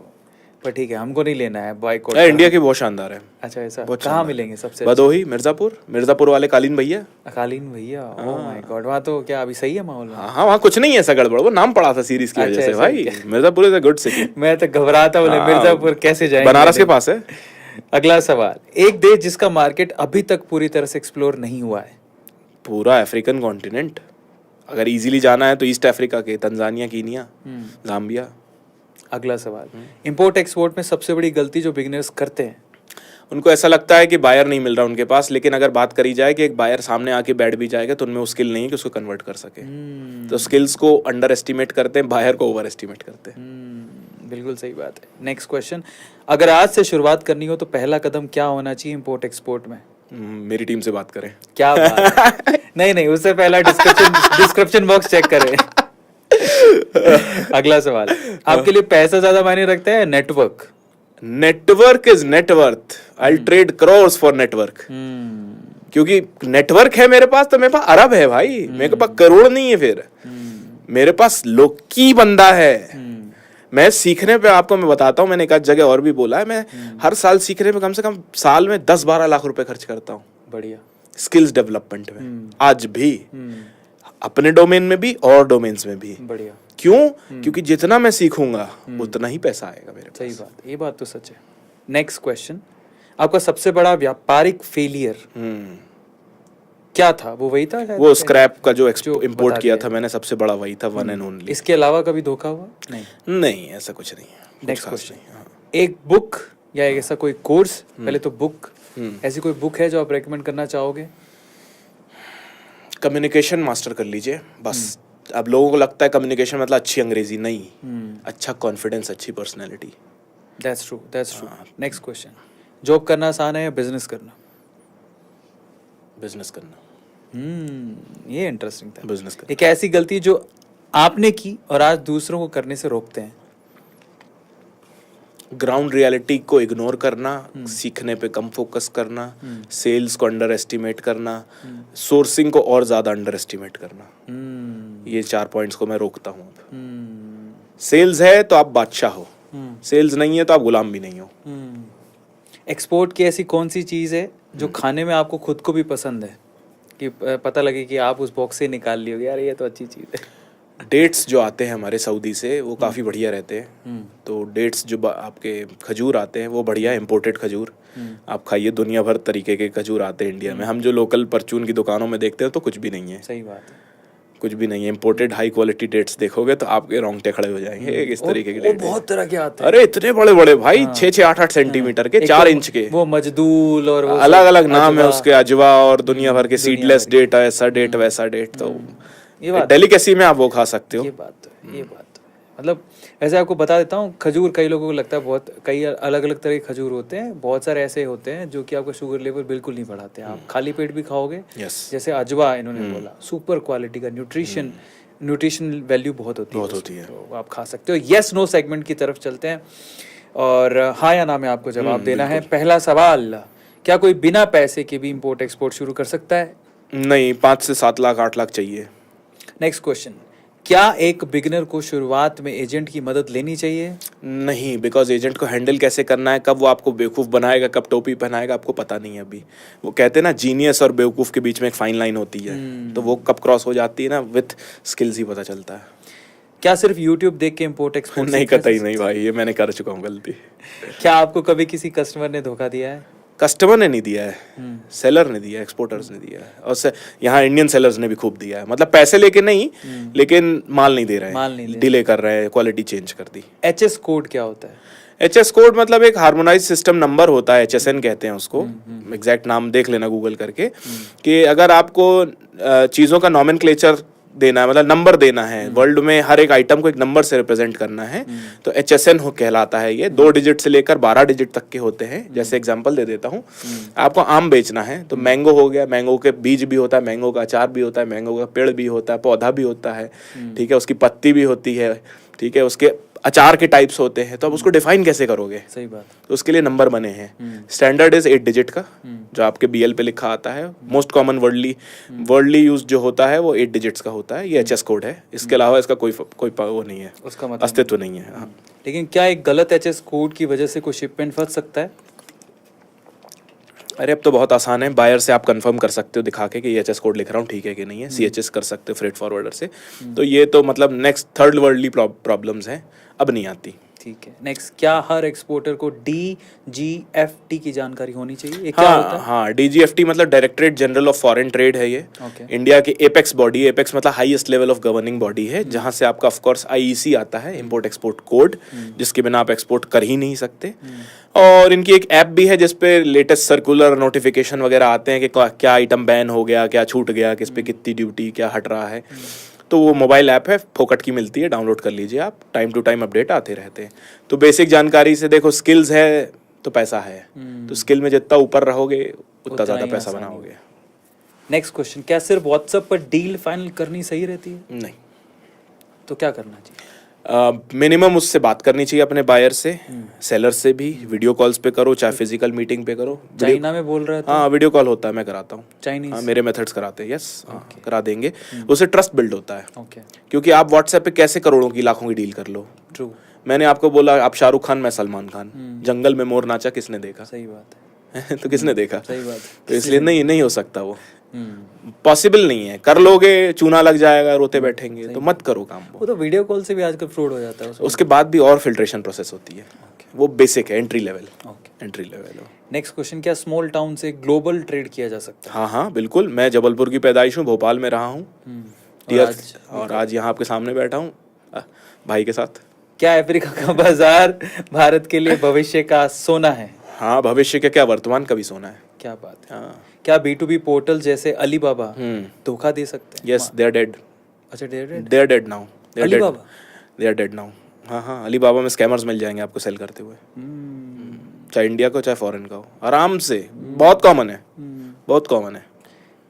पर ठीक है, हमको नहीं लेना है बाइकआउट। इंडिया के बहुत शानदार है। अच्छा ऐसा, कहाँ मिलेंगे सबसे? भदोही, मिर्जापुर वाले कालीन भैया। कालीन भैया, ओह माय गॉड, वहाँ तो क्या अभी सही है माहौल? हाँ, वहाँ कुछ नहीं है ऐसा गड़बड़, वो नाम पड़ा था सीरीज की वजह से भाई। Mirzapur is a good city. मैं तो घबराता बोले मिर्जापुर कैसे जाएंगे? बनारस के पास है। अगला सवाल, एक देश जिसका मार्केट अभी तक पूरी तरह से एक्सप्लोर नहीं हुआ है? पूरा अफ्रीकन कॉन्टिनेंट। अगर इजीली जाना है तो ईस्ट अफ्रीका के, तंजानिया, कीनिया, जाम्बिया। अगला सवाल, इंपोर्ट एक्सपोर्ट में सबसे बड़ी गलती जो बिगिनर्स करते हैं? उनको ऐसा लगता है कि बायर नहीं मिल रहा उनके पास, लेकिन अगर बात करी जाए कि एक बायर सामने आके बैठ भी जाएगा तो उनमें वो स्किल नहीं है कि उसको कन्वर्ट कर सके। तो स्किल्स को अंडर एस्टिमेट करते हैं, बायर को ओवर एस्टिमेट करते हैं। बिल्कुल सही बात है। नेक्स्ट क्वेश्चन, अगर आज से शुरुआत करनी हो तो पहला कदम क्या होना चाहिए इंपोर्ट एक्सपोर्ट में? मेरी टीम से बात करें। क्या बात है? नहीं, उससे पहला डिस्क्रिप्शन बॉक्स चेक करें। अगला सवाल, आपके लिए पैसा ज्यादा मायने रखता है network? Network is net worth. I trade crores for network. क्योंकि नेटवर्क है मेरे पास तो मेरे पास अरब है भाई, मेरे पास करोड़ नहीं है। फिर मेरे पास लोकी बंदा है। मैं सीखने पे, आपको मैं बताता हूँ, मैंने एक आध जगह और भी बोला है, मैं हर साल सीखने पे कम से कम साल में 10-12 लाख रुपए खर्च करता हूँ। बढ़िया। स्किल्स डेवलपमेंट में आज भी, अपने डोमेन में भी और डोमेन्स में भी। बढ़िया। क्यों? क्योंकि जितना मैं सीखूंगा उतना ही पैसा आएगा मेरे पास। सही बात, ये बात तो सच है। नेक्स्ट क्वेश्चन, आपका सबसे बड़ा व्यापारिक फेलियर क्या था? वो वही था वो स्क्रैप का जो इंपोर्ट किया था मैंने, सबसे बड़ा वही था, वन एंड ओनली। इसके अलावा कभी धोखा हुआ? नहीं, ऐसा कुछ नहीं है। नेक्स्ट क्वेश्चन, एक बुक या ऐसा कोई कोर्स, पहले तो बुक, ऐसी कोई बुक है जो आप रेकमेंड करना चाहोगे? कम्युनिकेशन मास्टर कर लीजिए बस। अब लोगों को लगता है कम्युनिकेशन मतलब अच्छी अंग्रेजी, नहीं, अच्छा कॉन्फिडेंस, अच्छी personality. That's true. Next question, job करना आसान है या बिजनेस करना? बिजनेस करना। ये इंटरेस्टिंग था। बिजनेस करना। एक ऐसी गलती जो आपने की और आज दूसरों को करने से रोकते हैं? ग्राउंड रियलिटी को इग्नोर करना, सीखने पे कम फोकस करना, सेल्स को अंडर एस्टिमेट करना, सोर्सिंग को और ज्यादा अंडर एस्टिमेट करना। ये 4 पॉइंट्स को मैं रोकता हूँ। सेल्स है तो आप बादशाह हो, सेल्स नहीं है तो आप गुलाम भी नहीं हो। एक्सपोर्ट की ऐसी कौन सी चीज़ है जो खाने में आपको खुद को भी पसंद है, कि पता लगे कि आप उस बॉक्स से निकाल लियोगे, यार ये तो अच्छी चीज़ है? डेट्स जो आते हैं हमारे सऊदी से वो काफ़ी बढ़िया रहते हैं। तो डेट्स जो आपके खजूर आते हैं वो बढ़िया इम्पोर्टेड खजूर आप खाइए। दुनिया भर तरीके के खजूर आते हैं इंडिया में। हम जो लोकल परचून की दुकानों में देखते हैं तो कुछ भी नहीं है। सही बात है, कुछ भी नहीं है। इम्पोर्टेड हाई क्वालिटी डेट्स देखोगे तो आपके रोंगटे खड़े हो जाएंगे। इस तरीके के डेट बहुत तरह के आते हैं। अरे इतने बड़े बड़े भाई, 6-6, 8-8 सेंटीमीटर के, 4 इंच के, वो मजदूल और अलग अलग नाम है उसके, अजवा और दुनिया भर के सीडलेस डेट, ऐसा डेट वैसा डेट। तो ये बात डेलिकेसी में आप वो खा सकते हो। ये बात तो है। मतलब वैसे आपको बता देता हूँ, खजूर कई लोगों को लगता है बहुत, कई अलग अलग तरह के खजूर होते हैं। बहुत सारे ऐसे होते हैं जो कि आपका शुगर लेवल बिल्कुल नहीं बढ़ाते हैं, आप खाली पेट भी खाओगे। जैसे अजवा इन्होंने बोला, सुपर क्वालिटी का न्यूट्रिशन वैल्यू बहुत होती है, तो आप खा सकते हो। यस नो सेगमेंट की तरफ चलते हैं और हाँ या ना में आपको जवाब देना है। पहला सवाल, क्या कोई बिना पैसे के भी इंपोर्ट एक्सपोर्ट शुरू कर सकता है? नहीं, 5 से 7 लाख 8 लाख चाहिए। नेक्स्ट क्वेश्चन, क्या एक बिगिनर को शुरुआत में एजेंट की मदद लेनी चाहिए? नहीं, बिकॉज एजेंट को हैंडल कैसे करना है, कब वो आपको बेवकूफ़ बनाएगा, कब टोपी पहनाएगा, आपको पता नहीं है अभी। वो कहते हैं ना, जीनियस और बेवकूफ़ के बीच में एक फाइन लाइन होती है, तो वो कब क्रॉस हो जाती है ना, विथ स्किल्स ही पता चलता है। क्या सिर्फ यूट्यूब देख के इंपोर्ट एक्सपोर्ट नहीं, कतई नहीं भाई, ये मैंने कर चुका हूँ गलती। क्या आपको कभी किसी कस्टमर ने धोखा दिया है? कस्टमर ने नहीं दिया है, सेलर ने दिया है, एक्सपोर्टर्स ने दिया है, और यहाँ इंडियन सेलर्स ने भी खूब दिया है। मतलब पैसे लेके नहीं, लेकिन माल नहीं दे रहे हैं, डिले कर रहे हैं, क्वालिटी चेंज कर दी। एचएस कोड क्या होता है? एचएस कोड मतलब एक हार्मोनाइज सिस्टम नंबर होता है, HSN कहते हैं उसको। एग्जैक्ट नाम देख लेना गूगल करके, कि अगर आपको चीज़ों का नॉमेनक्लेचर देना है, मतलब नंबर देना है, वर्ल्ड में हर एक आइटम को एक नंबर से रिप्रेजेंट करना है, तो HSN कहलाता है। ये 2 डिजिट से लेकर 12 डिजिट तक के होते हैं। जैसे एग्जांपल दे देता हूँ, आपको आम बेचना है तो मैंगो हो गया, मैंगो के बीज भी होता है, मैंगो का अचार भी होता है, मैंगो का पेड़ भी होता है, पौधा भी होता है, ठीक है, उसकी पत्ती भी होती है, ठीक है, उसके अचार के टाइप्स होते हैं, तो आप उसको डिफाइन कैसे करोगे? सही बात। तो उसके लिए नंबर बने हैं। स्टैंडर्ड इज 8 डिजिट का, जो आपके BL पे लिखा आता है। मोस्ट कॉमन वर्ल्डली यूज जो होता है वो 8 डिजिट्स का होता है। ये HS कोड है, इसके अलावा इसका कोई वो नहीं है, उसका मतलब अस्तित्व नहीं है। हाँ। लेकिन क्या एक गलत एचएस कोड की वजह से कोई शिपमेंट फंस सकता है? अरे अब तो बहुत आसान है, बायर से आप कंफर्म कर सकते हो दिखा के कि ये HS कोड लिख रहा हूँ ठीक है कि नहीं है। CHS कर सकते हो फ्रेट फॉरवर्डर से। तो ये तो मतलब नेक्स्ट थर्ड वर्ल्डली प्रॉब्लम्स हैं, अब नहीं आती। ठीक है। नेक्स्ट, क्या हर एक्सपोर्टर को DGFT की जानकारी होनी चाहिए? ये क्या होता है? हाँ, DGFT मतलब directorate general of foreign trade है ये। इंडिया की एपेक्स बॉडी, एपेक्स मतलब highest level of governing body है, जहाँ से आपका ऑफ कोर्स IEC आता है, इंपोर्ट एक्सपोर्ट कोड, जिसके बिना आप एक्सपोर्ट कर ही नहीं सकते। और इनकी एक ऐप भी है जिसपे लेटेस्ट सर्कुलर नोटिफिकेशन वगैरह आते हैं कि क्या आइटम बैन हो गया, क्या छूट गया, किस पे कितनी ड्यूटी, क्या हट रहा है। तो वो मोबाइल ऐप है, फोकट की मिलती है, डाउनलोड कर लीजिए आप, टाइम टू टाइम अपडेट आते रहते हैं। तो बेसिक जानकारी से देखो, स्किल्स है तो पैसा है, तो स्किल में जितना ऊपर रहोगे उतना ज़्यादा पैसा बनाओगे। नेक्स्ट क्वेश्चन, क्या सिर्फ व्हाट्सएप पर डील फाइनल करनी सही रहती है? नहीं, तो क्या करना चाहिए? मिनिमम उससे बात करनी चाहिए अपने बायर से, सेलर से भी। वीडियो कॉल्स पे करो, चाहे फिजिकल मीटिंग पे करो। चाइना में बोल रहा है? हाँ, वीडियो कॉल होता है, मैं कराता हूँ। चाइनीज? हाँ, मेरे मेथड्स कराते हैं। यस, करा देंगे। उससे ट्रस्ट बिल्ड होता है। ओके। क्योंकि आप व्हाट्सएप पे कैसे करोड़ों की लाखों की डील कर लो। ट्रू। मैंने आपको बोला आप शाहरुख खान, मैं सलमान खान, जंगल में मोर नाचा किसने देखा? सही बात है। तो किसने देखा? सही बात। तो इसलिए नहीं हो सकता, वो पॉसिबल नहीं है। कर लोगे चूना लग जाएगा, रोते बैठेंगे, तो मत करो काम। वो तो वीडियो कॉल से भी आजकल फ्रॉड हो जाता है। उसके बाद भी और फिल्ट्रेशन प्रोसेस होती है। वो बेसिक है, entry level. Entry level. Next question, क्या स्मॉल टाउन से ग्लोबल ट्रेड किया जा सकता है? हाँ हाँ बिल्कुल। मैं जबलपुर की पैदाइश हूँ, भोपाल में रहा हूँ, और आज यहाँ आपके सामने बैठा हूँ भाई के साथ। क्या अफ्रीका का बाजार भारत के लिए भविष्य का सोना है? हाँ, भविष्य का क्या, वर्तमान का भी सोना है। क्या बात है। हाँ। क्या B2B पोर्टल जैसे अलीबाबा धोखा दे सकते हैं? Yes, they are dead. अच्छा, they are dead now. Alibaba? They are dead now. हाँ, अलीबाबा में स्कैमर्स मिल जाएंगे आपको सेल करते हुए, चाहे इंडिया को चाहे फॉरेन का हो, आराम से। बहुत कॉमन है, बहुत कॉमन है।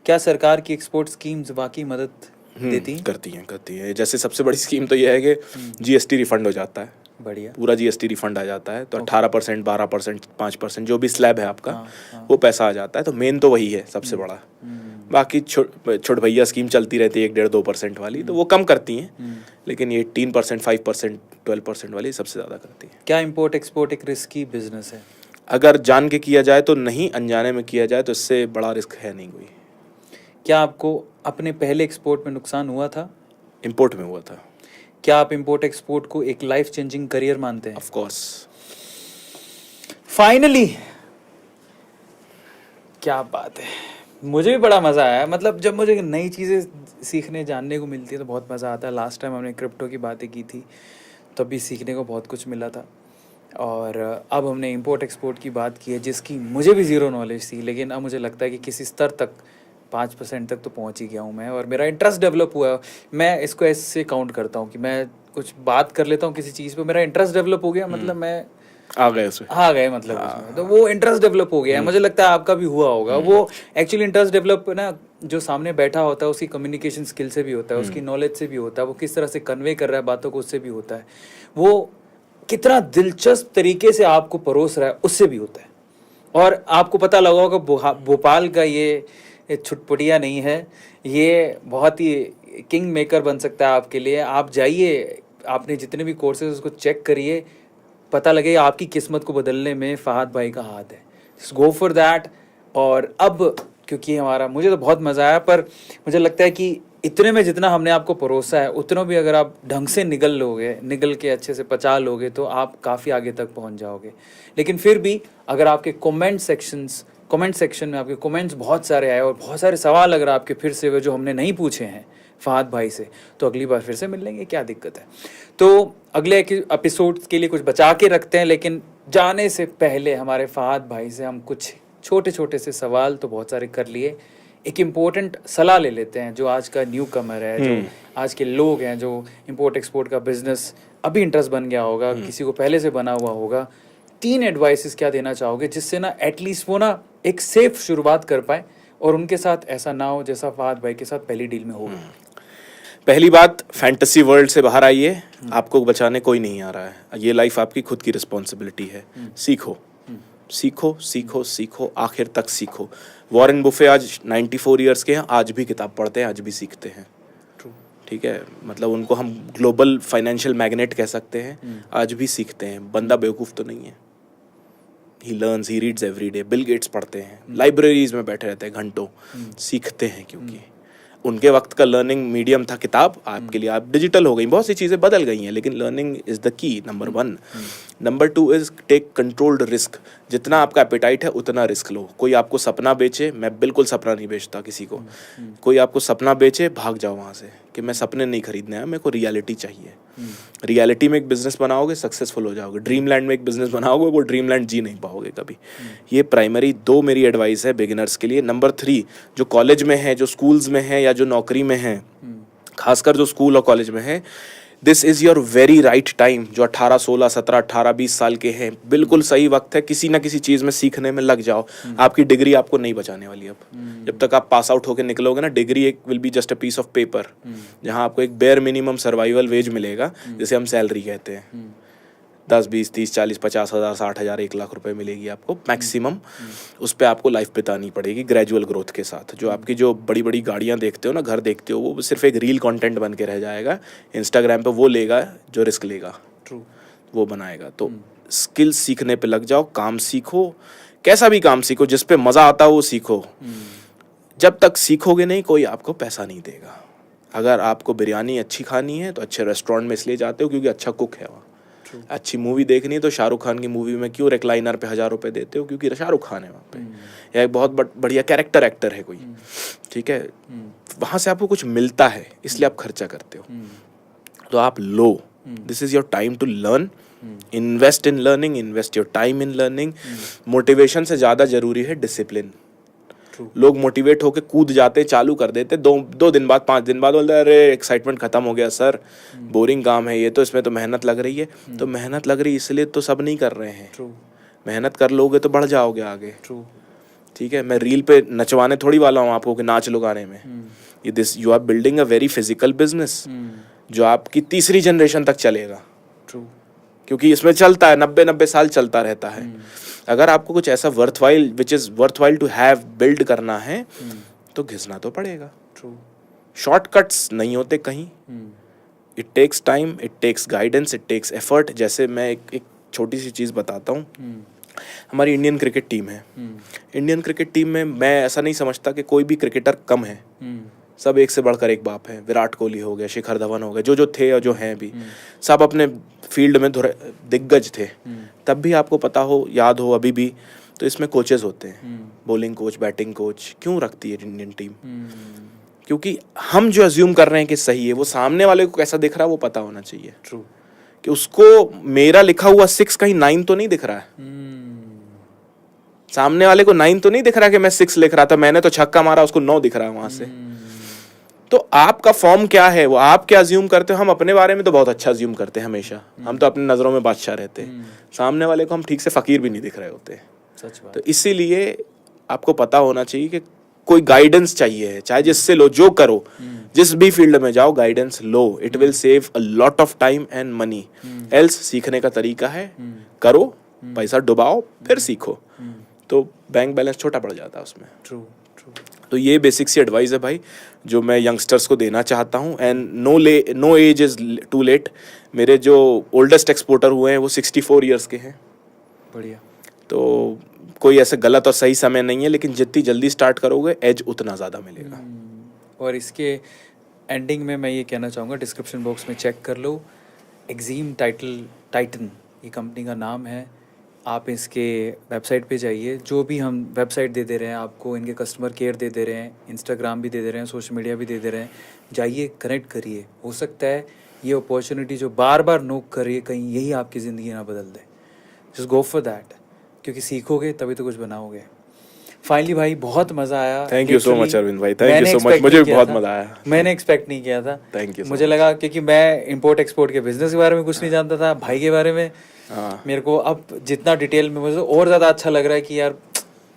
क्या सरकार की एक्सपोर्ट स्कीम्स वाकई मदद देती हैं? करती है। जैसे सबसे बड़ी स्कीम तो यह है कि GST रिफंड हो जाता है। बढ़िया। पूरा GST रिफंड आ जाता है, तो 18%, 12%, 5% जो भी स्लैब है आपका, वो पैसा आ जाता है। तो मेन तो वही है सबसे बड़ा। बाकी छोट भैया स्कीम चलती रहती है 1-1.5-2% वाली, तो वो कम करती हैं। लेकिन ये 18%, 5%, 12% वाली सबसे ज़्यादा करती है। क्या इंपोर्ट एक्सपोर्ट एक रिस्की बिजनेस है? अगर जान के किया जाए तो नहीं, अनजाने में किया जाए तो इससे बड़ा रिस्क है नहीं कोई। क्या आपको अपने पहले एक्सपोर्ट में नुकसान हुआ था? इंपोर्ट में हुआ था। क्या आप इंपोर्ट एक्सपोर्ट को एक लाइफ चेंजिंग करियर मानते हैं? Of course. फाइनली, क्या बात है। मुझे भी बड़ा मज़ा आया। मतलब जब मुझे नई चीज़ें सीखने जानने को मिलती है तो बहुत मज़ा आता है। लास्ट टाइम हमने क्रिप्टो की बातें की थी, तब भी सीखने को बहुत कुछ मिला था। और अब हमने इंपोर्ट एक्सपोर्ट की बात की है, जिसकी मुझे भी ज़ीरो नॉलेज थी, लेकिन अब मुझे लगता है कि किसी स्तर तक 5% तक तो पहुंच ही गया हूं मैं, और मेरा इंटरेस्ट डेवलप हुआ है। मैं इसको ऐसे काउंट करता हूं कि मैं कुछ बात कर लेता हूं किसी चीज़ पे, मेरा इंटरेस्ट डेवलप हो गया, मतलब मैं आ गए मतलब उसमें। तो वो इंटरेस्ट डेवलप हो गया है। मुझे लगता है आपका भी हुआ होगा। वो एक्चुअली इंटरेस्ट डेवलप ना, जो सामने बैठा होता है उसकी कम्युनिकेशन स्किल से भी होता है, उसकी नॉलेज से भी होता है, वो किस तरह से कन्वे कर रहा है बातों को, उससे भी होता है। वो कितना दिलचस्प तरीके से आपको परोस रहा है, उससे भी होता है। और आपको पता लगा होगा भोपाल का ये छुटपुटिया नहीं है, ये बहुत ही किंग मेकर बन सकता है आपके लिए। आप जाइए, आपने जितने भी कोर्सेज उसको चेक करिए, पता लगे आपकी किस्मत को बदलने में फहद भाई का हाथ है। Just go for that. और अब क्योंकि मुझे तो बहुत मज़ा आया, पर मुझे लगता है कि इतने में जितना हमने आपको परोसा है उतनों भी अगर आप ढंग से निगल के अच्छे से पचा लोगे तो आप काफ़ी आगे तक पहुंच जाओगे। लेकिन फिर भी अगर आपके कमेंट सेक्शन में आपके कमेंट्स बहुत सारे आए और बहुत सारे सवाल अगर आपके फिर से वे जो हमने नहीं पूछे हैं फहद भाई से, तो अगली बार फिर से मिल लेंगे, क्या दिक्कत है। तो अगले एपिसोड के लिए कुछ बचा के रखते हैं, लेकिन जाने से पहले हमारे फहद भाई से हम कुछ छोटे छोटे से सवाल तो बहुत सारे कर लिए, एक इम्पोर्टेंट सलाह ले लेते हैं। जो आज का न्यू कमर है, जो आज के लोग हैं, जो इंपोर्ट एक्सपोर्ट का बिजनेस अभी इंटरेस्ट बन गया होगा, किसी को पहले से बना हुआ होगा, 3 एडवाइसेस क्या देना चाहोगे जिससे ना एटलीस्ट वो ना एक सेफ शुरुआत कर पाए और उनके साथ ऐसा ना हो जैसा फहद भाई के साथ पहली डील में होगा। पहली बात, फैंटेसी वर्ल्ड से बाहर आइए, आपको बचाने कोई नहीं आ रहा है। ये लाइफ आपकी खुद की रिस्पॉन्सिबिलिटी है। सीखो सीखो सीखो सीखो, आखिर तक सीखो। वॉरेन बुफे आज 94 ईयर्स के हैं, आज भी किताब पढ़ते हैं, आज भी सीखते हैं। ठीक है, मतलब उनको हम ग्लोबल फाइनेंशियल मैग्नेट कह सकते हैं, आज भी सीखते हैं। बंदा बेवकूफ़ तो नहीं है। He learns, he reads every day. Bill Gates पढ़ते हैं, लाइब्रेरीज में बैठे रहते हैं घंटों, सीखते हैं। क्योंकि उनके वक्त का लर्निंग मीडियम था किताब, आपके लिए आप डिजिटल हो गई, बहुत सी चीज़ें बदल गई हैं, लेकिन learning is the key, number 1। Number 2 is take controlled risk. जितना आपका एपेटाइट है उतना रिस्क लो। कोई आपको सपना बेचे, मैं बिल्कुल सपना नहीं बेचता किसी को। कोई आपको सपना बेचे, भाग जाओ वहाँ से कि मैं सपने नहीं खरीदने आया, मेरे को रियलिटी चाहिए। रियलिटी में एक बिजनेस बनाओगे, सक्सेसफुल हो जाओगे। ड्रीम लैंड में एक बिजनेस बनाओगे, वो ड्रीम लैंड जी नहीं पाओगे कभी। ये प्राइमरी 2 मेरी एडवाइस है बिगिनर्स के लिए। नंबर 3, जो कॉलेज में है, जो स्कूल्स में है या जो नौकरी में है, खासकर जो स्कूल और कॉलेज में है, this is your very right time. जो 18, 16, 17, 18, 20 साल के हैं, बिल्कुल सही वक्त है। किसी ना किसी चीज़ में सीखने में लग जाओ। आपकी डिग्री आपको नहीं बचाने वाली अब। जब तक आप पास आउट होकर निकलोगे ना, डिग्री एक will be just a piece of paper, जहाँ आपको एक बेयर मिनिमम सर्वाइवल वेज मिलेगा, जिसे हम सैलरी कहते हैं। 10, 20, 30, 40, 50 हज़ार, 60 हज़ार, 1 लाख रुपए मिलेगी आपको मैक्सिमम। उस पर आपको लाइफ बितानी पड़ेगी ग्रेजुअल ग्रोथ के साथ। जो आपकी जो बड़ी बड़ी गाड़ियाँ देखते हो ना, घर देखते हो, वो सिर्फ एक रील कंटेंट बन के रह जाएगा। इंस्टाग्राम पे वो लेगा जो रिस्क लेगा, वो बनाएगा। तो स्किल सीखने पे लग जाओ, काम सीखो, कैसा भी काम सीखो, जिस पे मज़ा आता हो वो सीखो। जब तक सीखोगे नहीं, कोई आपको पैसा नहीं देगा। अगर आपको बिरयानी अच्छी खानी है तो अच्छे रेस्टोरेंट में इसलिए जाते हो क्योंकि अच्छा कुक है वहाँ। अच्छी मूवी देखनी है तो शाहरुख खान की मूवी में क्यों रिक्लाइनर पे 1000 रुपए देते हो? क्योंकि शाहरुख खान है वहाँ पे, या एक बहुत बढ़िया कैरेक्टर एक्टर है कोई, ठीक है, वहाँ से आपको कुछ मिलता है, इसलिए आप खर्चा करते हो। तो आप लो, this is your time to learn, invest in learning, invest your time in learning. Motivation से ज़्यादा जरूरी है डिसिप्लिन। लोग मोटिवेट होकर कूद जाते, चालू कर देते, 2 दिन बाद, 5 दिन बाद बोलते हैं अरे एक्साइटमेंट खत्म हो गया सर, बोरिंग काम है ये, तो इसमें तो मेहनत लग रही है। तो मेहनत लग रही है इसलिए तो सब नहीं कर रहे हैं। मेहनत कर लोगे तो बढ़ जाओगे आगे। ठीक है, मैं रील पे नचवाने थोड़ी वाला हूँ आपको कि नाच लो गाने में। ये this you are building a very physical business जो आपकी 3री जनरेशन तक चलेगा। क्योंकि इसमें चलता है 90 साल चलता रहता है। अगर आपको कुछ ऐसा worthwhile which is worthwhile to have build करना है तो घिसना तो पड़ेगा। शॉर्टकट्स नहीं होते कहीं। It takes time, it takes guidance, it takes effort. जैसे मैं एक छोटी सी चीज़ बताता हूँ। हमारी इंडियन क्रिकेट टीम है। इंडियन क्रिकेट टीम में मैं ऐसा नहीं समझता कि कोई भी क्रिकेटर कम है। सब एक से बढ़कर एक बाप है। विराट कोहली हो गया, शिखर धवन हो गए, जो थे और जो हैं भी, सब अपने फील्ड में दिग्गज थे। तब भी आपको पता हो, याद हो अभी भी, तो इसमें कोचेस होते हैं, बॉलिंग कोच, बैटिंग कोच। क्यों रखती है इंडियन टीम? क्योंकि हम जो अज्यूम कर रहे हैं कि सही है, वो सामने वाले को कैसा दिख रहा है वो पता होना चाहिए। कि उसको मेरा लिखा हुआ 6 कहीं 9 तो नहीं दिख रहा है। सामने वाले को 9 तो नहीं दिख रहा कि मैं 6 लिख रहा था, मैंने तो छक्का मारा, उसको 9 दिख रहा है वहां से। तो आपका फॉर्म क्या है, वो आप क्या अज्यूम करते हो? हम अपने बारे में तो बहुत अच्छा अज्यूम करते हैं हमेशा। हम तो अपनी नजरों में बादशाह रहते हैं। सामने वाले को हम ठीक से फकीर भी नहीं दिख रहे होते। सच बात। तो इसीलिए आपको पता होना चाहिए कि कोई गाइडेंस चाहिए, चाहे जिससे लो, जो करो, जिस भी फील्ड में जाओ, guidance low. It will save a lot of time and money. Else सीखने का तरीका है, करो, पैसा डुबाओ, फिर सीखो। तो बैंक बैलेंस छोटा पड़ जाता है उसमें। True true. तो ये बेसिक सी एडवाइस है भाई जो मैं यंगस्टर्स को देना चाहता हूँ। And no age is too late. मेरे जो ओल्डेस्ट एक्सपोर्टर हुए हैं वो 64 ईयर्स के हैं। बढ़िया। तो कोई ऐसे गलत और सही समय नहीं है, लेकिन जितनी जल्दी स्टार्ट करोगे एज उतना ज़्यादा मिलेगा। और इसके एंडिंग में मैं ये कहना चाहूँगा, डिस्क्रिप्शन बॉक्स में चेक कर लो, एक्जीम टाइटन ये कंपनी का नाम है। आप इसके वेबसाइट पे जाइए, जो भी हम वेबसाइट दे रहे हैं आपको, इनके कस्टमर केयर दे रहे हैं, इंस्टाग्राम भी दे रहे हैं, सोशल मीडिया भी दे रहे हैं, जाइए कनेक्ट करिए। हो सकता है ये अपॉर्चुनिटी जो बार बार नोक कर रही है कहीं यही आपकी ज़िंदगी ना बदल दे। जस्ट गो फॉर दैट, क्योंकि सीखोगे तभी तो कुछ बनाओगे। फाइनली भाई बहुत मज़ा आया। Thank you so much Arvind भाई, थैंक यू सो मच, मुझे भी बहुत मज़ा आया। मैंने एक्सपेक्ट नहीं किया था। Thank you. मुझे लगा क्योंकि मैं इंपोर्ट एक्सपोर्ट के बिजनेस के बारे में कुछ नहीं जानता था, भाई के बारे में मेरे को अब जितना डिटेल में मुझे और ज़्यादा अच्छा लग रहा है कि यार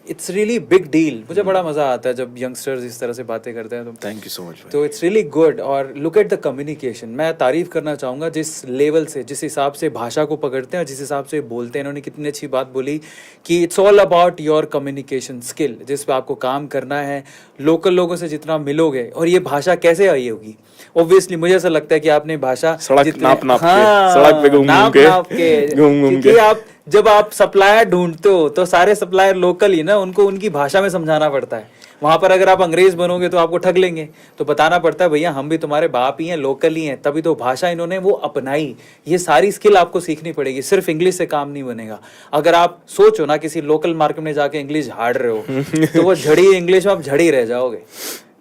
इट्स रियली बिग डील। मुझे बड़ा मज़ा आता है जब यंगस्टर्स इस तरह से बातें करते हैं। तो थैंक यू सो मच। तो इट्स रियली गुड। और लुक एट द कम्युनिकेशन। मैं तारीफ़ करना चाहूँगा जिस लेवल से, जिस हिसाब से भाषा को पकड़ते हैं और जिस हिसाब से बोलते हैं। इन्होंने कितनी अच्छी बात बोली कि it's all about your communication skill, जिस पे आपको काम करना है। लोकल लोगों से जितना मिलोगे, और ये भाषा कैसे आई होगी, ऑब्वियसली मुझे ऐसा लगता है कि आपने भाषा सड़क नाप के, सड़क पे घूम घूम के आप जब आप सप्लायर ढूंढते हो तो सारे सप्लायर लोकल ही ना, उनको उनकी भाषा में समझाना पड़ता है। वहाँ पर अगर आप अंग्रेज बनोगे तो आपको ठग लेंगे, तो बताना पड़ता है भैया हम भी तुम्हारे बाप ही हैं, लोकल ही हैं। तभी तो भाषा इन्होंने वो अपनाई। ये सारी स्किल आपको सीखनी पड़ेगी, सिर्फ इंग्लिश से काम नहीं बनेगा। अगर आप सोचो ना किसी लोकल मार्केट में जाके इंग्लिश झाड़ रहे हो तो वो झड़ी इंग्लिश में आप झड़ी रह जाओगे,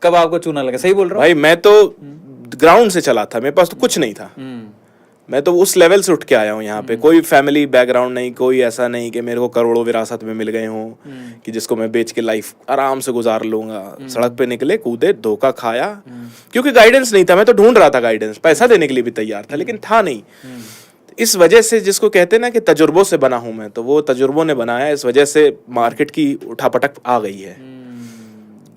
कब आपको चूना लगे। सही बोल रहा हूँ भाई? मैं तो ग्राउंड से चला था, मेरे पास तो कुछ नहीं था। मैं तो उस लेवल से उठ के आया हूँ यहाँ पे। कोई फैमिली बैकग्राउंड नहीं, कोई ऐसा नहीं कि मेरे को करोड़ों विरासत में मिल गए हों कि जिसको मैं बेच के लाइफ आराम से गुजार लूंगा। सड़क पे निकले, कूदे, धोखा खाया, क्योंकि गाइडेंस नहीं था। मैं तो ढूंढ रहा था गाइडेंस, पैसा देने के लिए भी तैयार था, लेकिन था नहीं। इस वजह से, जिसको कहते हैं ना कि तजुर्बों से बना हूं मैं, तो वो तजुर्बों ने बनाया। इस वजह से मार्केट की उठापटक आ गई है।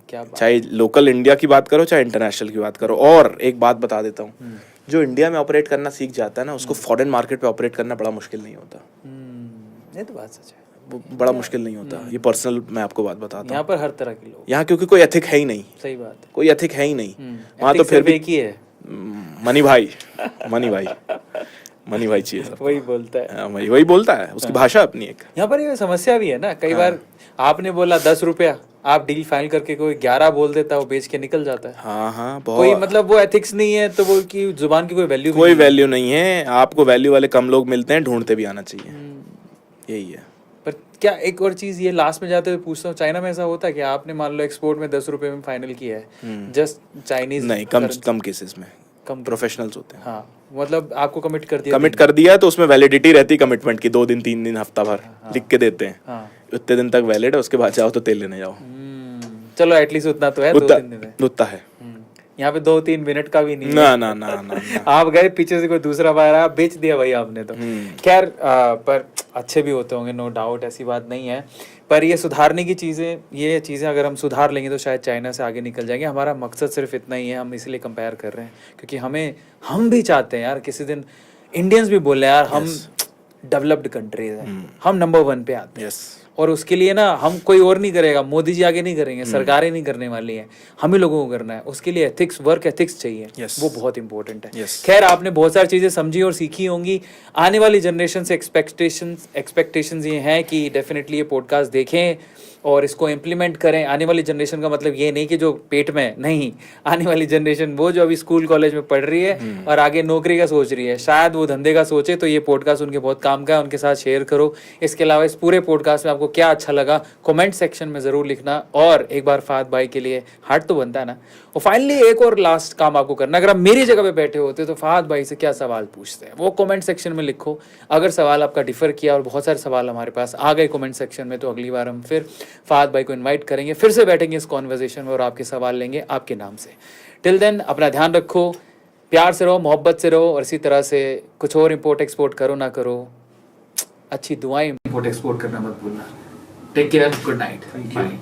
क्या बात। चाहे लोकल इंडिया की बात करो, चाहे इंटरनेशनल की बात करो। और एक बात बता देता हूँ, जो इंडिया में ऑपरेट करना सीख जाता है ना, उसको फॉरेन मार्केट पे ऑपरेट करना बड़ा मुश्किल नहीं होता। ये तो बात सच है, वो बड़ा मुश्किल नहीं होता। ये पर्सनल मैं आपको बात बताता हूँ। यहाँ पर हर तरह के लोग, यहाँ क्योंकि कोई एथिक है ही नहीं। सही बात है, कोई एथिक है ही नहीं वहाँ। तो फिर भी एक ही है, मनी भाई, मनी भाई, मनी भाई चाहिए सब। वही बोलता है। हाँ, वही बोलता है, उसकी भाषा अपनी एक। यहाँ पर ये समस्या भी है ना, कई बार आपने बोला 10 रुपया, आप डील फाइल करके कोई 11 बोल देता है, वो बेच के निकल जाता है। हाँ हाँ, कोई मतलब वो एथिक्स नहीं है, तो वो की जुबान की कोई वैल्यू नहीं है। आपको वैल्यू वाले कम लोग मिलते हैं, ढूंढते भी आना चाहिए। यही है। पर क्या एक और चीज ये लास्ट में जाते हुए पूछता हूँ, चाइना में ऐसा होता है कि आपने मान लो एक्सपोर्ट में 10 रुपए में फाइनल किया है, जस्ट चाइनीज? नहीं, कम केसेस में कम प्रोफेशनल्स होते हैं। हाँ, मतलब आपको कमिट कर दिया तो उसमें वैलिडिटी रहती है कमिटमेंट की, 2 दिन 3 दिन हफ्ता भर लिख के देते हैं। हाँ, उतने दिन तक वैलिड है, उसके बाद जाओ तो तेल लेने जाओ। चलो एटलीस्ट उतना तो है, 2-3 दिन है। उतना है। यहाँ पे 2-3 मिनट का भी नहीं ना है। ना ना ना आप गए पीछे से कोई दूसरा बार आया, बेच दिया भाई आपने तो। खैर पर अच्छे भी होते होंगे, नो डाउट, ऐसी बात नहीं है। पर ये सुधारने की चीज़ें, ये चीज़ें अगर हम सुधार लेंगे तो शायद चाइना से आगे निकल जाएंगे। हमारा मकसद सिर्फ इतना ही है, हम इसलिए कंपेयर कर रहे हैं क्योंकि हम भी चाहते हैं यार किसी दिन इंडियंस भी बोले यार हम डेवलप्ड कंट्रीज हैं, हम नंबर 1 पे आते हैं। और उसके लिए ना हम कोई और नहीं करेगा, मोदी जी आगे नहीं करेंगे, सरकारें नहीं करने वाली हैं, हम ही लोगों को करना है। उसके लिए एथिक्स, वर्क एथिक्स चाहिए, वो बहुत इंपॉर्टेंट है। खैर आपने बहुत सारी चीज़ें समझी और सीखी होंगी। आने वाली जनरेशन से एक्सपेक्टेशंस ये हैं कि डेफिनेटली ये पॉडकास्ट देखें और इसको इम्प्लीमेंट करें। आने वाली जनरेशन का मतलब ये नहीं कि जो पेट में नहीं, आने वाली जनरेशन वो जो अभी स्कूल कॉलेज में पढ़ रही है और आगे नौकरी का सोच रही है, शायद वो धंधे का सोचे, तो ये पॉडकास्ट उनके बहुत काम का है, उनके साथ शेयर करो। इसके अलावा इस पूरे पॉडकास्ट में आपको क्या अच्छा लगा कमेंट सेक्शन में ज़रूर लिखना। और एक बार फहद भाई के लिए हार्ट तो बनता है ना। और फाइनली एक और लास्ट काम आपको करना, अगर आप मेरी जगह पे बैठे होते तो फहद भाई से क्या सवाल पूछते हैं वो कमेंट सेक्शन में लिखो। अगर सवाल आपका डिफर किया, और बहुत सारे सवाल हमारे पास आ गए कमेंट सेक्शन में, तो अगली बार हम फिर फहद भाई को इनवाइट करेंगे, फिर से बैठेंगे इस कॉन्वर्सेशन में और आपके सवाल लेंगे आपके नाम से। टिल देन अपना ध्यान रखो, प्यार से रहो, मोहब्बत से रहो, और इसी तरह से कुछ और इम्पोर्ट एक्सपोर्ट करो ना करो, अच्छी दुआएं इम्पोर्ट एक्सपोर्ट करना मत भूलना। Take care, good night, bye.